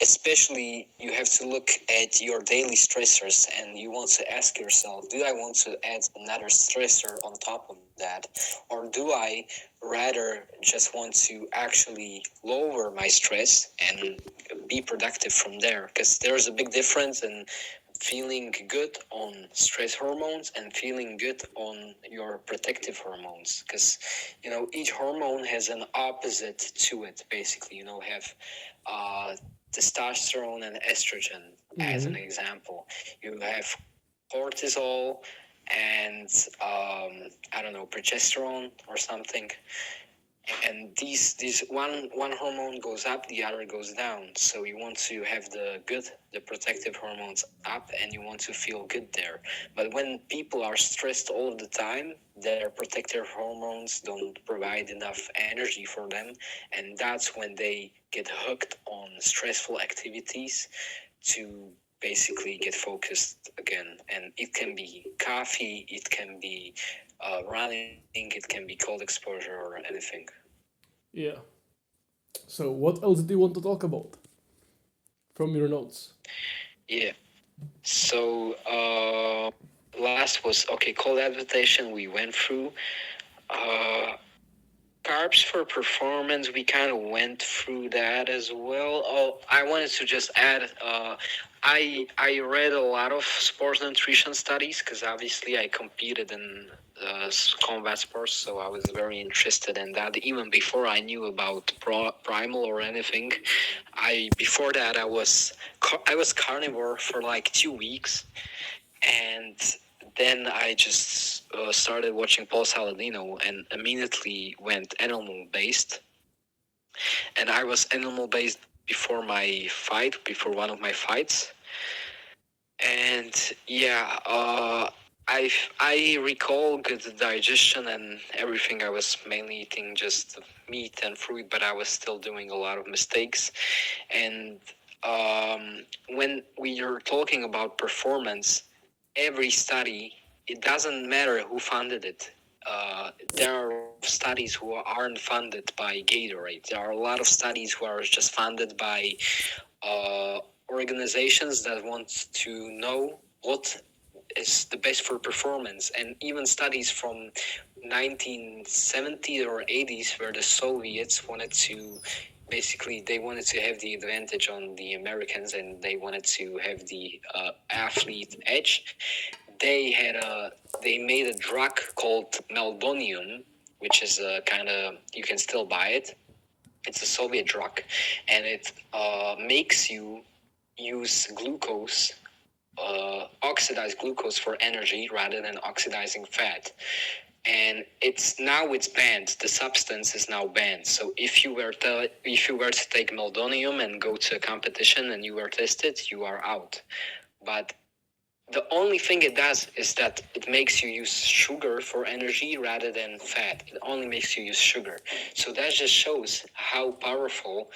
especially, you have to look at your daily stressors, and you want to ask yourself, do I want to add another stressor on top of that? Or do I rather just want to actually lower my stress and be productive from there? Because there's a big difference in feeling good on stress hormones and feeling good on your protective hormones, because each hormone has an opposite to it. Basically, have testosterone and estrogen as an example. You have cortisol and I don't know, progesterone or something. And these one hormone goes up, the other goes down. So you want to have the protective hormones up, and you want to feel good there. But when people are stressed all of the time, their protective hormones don't provide enough energy for them, and that's when they get hooked on stressful activities to basically get focused again. And it can be coffee, it can be running, it can be cold exposure or anything. Yeah. So, what else do you want to talk about from your notes? Yeah. So last was cold adaptation we went through. Carbs for performance, we kind of went through that as well. Oh, I wanted to just add, I read a lot of sports nutrition studies, because obviously I competed in combat sports, so I was very interested in that. Even before I knew about Primal or anything, before that I was carnivore for like 2 weeks, and then I just started watching Paul Saladino and immediately went animal based. And I was animal based before one of my fights. And yeah, I recall good digestion and everything. I was mainly eating just meat and fruit, but I was still doing a lot of mistakes. And when we are talking about performance, every study, it doesn't matter who funded it. There are studies who aren't funded by Gatorade. There are a lot of studies who are just funded by organizations that want to know what is the best for performance. And even studies from 1970s or 80s, where the Soviets wanted to they wanted to have the advantage on the Americans, and they wanted to have the athlete edge. They made a drug called meldonium, which is a kind of, you can still buy it. It's a Soviet drug, and it makes you use glucose, oxidized glucose for energy rather than oxidizing fat. And it's banned. The substance is now banned. So if you were to take meldonium and go to a competition and you were tested, you are out. But the only thing it does is that it makes you use sugar for energy rather than fat. It only makes you use sugar. So that just shows how powerful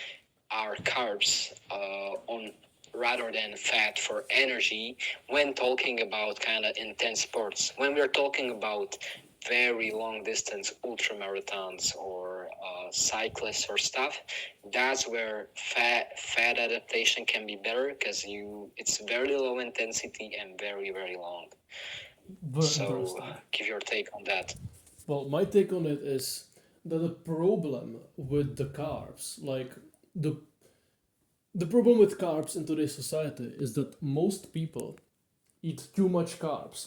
are carbs on rather than fat for energy when talking about kind of intense sports. When we're talking about very long distance ultra marathons or cyclists or stuff, that's where fat adaptation can be better, because it's very low intensity and very, very long. Very So interesting. give your take on that. Well, my take on it is that the problem with the carbs, like the the problem with carbs in today's society is that most people eat too much carbs.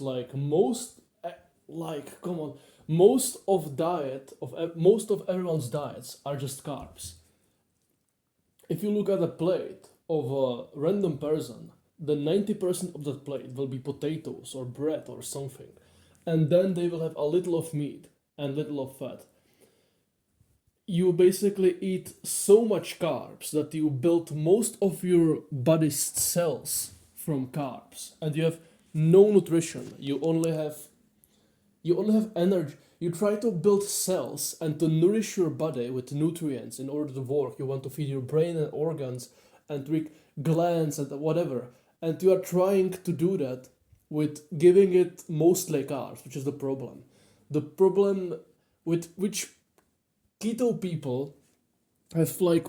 Come on, most of everyone's diets are just carbs. If you look at a plate of a random person, then 90% of that plate will be potatoes or bread or something. And then they will have a little of meat and little of fat. You basically eat so much carbs that you build most of your body's cells from carbs, and you have no nutrition. You only have energy. You try to build cells and to nourish your body with nutrients in order to work. You want to feed your brain and organs and glands and whatever. And you are trying to do that with giving it mostly carbs, which is the problem. The problem with which keto people have like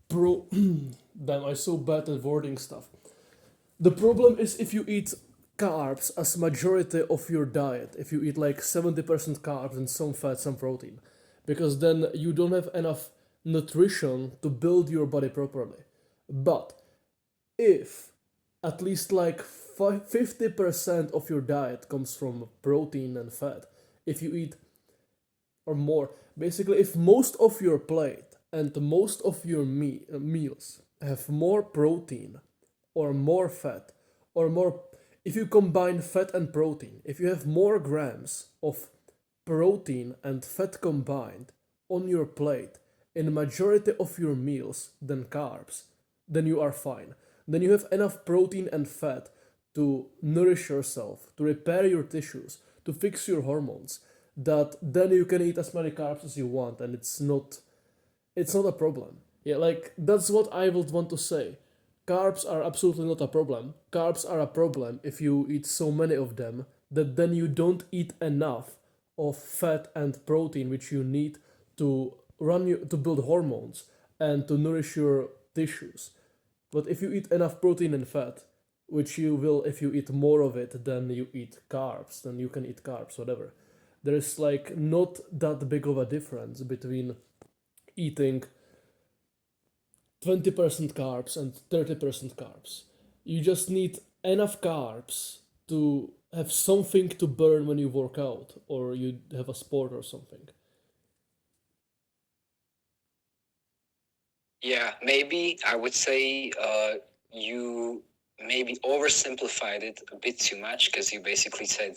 pro. Damn, I'm so bad at wording stuff. The problem is if you eat carbs as majority of your diet, if you eat like 70% carbs and some fat, some protein, because then you don't have enough nutrition to build your body properly. But if at least like 50% of your diet comes from protein and fat, if you eat or more, basically if most of your plate and most of your meals have more protein or more fat or more, if you combine fat and protein, if you have more grams of protein and fat combined on your plate in the majority of your meals than carbs, then you are fine. Then you have enough protein and fat to nourish yourself, to repair your tissues, to fix your hormones, that then you can eat as many carbs as you want and it's not a problem. Yeah, like that's what I would want to say. Carbs are absolutely not a problem. Carbs are a problem if you eat so many of them that then you don't eat enough of fat and protein which you need to to build hormones and to nourish your tissues. But if you eat enough protein and fat, which you will if you eat more of it than you eat carbs, then you can eat carbs, whatever. There is like not that big of a difference between eating 20% carbs and 30% carbs. You just need enough carbs to have something to burn when you work out or you have a sport or something. Yeah, maybe I would say you maybe oversimplified it a bit too much because you basically said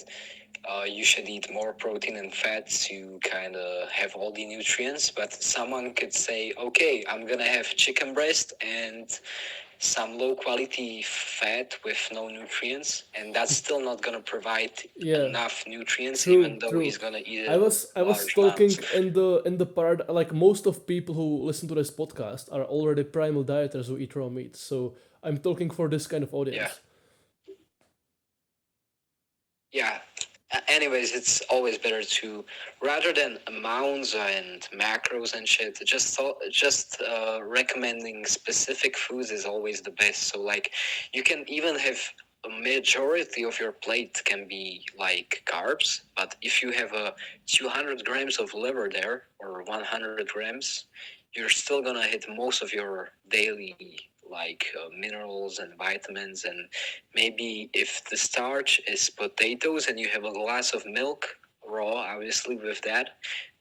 you should eat more protein and fats to kind of have all the nutrients. But someone could say, okay, I'm gonna have chicken breast and some low quality fat with no nutrients, and that's still not gonna provide Yeah, enough nutrients, true, even though true. he's gonna eat I was large talking amounts. in the part like most of people who listen to this podcast are already primal dieters who eat raw meat. So I'm talking for this kind of Yeah. audience. Yeah. Anyways, it's always better to, rather than amounts and macros and shit, just recommending specific foods is always the best. So like, you can even have a majority of your plate can be like carbs, but if you have a 200 grams of liver there or 100 grams, you're still gonna hit most of your daily like minerals and vitamins. And maybe if the starch is potatoes and you have a glass of milk raw, obviously with that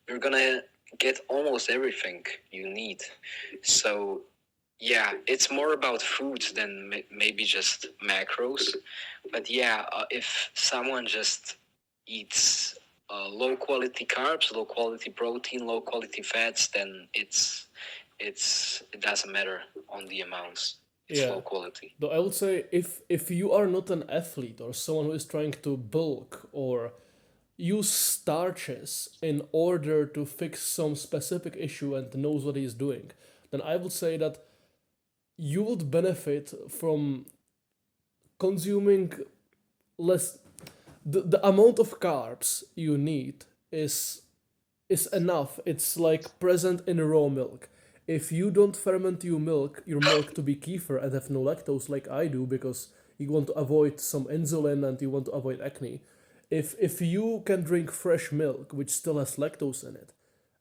you're gonna get almost everything you need. So yeah, it's more about foods than maybe just macros. But yeah, if someone just eats low quality carbs, low quality protein, low quality fats, then it doesn't matter on the amounts. It's Yeah. low quality. Though I would say if you are not an athlete or someone who is trying to bulk or use starches in order to fix some specific issue and knows what he is doing, then I would say that you would benefit from consuming less. The amount of carbs you need is enough. It's like present in raw milk. If you don't ferment your milk to be kefir and have no lactose like I do because you want to avoid some insulin and you want to avoid acne, if you can drink fresh milk which still has lactose in it,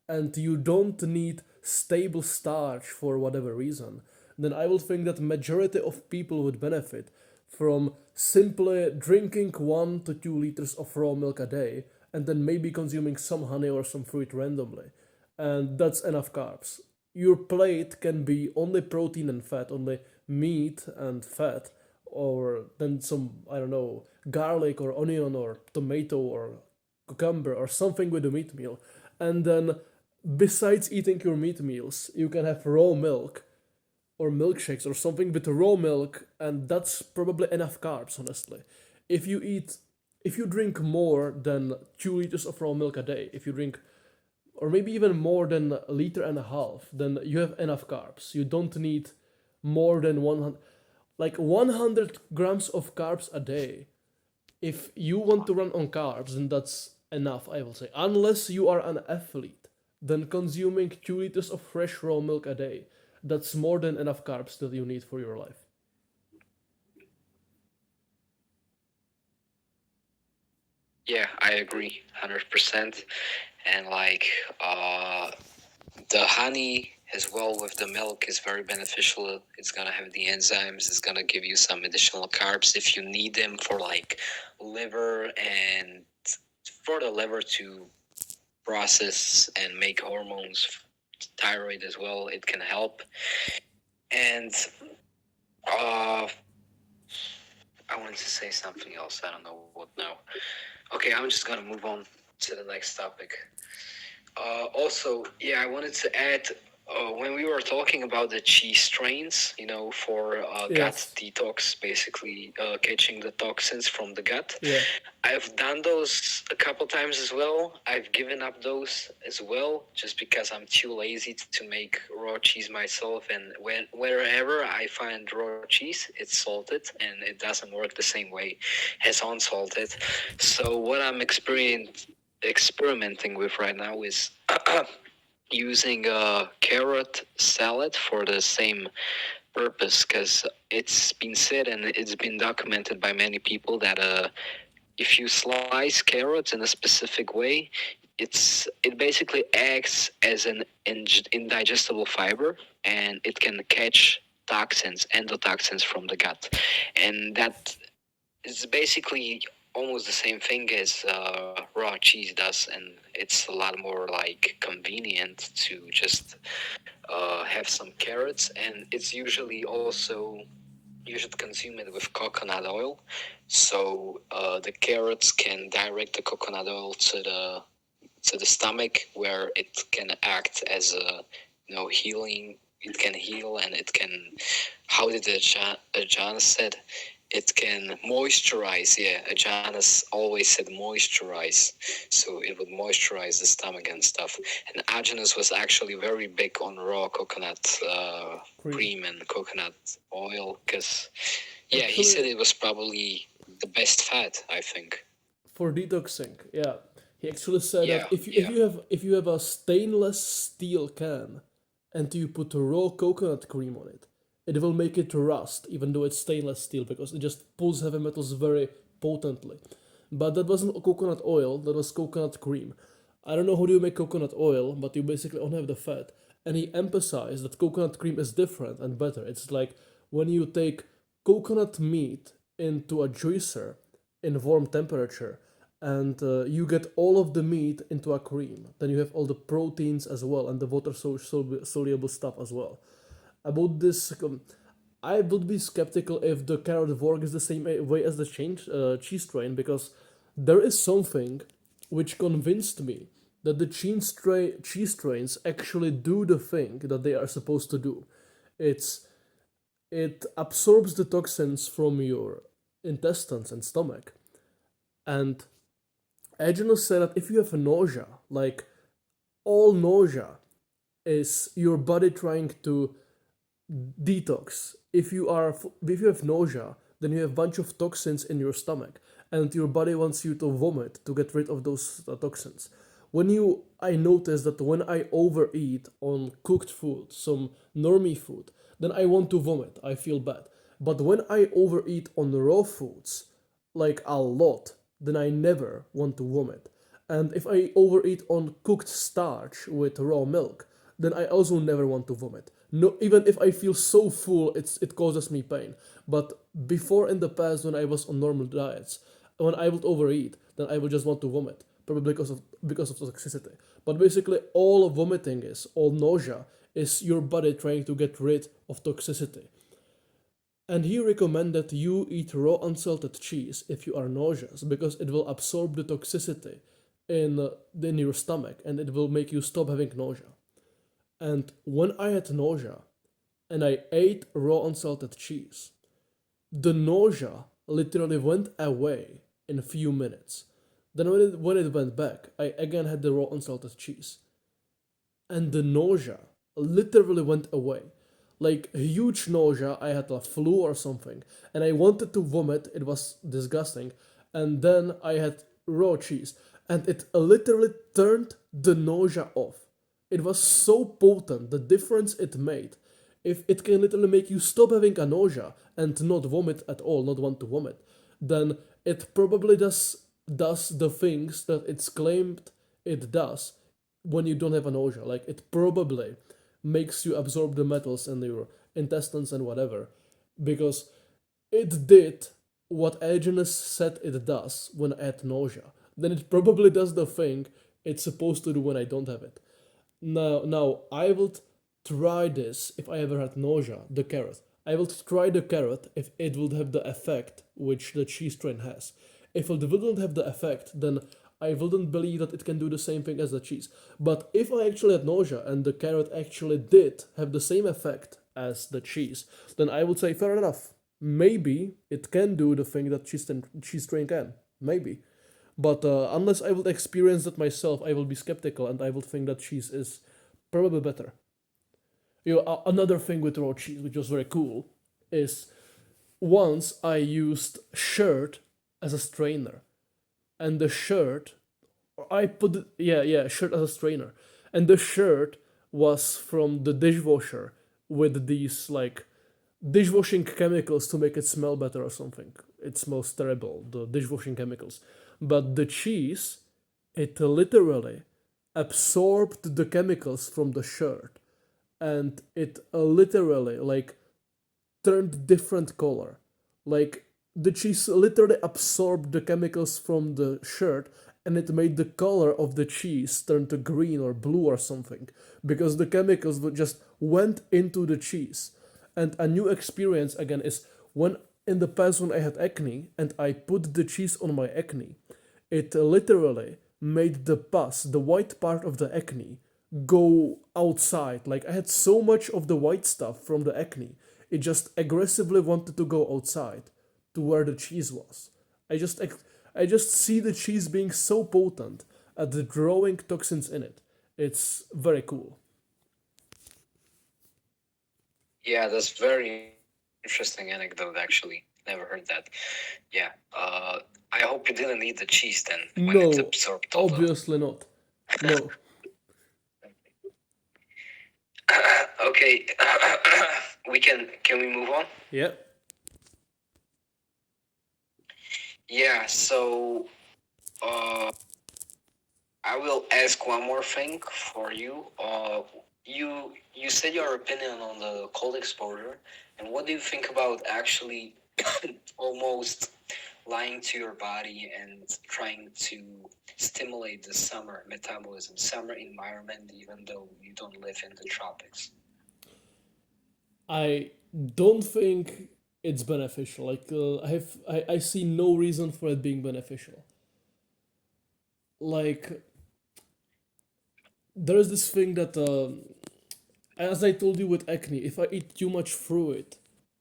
and you don't need stable starch for whatever reason, then I would think that majority of people would benefit from simply drinking 1 to 2 liters of raw milk a day and then maybe consuming some honey or some fruit randomly. And that's enough carbs. Your plate can be only protein and fat, only meat and fat, or then some, I don't know, garlic or onion or tomato or cucumber or something with a meat meal. And then, besides eating your meat meals, you can have raw milk or milkshakes or something with raw milk, and that's probably enough carbs, honestly. If you eat if you drink more than 2 liters of raw milk a day, if you drink, or maybe even more than a liter and a half, then you have enough carbs. You don't need more than 100, like 100 grams of carbs a day. If you want to run on carbs, then that's enough, I will say. Unless you are an athlete, then consuming 2 liters of fresh raw milk a day, that's more than enough carbs that you need for your life. Yeah, I agree 100%. And like the honey as well with the milk is very beneficial. It's gonna have the enzymes. It's gonna give you some additional carbs if you need them for like liver and for the liver to process and make hormones, thyroid as well. It can help. And uh, I wanted to say something else. I don't know what now. Okay, I'm just gonna move on to the next topic. Also, yeah, I wanted to add when we were talking about the cheese strains, for gut Yes. detox, basically catching the toxins from the gut. Yeah. I've done those a couple times as well. I've given up those as well, just because I'm too lazy to make raw cheese myself. And wherever I find raw cheese, it's salted, and it doesn't work the same way as unsalted. So what I'm experimenting with right now is using a carrot salad for the same purpose, because it's been said and it's been documented by many people that if you slice carrots in a specific way, it basically acts as an indigestible fiber, and it can catch toxins, endotoxins from the gut, and that is basically almost the same thing as raw cheese does, and it's a lot more like convenient to just have some carrots, and it's usually also you should consume it with coconut oil. So the carrots can direct the coconut oil to the stomach, where it can act as a healing. It can heal, and it can. How did John said? It can moisturize. Yeah, Janus always said moisturize, so it would moisturize the stomach and stuff. And Ajanus was actually very big on raw coconut cream and coconut oil, because he Actually, said it was probably the best fat, I think. for detoxing, yeah. He actually said that Yeah, if you have a stainless steel can and you put raw coconut cream on it, it will make it rust, even though it's stainless steel, because it just pulls heavy metals very potently. But that wasn't coconut oil, that was coconut cream. I don't know how do you make coconut oil, but you basically only have the fat. And he emphasized that coconut cream is different and better. It's like when you take coconut meat into a juicer in warm temperature, and you get all of the meat into a cream. Then you have all the proteins as well, and the water soluble stuff as well. About this, I would be skeptical if the carrot works the same way as the cheese strain, because there is something which convinced me that the cheese strains actually do the thing that they are supposed to do. It's it absorbs the toxins from your intestines and stomach, and Agenus said that if you have nausea, like all nausea is your body trying to detox. If you have nausea, then you have a bunch of toxins in your stomach, and your body wants you to vomit to get rid of those toxins. I notice that when I overeat on cooked food, some normie food, then I want to vomit. I feel bad. But when I overeat on raw foods, like a lot, then I never want to vomit. And if I overeat on cooked starch with raw milk, then I also never want to vomit. No, even if I feel so full, it causes me pain. But before in the past, when I was on normal diets, when I would overeat, then I would just want to vomit, probably because of toxicity. But basically, all vomiting is, all nausea is your body trying to get rid of toxicity. And he recommended you eat raw unsalted cheese if you are nauseous, because it will absorb the toxicity in your stomach, and it will make you stop having nausea. And when I had nausea and I ate raw unsalted cheese, the nausea literally went away in a few minutes. Then when it went back, I again had the raw unsalted cheese, and the nausea literally went away. Like huge nausea, I had a flu or something, and I wanted to vomit. It was disgusting, and then I had raw cheese, and it literally turned the nausea off. It was so potent, the difference it made. If it can literally make you stop having a nausea and not vomit at all, not want to vomit, then it probably does the things that it's claimed it does when you don't have a nausea. Like it probably makes you absorb the metals in your intestines and whatever, because it did what Agenus said it does when I had nausea. Then it probably does the thing it's supposed to do when I don't have it. Now I will try this if I ever had nausea. The carrot. I will try the carrot if it would have the effect which the cheese strain has. If it wouldn't have the effect, then I wouldn't believe that it can do the same thing as the cheese. But if I actually had nausea and the carrot actually did have the same effect as the cheese, then I would say fair enough. Maybe it can do the thing that cheese strain can. Maybe. But unless I will experience that myself, I will be skeptical and I will think that cheese is probably better. Another thing with raw cheese, which was very cool, is once I used shirt as a strainer, and the shirt, I put it, yeah, shirt as a strainer, and the shirt was from the dishwasher with these like dishwashing chemicals to make it smell better or something. It smells terrible, the dishwashing chemicals. But the cheese, it literally absorbed the chemicals from the shirt, and it literally like turned different color. Like the cheese literally absorbed the chemicals from the shirt, and it made the color of the cheese turn to green or blue or something, because the chemicals just went into the cheese. And a new experience again is when in the past when I had acne and I put the cheese on my acne, it literally made the pus, the white part of the acne, go outside. Like I had so much of the white stuff from the acne, it just aggressively wanted to go outside to where the cheese was. I just see the cheese being so potent at the drawing toxins in it. It's very cool. Yeah, that's very interesting anecdote. Actually, never heard that. Yeah. I hope you didn't eat the cheese then when No, it absorbed all the. obviously not. No. Okay. Can we move on? Yeah. Yeah. So, I will ask one more thing for you. You said your opinion on the cold exposure, and what do you think about actually almost lying to your body and trying to stimulate the summer metabolism, summer environment, even though you don't live in the tropics? I don't think it's beneficial. Like I see no reason for it being beneficial. Like there is this thing that as I told you with acne, if I eat too much fruit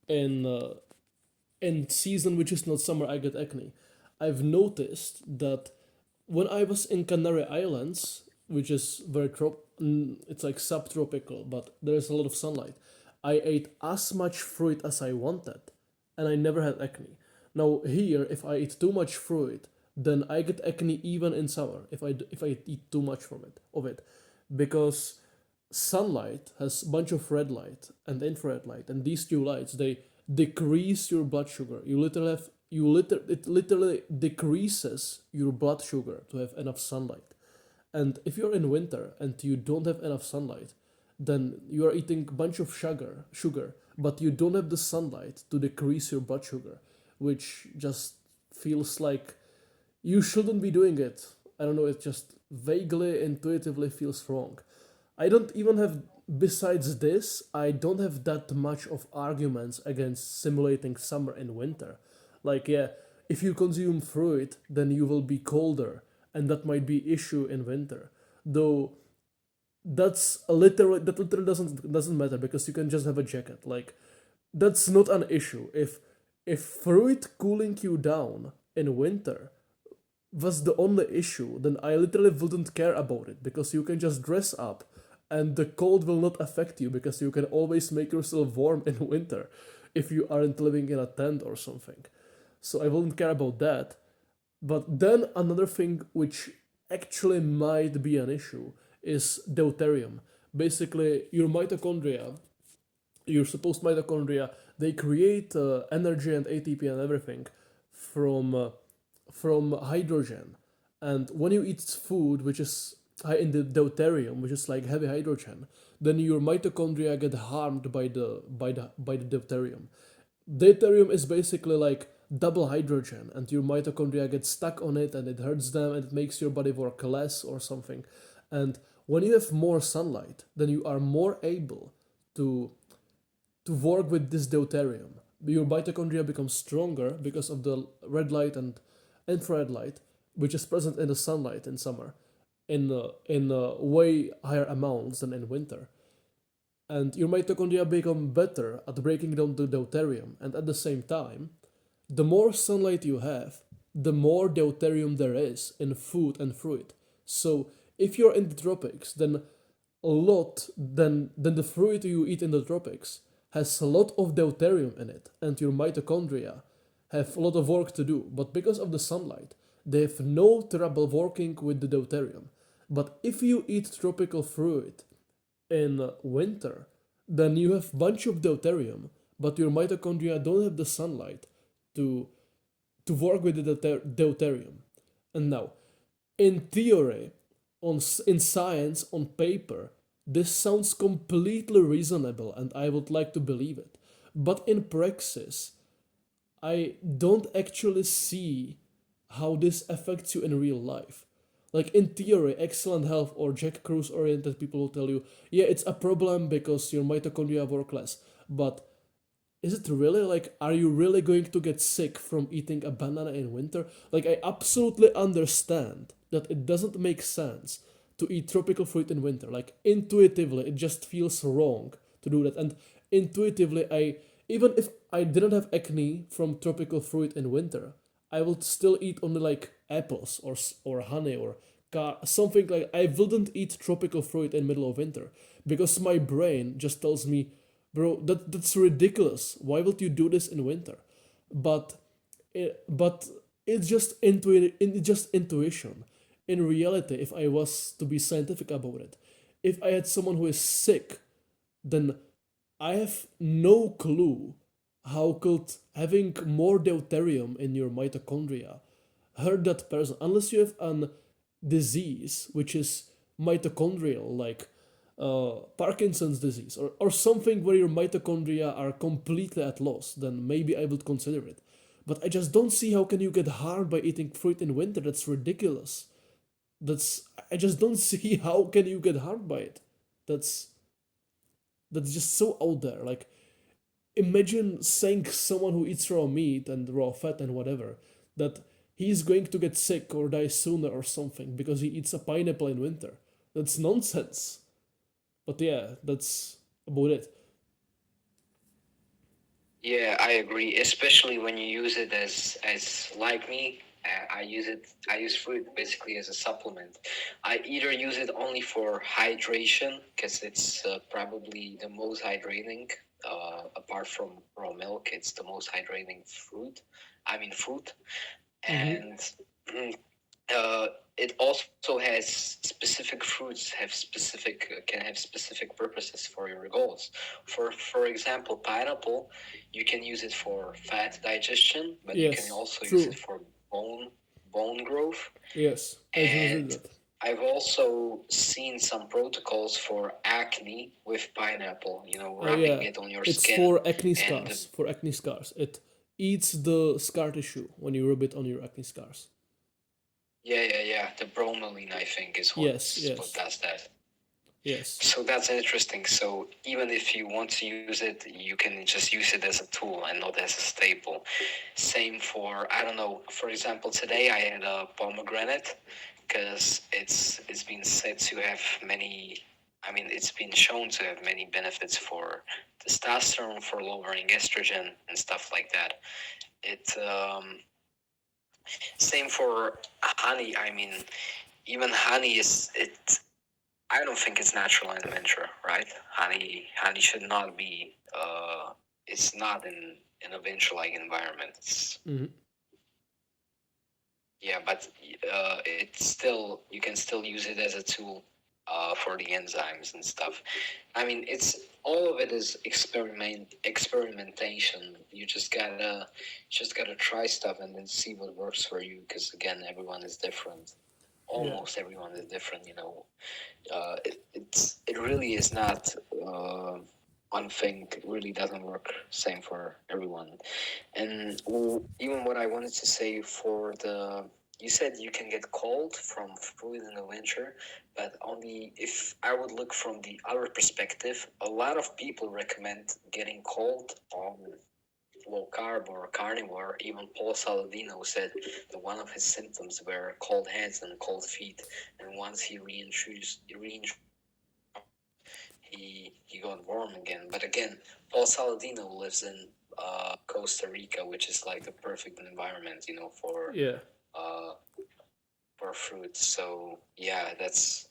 in season which is not summer, I get acne. I've noticed that when I was in Canary Islands, which is it's like subtropical, but there's a lot of sunlight. I ate as much fruit as I wanted, and I never had acne. Now here, if I eat too much fruit, then I get acne even in summer if I eat too much of it, because sunlight has a bunch of red light and infrared light, and these two lights they decrease your blood sugar. It literally decreases your blood sugar to have enough sunlight. And if you're in winter and you don't have enough sunlight, then you are eating a bunch of sugar, but you don't have the sunlight to decrease your blood sugar, which just feels like you shouldn't be doing it. I don't know, it just vaguely, intuitively feels wrong. I don't even have, besides this, I don't have that much of arguments against simulating summer and winter. Like, yeah, if you consume fruit, then you will be colder, and that might be issue in winter. Though that literally doesn't matter because you can just have a jacket. Like that's not an issue. If fruit cooling you down in winter was the only issue, then I literally wouldn't care about it because you can just dress up and the cold will not affect you because you can always make yourself warm in winter if you aren't living in a tent or something. So I wouldn't care about that. But then another thing which actually might be an issue is deuterium. Basically, your mitochondria, your supposed mitochondria, they create energy and ATP and everything from from hydrogen. And when you eat food which is high in the deuterium, which is like heavy hydrogen, then your mitochondria get harmed by the deuterium. Deuterium is basically like double hydrogen, and your mitochondria get stuck on it, and it hurts them, and it makes your body work less or something. And when you have more sunlight, then you are more able to to work with this deuterium. Your mitochondria becomes stronger because of the red light and infrared light, which is present in the sunlight in summer, in way higher amounts than in winter. And your mitochondria become better at breaking down the deuterium, and at the same time, the more sunlight you have, the more deuterium there is in food and fruit. So if you're in the tropics, then the fruit you eat in the tropics has a lot of deuterium in it, and your mitochondria have a lot of work to do. But because of the sunlight, they have no trouble working with the deuterium. But if you eat tropical fruit in winter, then you have bunch of deuterium, but your mitochondria don't have the sunlight to to work with the deuterium. And now, in theory, in science, on paper, this sounds completely reasonable, and I would like to believe it. But in praxis, I don't actually see how this affects you in real life. Like in theory, excellent health or Jack Cruz oriented people will tell you, yeah, it's a problem because your mitochondria work less. But is it really like, are you really going to get sick from eating a banana in winter? Like, I absolutely understand that it doesn't make sense to eat tropical fruit in winter. Like, intuitively, it just feels wrong to do that. And intuitively, even if I didn't have acne from tropical fruit in winter, I would still eat only like apples or honey or something. Like, I wouldn't eat tropical fruit in middle of winter because my brain just tells me, bro, that's ridiculous. Why would you do this in winter? But but it's just intuition. In reality, if I was to be scientific about it, if I had someone who is sick, then I have no clue how could having more deuterium in your mitochondria hurt that person unless you have an disease which is mitochondrial, like Parkinson's disease, or something where your mitochondria are completely at loss, then maybe I would consider it. But I just don't see how can you get harmed by eating fruit in winter. That's ridiculous. That's I just don't see how can you get harmed by it. That's that's just so out there. Like, imagine saying someone who eats raw meat and raw fat and whatever that he's going to get sick or die sooner or something because he eats a pineapple in winter. That's nonsense. But yeah, that's about it. Yeah, I agree. Especially when you use it as like me, I use it. I use fruit basically as a supplement. I either use it only for hydration because it's probably the most hydrating. Apart from raw milk, it's the most hydrating fruit. I mean food, Mm-hmm. and mm, it also has specific fruits have specific can have specific purposes for your goals. For example, pineapple, you can use it for fat digestion, but you can Yes, also use it true. for bone growth. Yes, I just And did that. I've also seen some protocols for acne with pineapple, rubbing Yeah, it on your it's skin. for acne And scars. For acne scars, it eats the scar tissue when you rub it on your acne scars. yeah. The bromelain, I think, is Yes, what yes, does that. yes. So that's interesting. So even if you want to use it, you can just use it as a tool and not as a staple. Same for, I don't know, for example, today I had a pomegranate because it's been said to have many, I mean, it's been shown to have many benefits for testosterone, for lowering estrogen and stuff like that. It Same for honey. I mean, even honey is it. I don't think it's natural in winter, right? Honey should not be. It's not in a winter-like environment. Yeah, but it's still, you can still use it as a tool for the enzymes and stuff. I mean, it's all of it is experimentation. You just gotta try stuff and then see what works for you. Because again, everyone is different. Almost everyone is different. It really is not. One thing really doesn't work same for everyone. And even what I wanted to say for you said you can get cold from food in the winter, but only if I would look from the other perspective, a lot of people recommend getting cold on low carb or carnivore. Even Paul Saladino said that one of his symptoms were cold hands and cold feet, and once he he got warm again. But again, Paul Saladino lives in Costa Rica, which is like the perfect environment, for fruit. So yeah, that's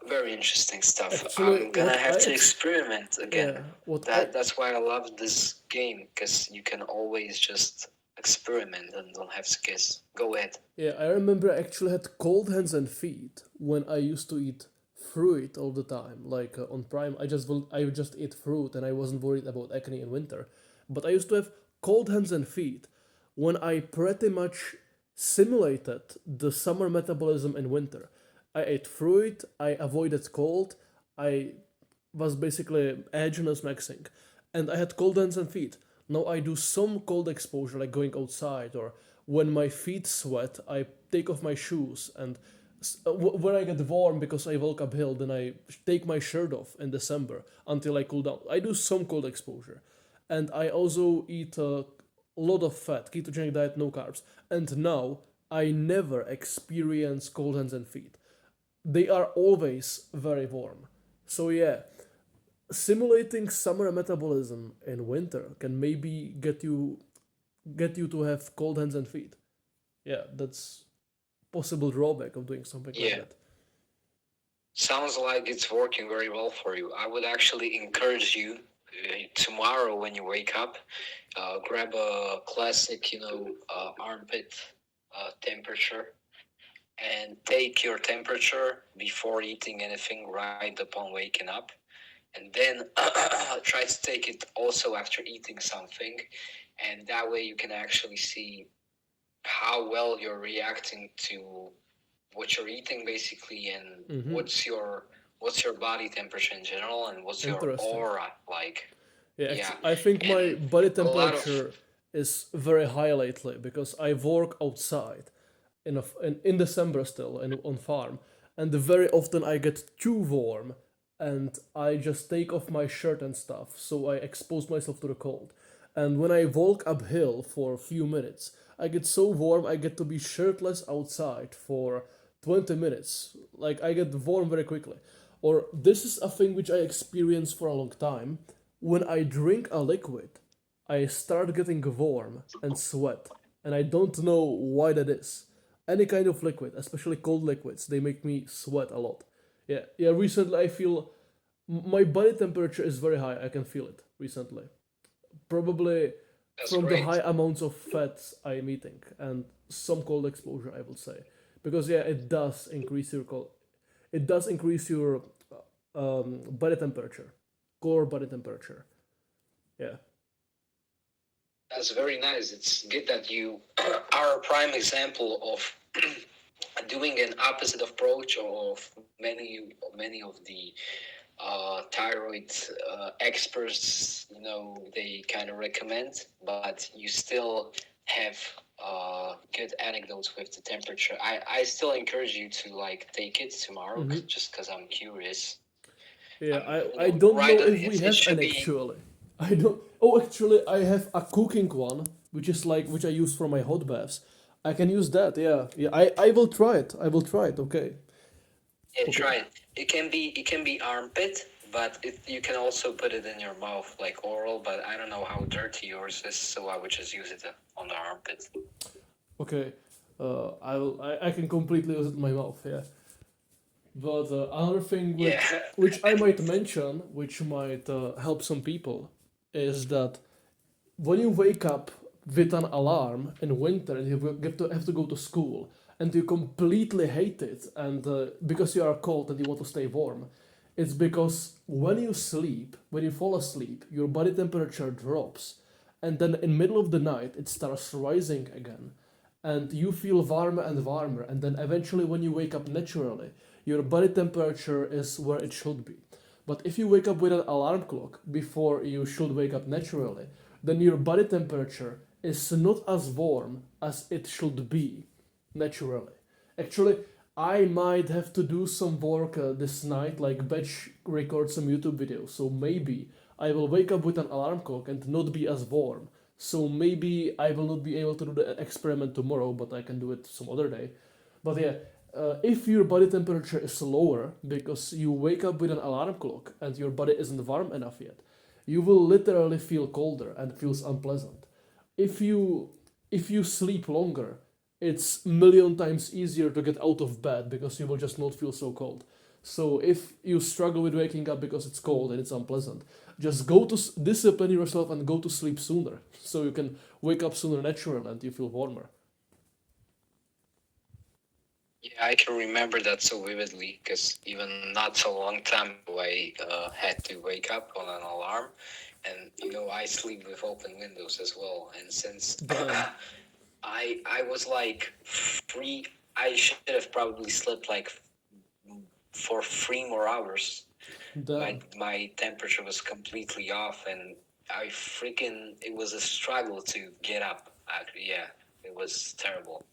very interesting stuff. Actually, I'm gonna what have I to ex- experiment again. yeah, what I That's why I love this game, because you can always just experiment and don't have to guess. Go ahead. yeah, I remember I actually had cold hands and feet when I used to eat fruit all the time. Like on Prime, I would just eat fruit and I wasn't worried about acne in winter. But I used to have cold hands and feet when I pretty much simulated the summer metabolism in winter. I ate fruit, I avoided cold, I was basically edginess maxing, and I had cold hands and feet. Now I do some cold exposure, like going outside, or when my feet sweat, I take off my shoes, and when I get warm because I walk uphill, then I take my shirt off in December until I cool down. I do some cold exposure, and I also eat a lot of fat, ketogenic diet, no carbs, and now I never experience cold hands and feet. They are always very warm. So yeah, simulating summer metabolism in winter can maybe get you to have cold hands and feet. Yeah, that's possible drawback of doing something like Yeah. that. Sounds like it's working very well for you. I would actually encourage you tomorrow when you wake up, grab a classic, armpit temperature, and take your temperature before eating anything right upon waking up. And then try to take it also after eating something. And that way you can actually see how well you're reacting to what you're eating basically, and what's your body temperature in general, and what's your Interesting. aura like. Yeah, Yeah. I think my And body a lot of temperature is very high lately because I work outside in December still on farm, and very often I get too warm and I just take off my shirt and stuff, so I expose myself to the cold. And when I walk uphill for a few minutes, I get so warm I get to be shirtless outside for 20 minutes. Like I get warm very quickly. Or this is a thing which I experience for a long time. When I drink a liquid, I start getting warm and sweat, and I don't know why that is. Any kind of liquid, especially cold liquids, they make me sweat a lot. Yeah. Recently, I feel my body temperature is very high. I can feel it recently. Probably that's from the great. high amounts of fats I'm eating and some cold exposure, I would say, because yeah, it does increase your body temperature, core body temperature. Yeah. That's very nice. It's good that you are a prime example of doing an opposite approach of many of the thyroid experts. They kind of recommend, but you still have good anecdotes with the temperature. I still encourage you to take it tomorrow, just because I'm curious. Yeah, I don't know if we It have should an be. actually. I don't. Oh, actually, I have a cooking one, which I use for my hot baths. I can use that. Yeah. I will try it. I will try it. Okay. Yeah, try it. It can be armpit, but you can also put it in your mouth like oral. But I don't know how dirty yours is, so I would just use it on the armpit. Okay, I can completely use it in my mouth, yeah. But another thing Yeah. which I might mention, which might help some people, is that when you wake up with an alarm in winter and you have to go to school and you completely hate it and because you are cold and you want to stay warm, it's because when you fall asleep, your body temperature drops and then in middle of the night it starts rising again and you feel warmer and warmer and then eventually when you wake up naturally, your body temperature is where it should be. But if you wake up with an alarm clock before you should wake up naturally, then your body temperature is not as warm as it should be naturally. Actually, I might have to do some work this night, like batch record some YouTube videos. So maybe I will wake up with an alarm clock and not be as warm. So maybe I will not be able to do the experiment tomorrow, but I can do it some other day. But yeah, if your body temperature is lower because you wake up with an alarm clock and your body isn't warm enough yet, you will literally feel colder and feels unpleasant. If you if you sleep longer, it's million times easier to get out of bed because you will just not feel so cold. So if you struggle with waking up because it's cold and it's unpleasant, just discipline yourself and go to sleep sooner so you can wake up sooner natural and you feel warmer. Yeah, I can remember that so vividly because even not so long time ago, I had to wake up on an alarm, and I sleep with open windows as well. And since Damn. I was like free, I should have probably slept like for 3 more hours. Damn. My temperature was completely off, and it was a struggle to get up. Actually, yeah, it was terrible.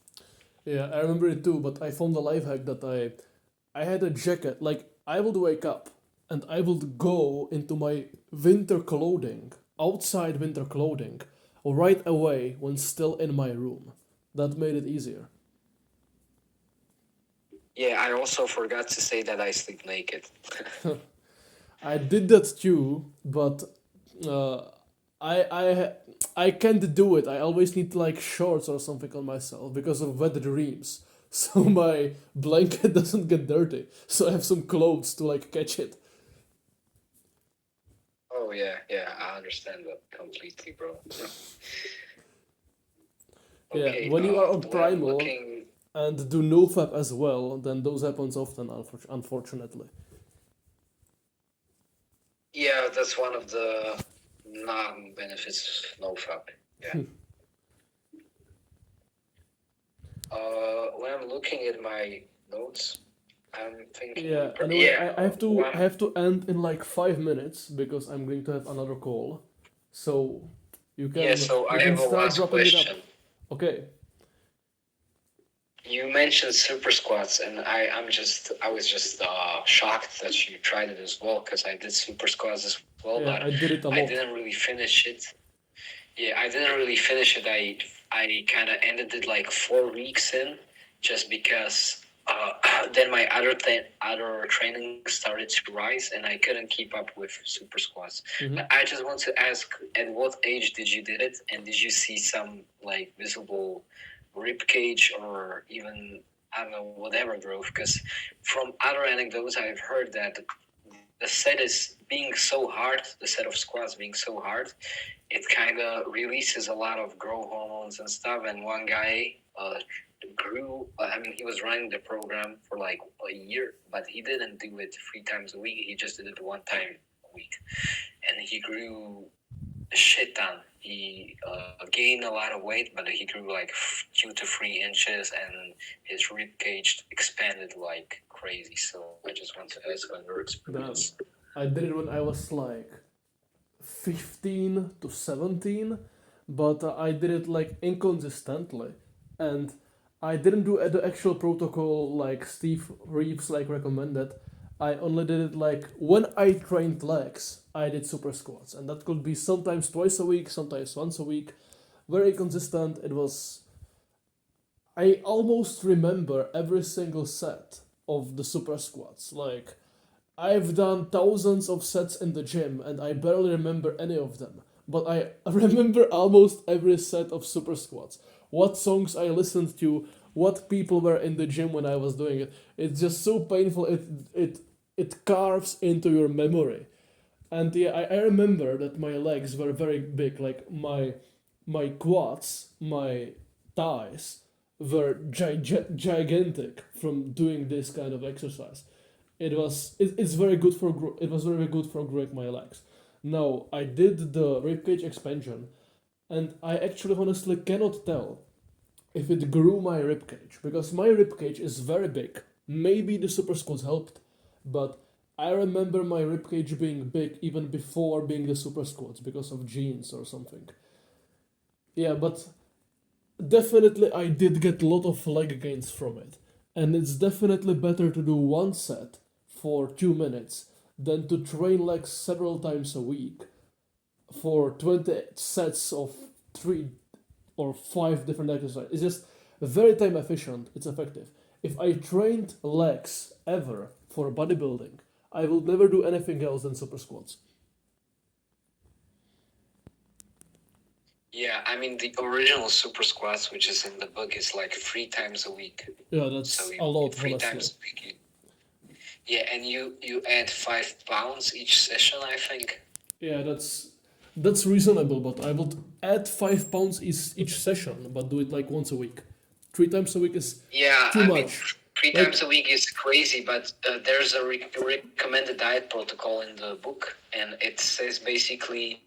Yeah, I remember it too, but I found a life hack that I had a jacket, like I would wake up and I would go into my winter clothing, outside winter clothing, right away when still in my room. That made it easier. Yeah, I also forgot to say that I sleep naked. I did that too, but uh, I I I can't do it. I always need like shorts or something on myself because of wet dreams. So my blanket doesn't get dirty. So I have some clothes to like catch it. Oh yeah, yeah, I understand that completely, bro. Yeah, Okay, when you are on when I'm Primal looking, and do nofap as well, then those happens often, unfortunately. yeah, that's one of the non-benefits of NoFap. Yeah. When I'm looking at my notes, I'm thinking. Yeah. Anyway, Yeah. I have to end in like 5 minutes because I'm going to have another call. So Yeah. So you I can have a start last wrapping it up. question. Okay. You mentioned super squats, and I was just shocked that you tried it as well because I did super squats as well, Yeah, but I did it a I lot. didn't really finish it. Yeah, I didn't really finish it. I kind of ended it like 4 weeks in, just because then my other training started to rise, and I couldn't keep up with super squats. Mhm. But I just want to ask, at what age did you did it, and did you see some like visible rib cage or even I don't know whatever growth? Because from other anecdotes, I've heard that the set is being so hard, the set of squats being so hard, it kind of releases a lot of growth hormones and stuff. And one guy grew. I mean, he was running the program for like a year, but he didn't do it 3 times a week. He just did it 1 time a week, and he grew a shit ton. He gained a lot of weight, but he grew like 2 to 3 inches, and his rib cage expanded like crazy. So I just want to ask on your Damn. experience. I did it when I was like 15 to 17, but I did it like inconsistently. And I didn't do the actual protocol like Steve Reeves like recommended. I only did it like when I trained legs, I did super squats, and that could be sometimes twice a week, sometimes once a week. Very consistent. It was. I almost remember every single set of the super squats. Like, I've done thousands of sets in the gym and I barely remember any of them. But I remember almost every set of super squats. what songs I listened to, what people were in the gym when I was doing it. It's just so painful. It carves into your memory. And yeah, I remember that my legs were very big, like my quads, my thighs were gigantic from doing this kind of exercise. It's very good for it was very good for growing my legs. Now I did the ribcage expansion, and I actually honestly cannot tell if it grew my ribcage because my ribcage is very big. Maybe the super squats helped, but I remember my ribcage being big even before being the super squats because of genes or something. Yeah, but definitely I did get a lot of leg gains from it. And it's definitely better to do one set for 2 minutes than to train legs several times a week for 20 sets of 3 or 5 different exercises. It's just very time efficient, it's effective. If I trained legs ever for bodybuilding, I will never do anything else than super squats. Yeah, I mean the original super squats, which is in the book, is like 3 times a week. Yeah, So that's you a lot, three honestly. times a week. Yeah, and you add 5 pounds each session, I think. Yeah, that's reasonable, but I would add 5 pounds each session, but do it like once a week. 3 times a week is Yeah, too I mean much. three Like, times a week is crazy, but there's a recommended diet protocol in the book, and it says basically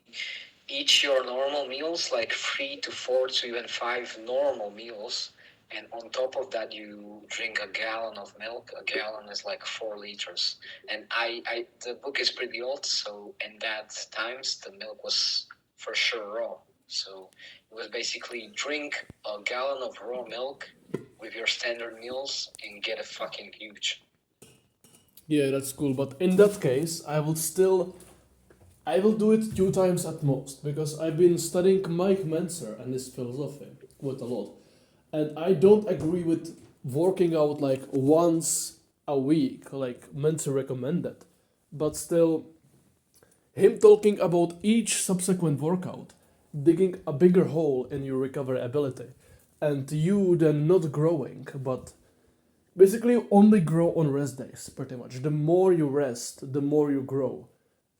eat your normal meals, like 3 to 4 to even 5 normal meals, and on top of that you drink a gallon of milk. A gallon is like 4 liters, and I the book is pretty old, so in that times the milk was for sure raw. So it was basically drink a gallon of raw milk with your standard meals and get a fucking huge. yeah, that's cool, but in that case, I will do it 2 times at most because I've been studying Mike Menzer and his philosophy quite a lot, and I don't agree with working out like once a week, like Menzer recommended, but still, him talking about each subsequent workout, digging a bigger hole in your recovery ability, and you then not growing, but basically only grow on rest days, pretty much. The more you rest, the more you grow,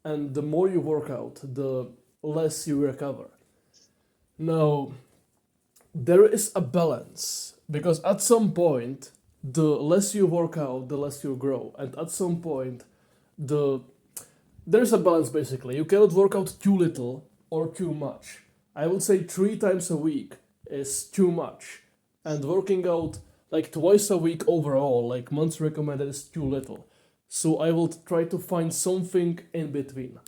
and the more you work out, the less you recover. Now, there is a balance because at some point, the less you work out, the less you grow, and at some point, the there's a balance basically. You cannot work out too little or too much. I would say 3 times a week is too much, and working out like twice a week overall, like months recommended, is too little. So I will try to find something in between.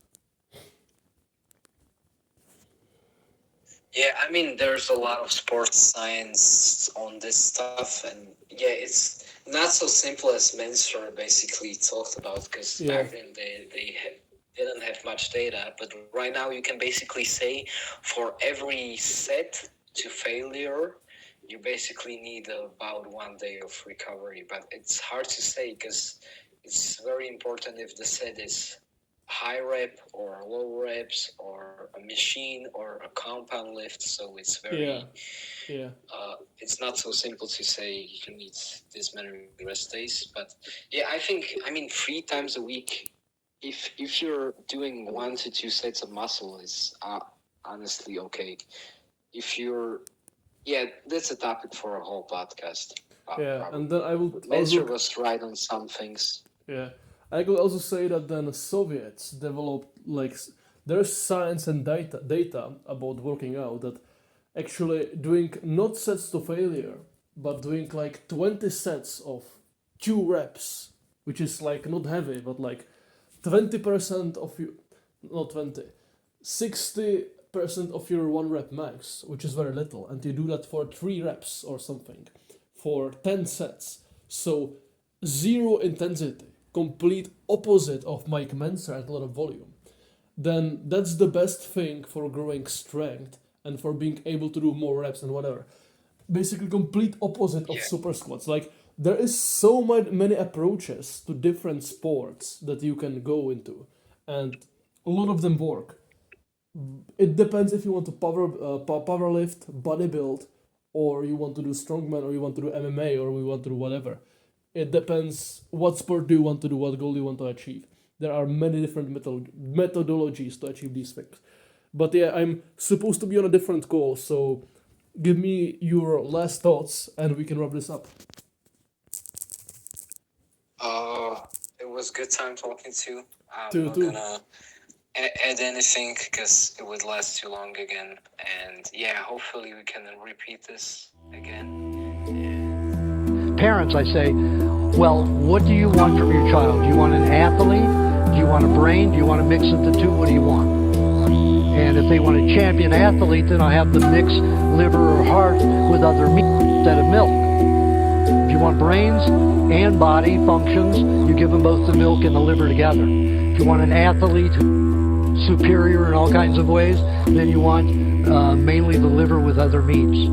Yeah, I mean, there's a lot of sports science on this stuff, and yeah, it's not so simple as Menser basically talked about, because Yeah, back then didn't have much data, but right now you can basically say for every set to failure, you basically need about 1 day of recovery, but it's hard to say because it's very important if the set is high rep or low reps or a machine or a compound lift. So it's yeah, very yeah, it's not so simple to say you need this many rest days. But yeah, I mean 3 times a week. If you're doing 1 to 2 sets of muscle, is honestly okay. If you're that's a topic for a whole podcast. yeah. Probably. And then I will But also Menzer was right on some things. yeah, I could also say that then the Soviets developed like there's science and data about working out that actually doing not sets to failure, but doing like 20 sets of 2 reps, which is like not heavy, but like 20% of you, not 20, 60% of your 1 rep max, which is very little, and you do that for 3 reps or something for 10 sets. So zero intensity, complete opposite of Mike Menser at a lot of volume, then that's the best thing for growing strength and for being able to do more reps and whatever. Basically, complete opposite of Yeah. super squats. Like there is so many approaches to different sports that you can go into, and a lot of them work. It depends if you want to power lift, bodybuild, or you want to do strongman, or you want to do MMA, or we want to do whatever. It depends what sport do you want to do, what goal you want to achieve. There are many different methodologies to achieve these things. But yeah, I'm supposed to be on a different call, so give me your last thoughts and we can wrap this up. It was good time talking to you. I'm Too, not too. gonna add anything because it would last too long again. And yeah, hopefully we can repeat this again. Parents, I say, well, what do you want from your child? Do you want an athlete? Do you want a brain? Do you want to mix of the two? What do you want? And if they want a champion athlete, then I'll have them mix liver or heart with other meat instead of milk. If you want brains and body functions, you give them both the milk and the liver together. If you want an athlete superior in all kinds of ways, then you want mainly the liver with other meats.